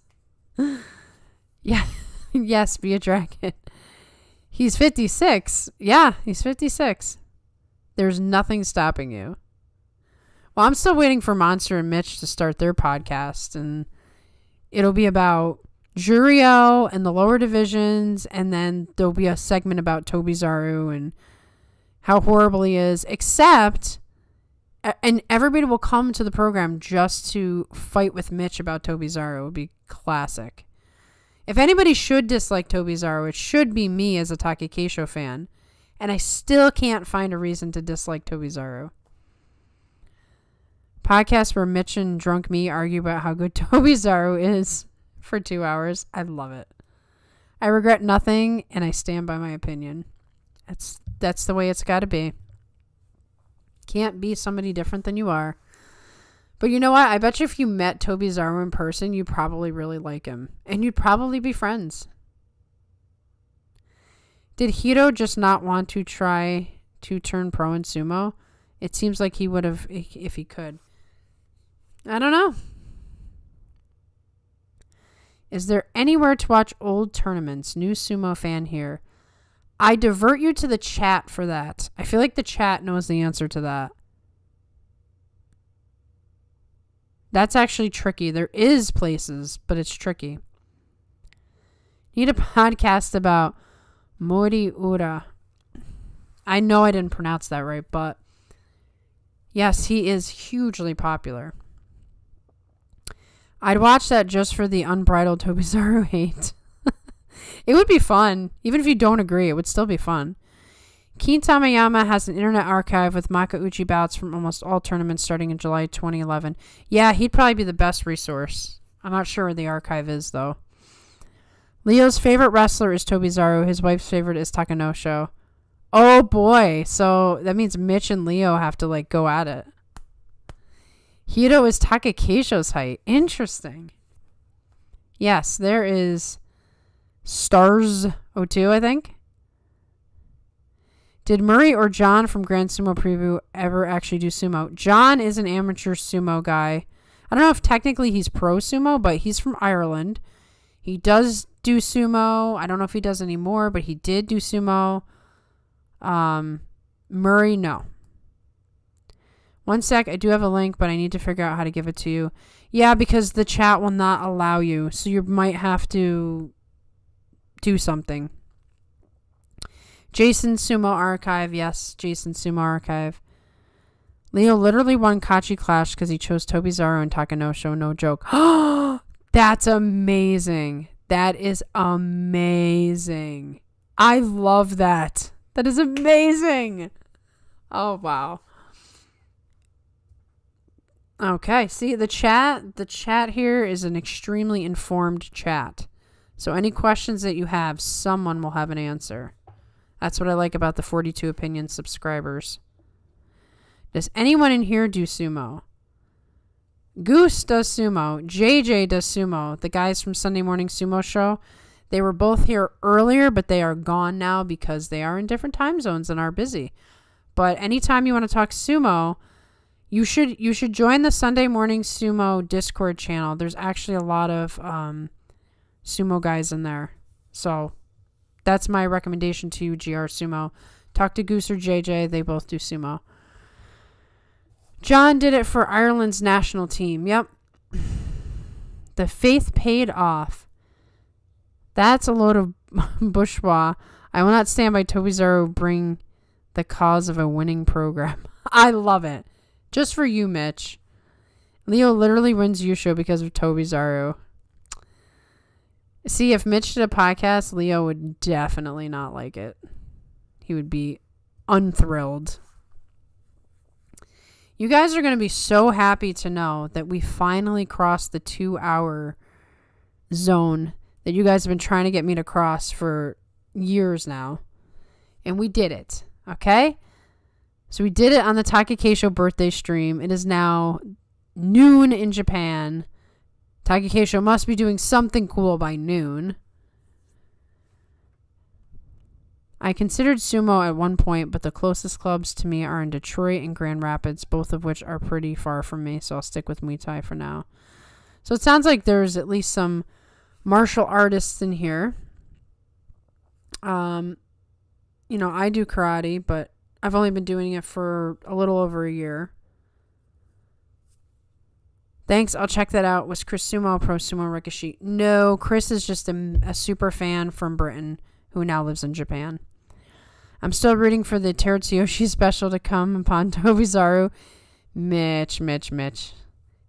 Yeah. Yes, be a dragon. He's 56. Yeah, he's 56. There's nothing stopping you. Well, I'm still waiting for Monster and Mitch to start their podcast, and it'll be about Juryo and the lower divisions, and then there'll be a segment about Tobizaru and how horrible he is, except, and everybody will come to the program just to fight with Mitch about Tobizaru. It would be classic. If anybody should dislike Tobizaru, it should be me as a Takakeisho fan, and I still can't find a reason to dislike Tobizaru. Podcast where Mitch and Drunk Me argue about how good Tobizaru is for 2 hours. I love it. I regret nothing, and I stand by my opinion. That's the way it's got to be. Can't be somebody different than you are. But you know what? I bet you if you met Tobizaru in person, you'd probably really like him. And you'd probably be friends. Did Hiro just not want to try to turn pro in sumo? It seems like he would have if he could. I don't know. Is there anywhere to watch old tournaments? New sumo fan here. I divert you to the chat for that. I feel like the chat knows the answer to that. That's actually tricky. There is places, but it's tricky. Need a podcast about Moriura. I know I didn't pronounce that right, but yes, he is hugely popular. I'd watch that just for the unbridled Tobizaru hate. It would be fun. Even if you don't agree, it would still be fun. Keen Tamayama has an internet archive with Makauchi bouts from almost all tournaments starting in July 2011. Yeah, he'd probably be the best resource. I'm not sure where the archive is, though. Leo's favorite wrestler is Tobizaru. His wife's favorite is Takanosho. Oh, boy. So that means Mitch and Leo have to, like, go at it. Hiro is Takakeisho's height. Interesting. Yes, there is Stars 02, I think. Did Murray or John from Grand Sumo Preview ever actually do sumo? John is an amateur sumo guy. I don't know if technically he's pro sumo, but he's from Ireland. He does do sumo. I don't know if he does anymore, but he did do sumo. Murray, no. One sec, I do have a link, but I need to figure out how to give it to you. Yeah, because the chat will not allow you, so you might have to do something. Jason Sumo Archive, yes, Jason Sumo Archive. Leo literally won Kachi Clash because he chose Tobizaru and Takakeisho, no joke. That's amazing. That is amazing. I love that. That is amazing. Oh, wow. Okay, see, the chat here is an extremely informed chat. So any questions that you have, someone will have an answer. That's what I like about the 42 Opinion subscribers. Does anyone in here do sumo? Goose does sumo. JJ does sumo. The guys from Sunday Morning Sumo Show. They were both here earlier, but they are gone now because they are in different time zones and are busy. But anytime you want to talk sumo, you should join the Sunday Morning Sumo Discord channel. There's actually a lot of sumo guys in there. So that's my recommendation to you, GR Sumo. Talk to Goose or JJ. They both do sumo. John did it for Ireland's national team. Yep. The faith paid off. That's a load of bourgeois. I will not stand by Tobizaru bring the cause of a winning program. I love it. Just for you, Mitch. Leo literally wins Yusho because of Tobizaru. See, if Mitch did a podcast, Leo would definitely not like it. He would be unthrilled. You guys are going to be so happy to know that we finally crossed the 2-hour zone that you guys have been trying to get me to cross for years now. And we did it. Okay? So we did it on the Takakeisho birthday stream. It is now noon in Japan. Takakeisho must be doing something cool by noon. I considered sumo at one point, but the closest clubs to me are in Detroit and Grand Rapids, both of which are pretty far from me, so I'll stick with Muay Thai for now. So it sounds like there's at least some martial artists in here. I do karate, but I've only been doing it for a little over a year. Thanks, I'll check that out. Was Chris Sumo Pro Sumo Rikishi? No, Chris is just a super fan from Britain who now lives in Japan. I'm still rooting for the Terutsuyoshi special to come upon Tobizaru. Mitch.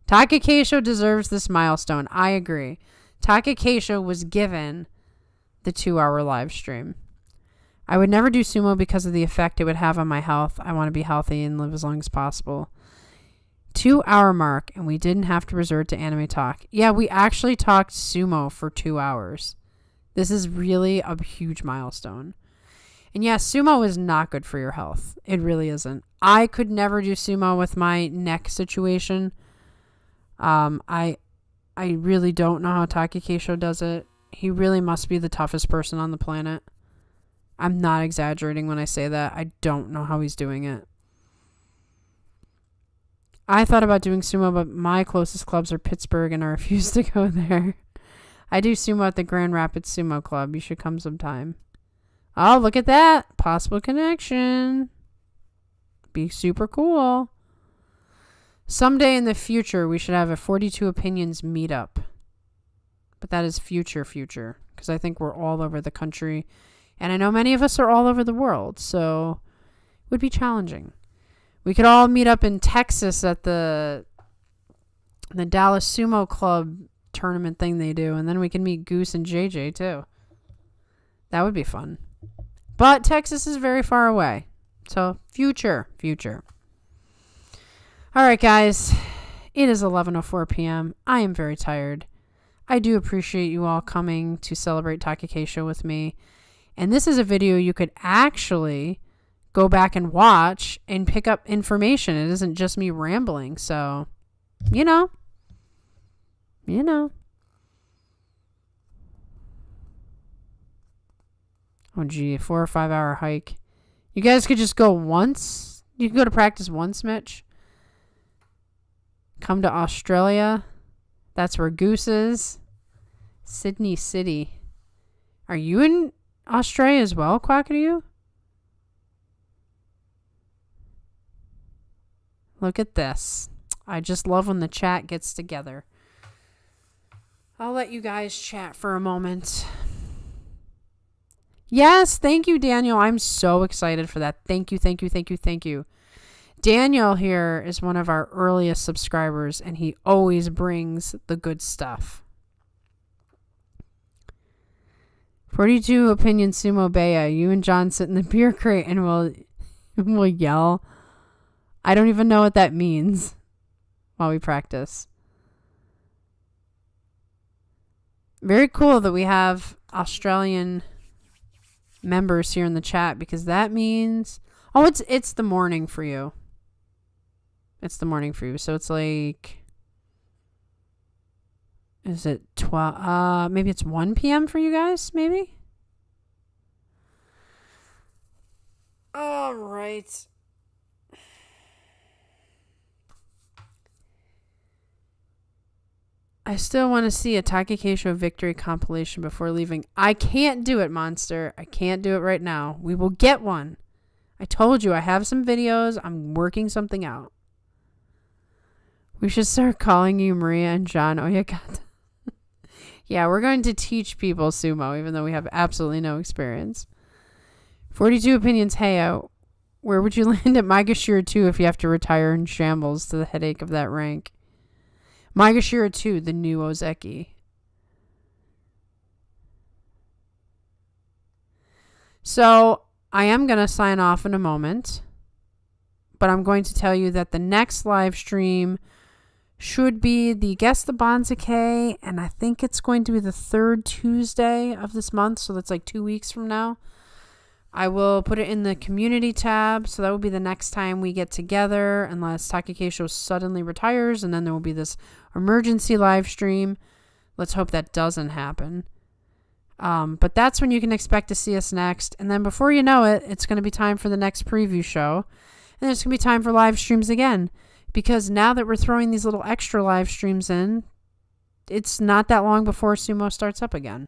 Takakeisho deserves this milestone. I agree. Takakeisho was given the 2-hour live stream. I would never do sumo because of the effect it would have on my health. I want to be healthy and live as long as possible. 2-hour mark, and we didn't have to resort to anime talk. Yeah, we actually talked sumo for 2 hours. This is really a huge milestone. And yeah, sumo is not good for your health. It really isn't. I could never do sumo with my neck situation. I really don't know how Takakeisho does it. He really must be the toughest person on the planet. I'm not exaggerating when I say that. I don't know how he's doing it. I thought about doing sumo, but my closest clubs are Pittsburgh, and I refuse to go there. I do sumo at the Grand Rapids Sumo Club. You should come sometime. Oh, look at that. Possible connection. Be super cool. Someday in the future, we should have a 42 Opinions meetup. But that is future. Because I think we're all over the country. And I know many of us are all over the world. So it would be challenging. We could all meet up in Texas at the Dallas Sumo Club tournament thing they do. And then we can meet Goose and JJ too. That would be fun. But Texas is very far away. So future. All right, guys. It is 11:04 p.m. I am very tired. I do appreciate you all coming to celebrate Takakeisho with me. And this is a video you could actually go back and watch and pick up information. It isn't just me rambling. So, you know. Oh, gee, 4 or 5 hour hike. You guys could just go once. You can go to practice once, Mitch. Come to Australia. That's where Goose is. Sydney City. Are you in Australia as well, Quackadoo? Look at this. I just love when the chat gets together. I'll let you guys chat for a moment. Yes, thank you, Daniel. I'm so excited for that. Thank you, thank you, thank you, thank you. Daniel here is one of our earliest subscribers, and he always brings the good stuff. 42 Opinion Sumo Bea. You and John sit in the beer crate and we'll yell. I don't even know what that means while we practice. Very cool that we have Australian members here in the chat, because that means it's the morning for you. It's the morning for you. So it's like, is it 12? Maybe it's 1 p.m. for you guys, maybe? All right. I still want to see a Takakeisho victory compilation before leaving. I can't do it, Monster. I can't do it right now. We will get one. I told you I have some videos. I'm working something out. We should start calling you Maria and John Oyakata. Yeah, we're going to teach people sumo, even though we have absolutely no experience. 42 Opinions. Hey, where would you land at Maegashira 2 if you have to retire in shambles to the headache of that rank? Maegashira 2, the new Ozeki. So, I am going to sign off in a moment, but I'm going to tell you that the next live stream should be the Guess the Banzuke, and I think it's going to be the 3rd Tuesday of this month, so that's like 2 weeks from now. I will put it in the community tab, so that will be the next time we get together, unless Takakeisho suddenly retires, and then there will be this emergency live stream. Let's hope that doesn't happen. But that's when you can expect to see us next, and then before you know it, it's going to be time for the next preview show, and then it's going to be time for live streams again, because now that we're throwing these little extra live streams in, it's not that long before Sumo starts up again.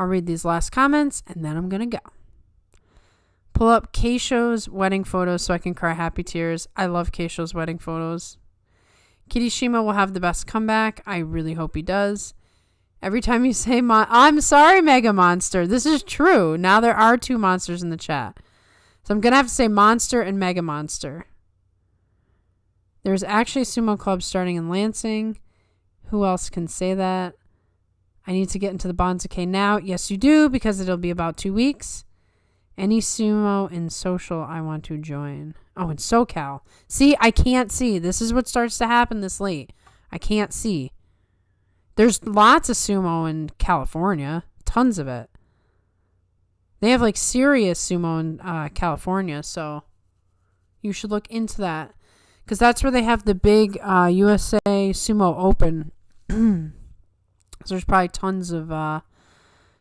I'll read these last comments, and then I'm going to go. Pull up Keisho's wedding photos so I can cry happy tears. I love Keisho's wedding photos. Kirishima will have the best comeback. I really hope he does. Every time you say, I'm sorry, Mega Monster. This is true. Now there are 2 monsters in the chat. So I'm going to have to say Monster and Mega Monster. There's actually a sumo club starting in Lansing. Who else can say that? I need to get into the Banzuke now. Yes, you do, because it'll be about 2 weeks. Any sumo in social I want to join. Oh, in SoCal. See, I can't see. This is what starts to happen this late. I can't see. There's lots of sumo in California. Tons of it. They have like serious sumo in California, so you should look into that. Because that's where they have the big USA Sumo Open. So there's probably tons of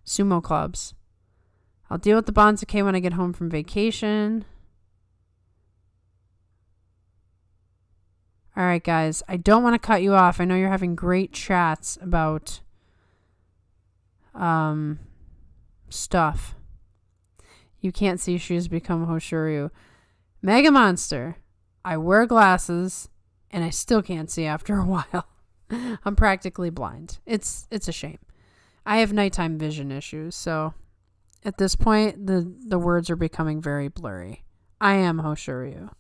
sumo clubs. I'll deal with the Banzuke when I get home from vacation. All right, guys. I don't want to cut you off. I know you're having great chats about stuff. You can't see shoes become Hoshoryu. Mega Monster. I wear glasses, and I still can't see after a while. I'm practically blind. It's a shame. I have nighttime vision issues, so at this point, the words are becoming very blurry. I am Hoshoryu.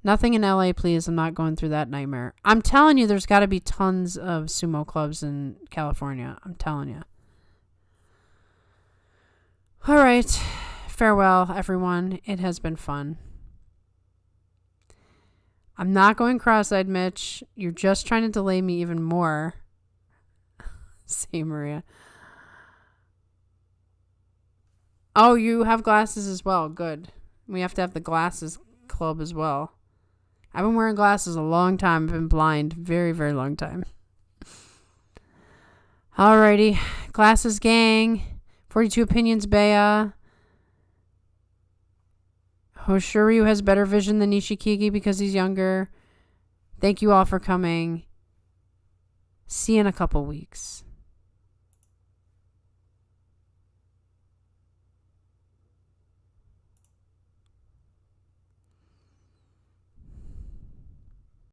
Nothing in LA, please. I'm not going through that nightmare. I'm telling you, there's got to be tons of sumo clubs in California. I'm telling you. All right. Farewell, everyone. It has been fun. I'm not going cross-eyed, Mitch. You're just trying to delay me even more. See, Maria. Oh, you have glasses as well. Good. We have to have the glasses club as well. I've been wearing glasses a long time. I've been blind. Very, very long time. Alrighty. Glasses gang. 42 Opinions, Bea. Hoshoryu has better vision than Nishikigi because he's younger. Thank you all for coming. See you in a couple weeks.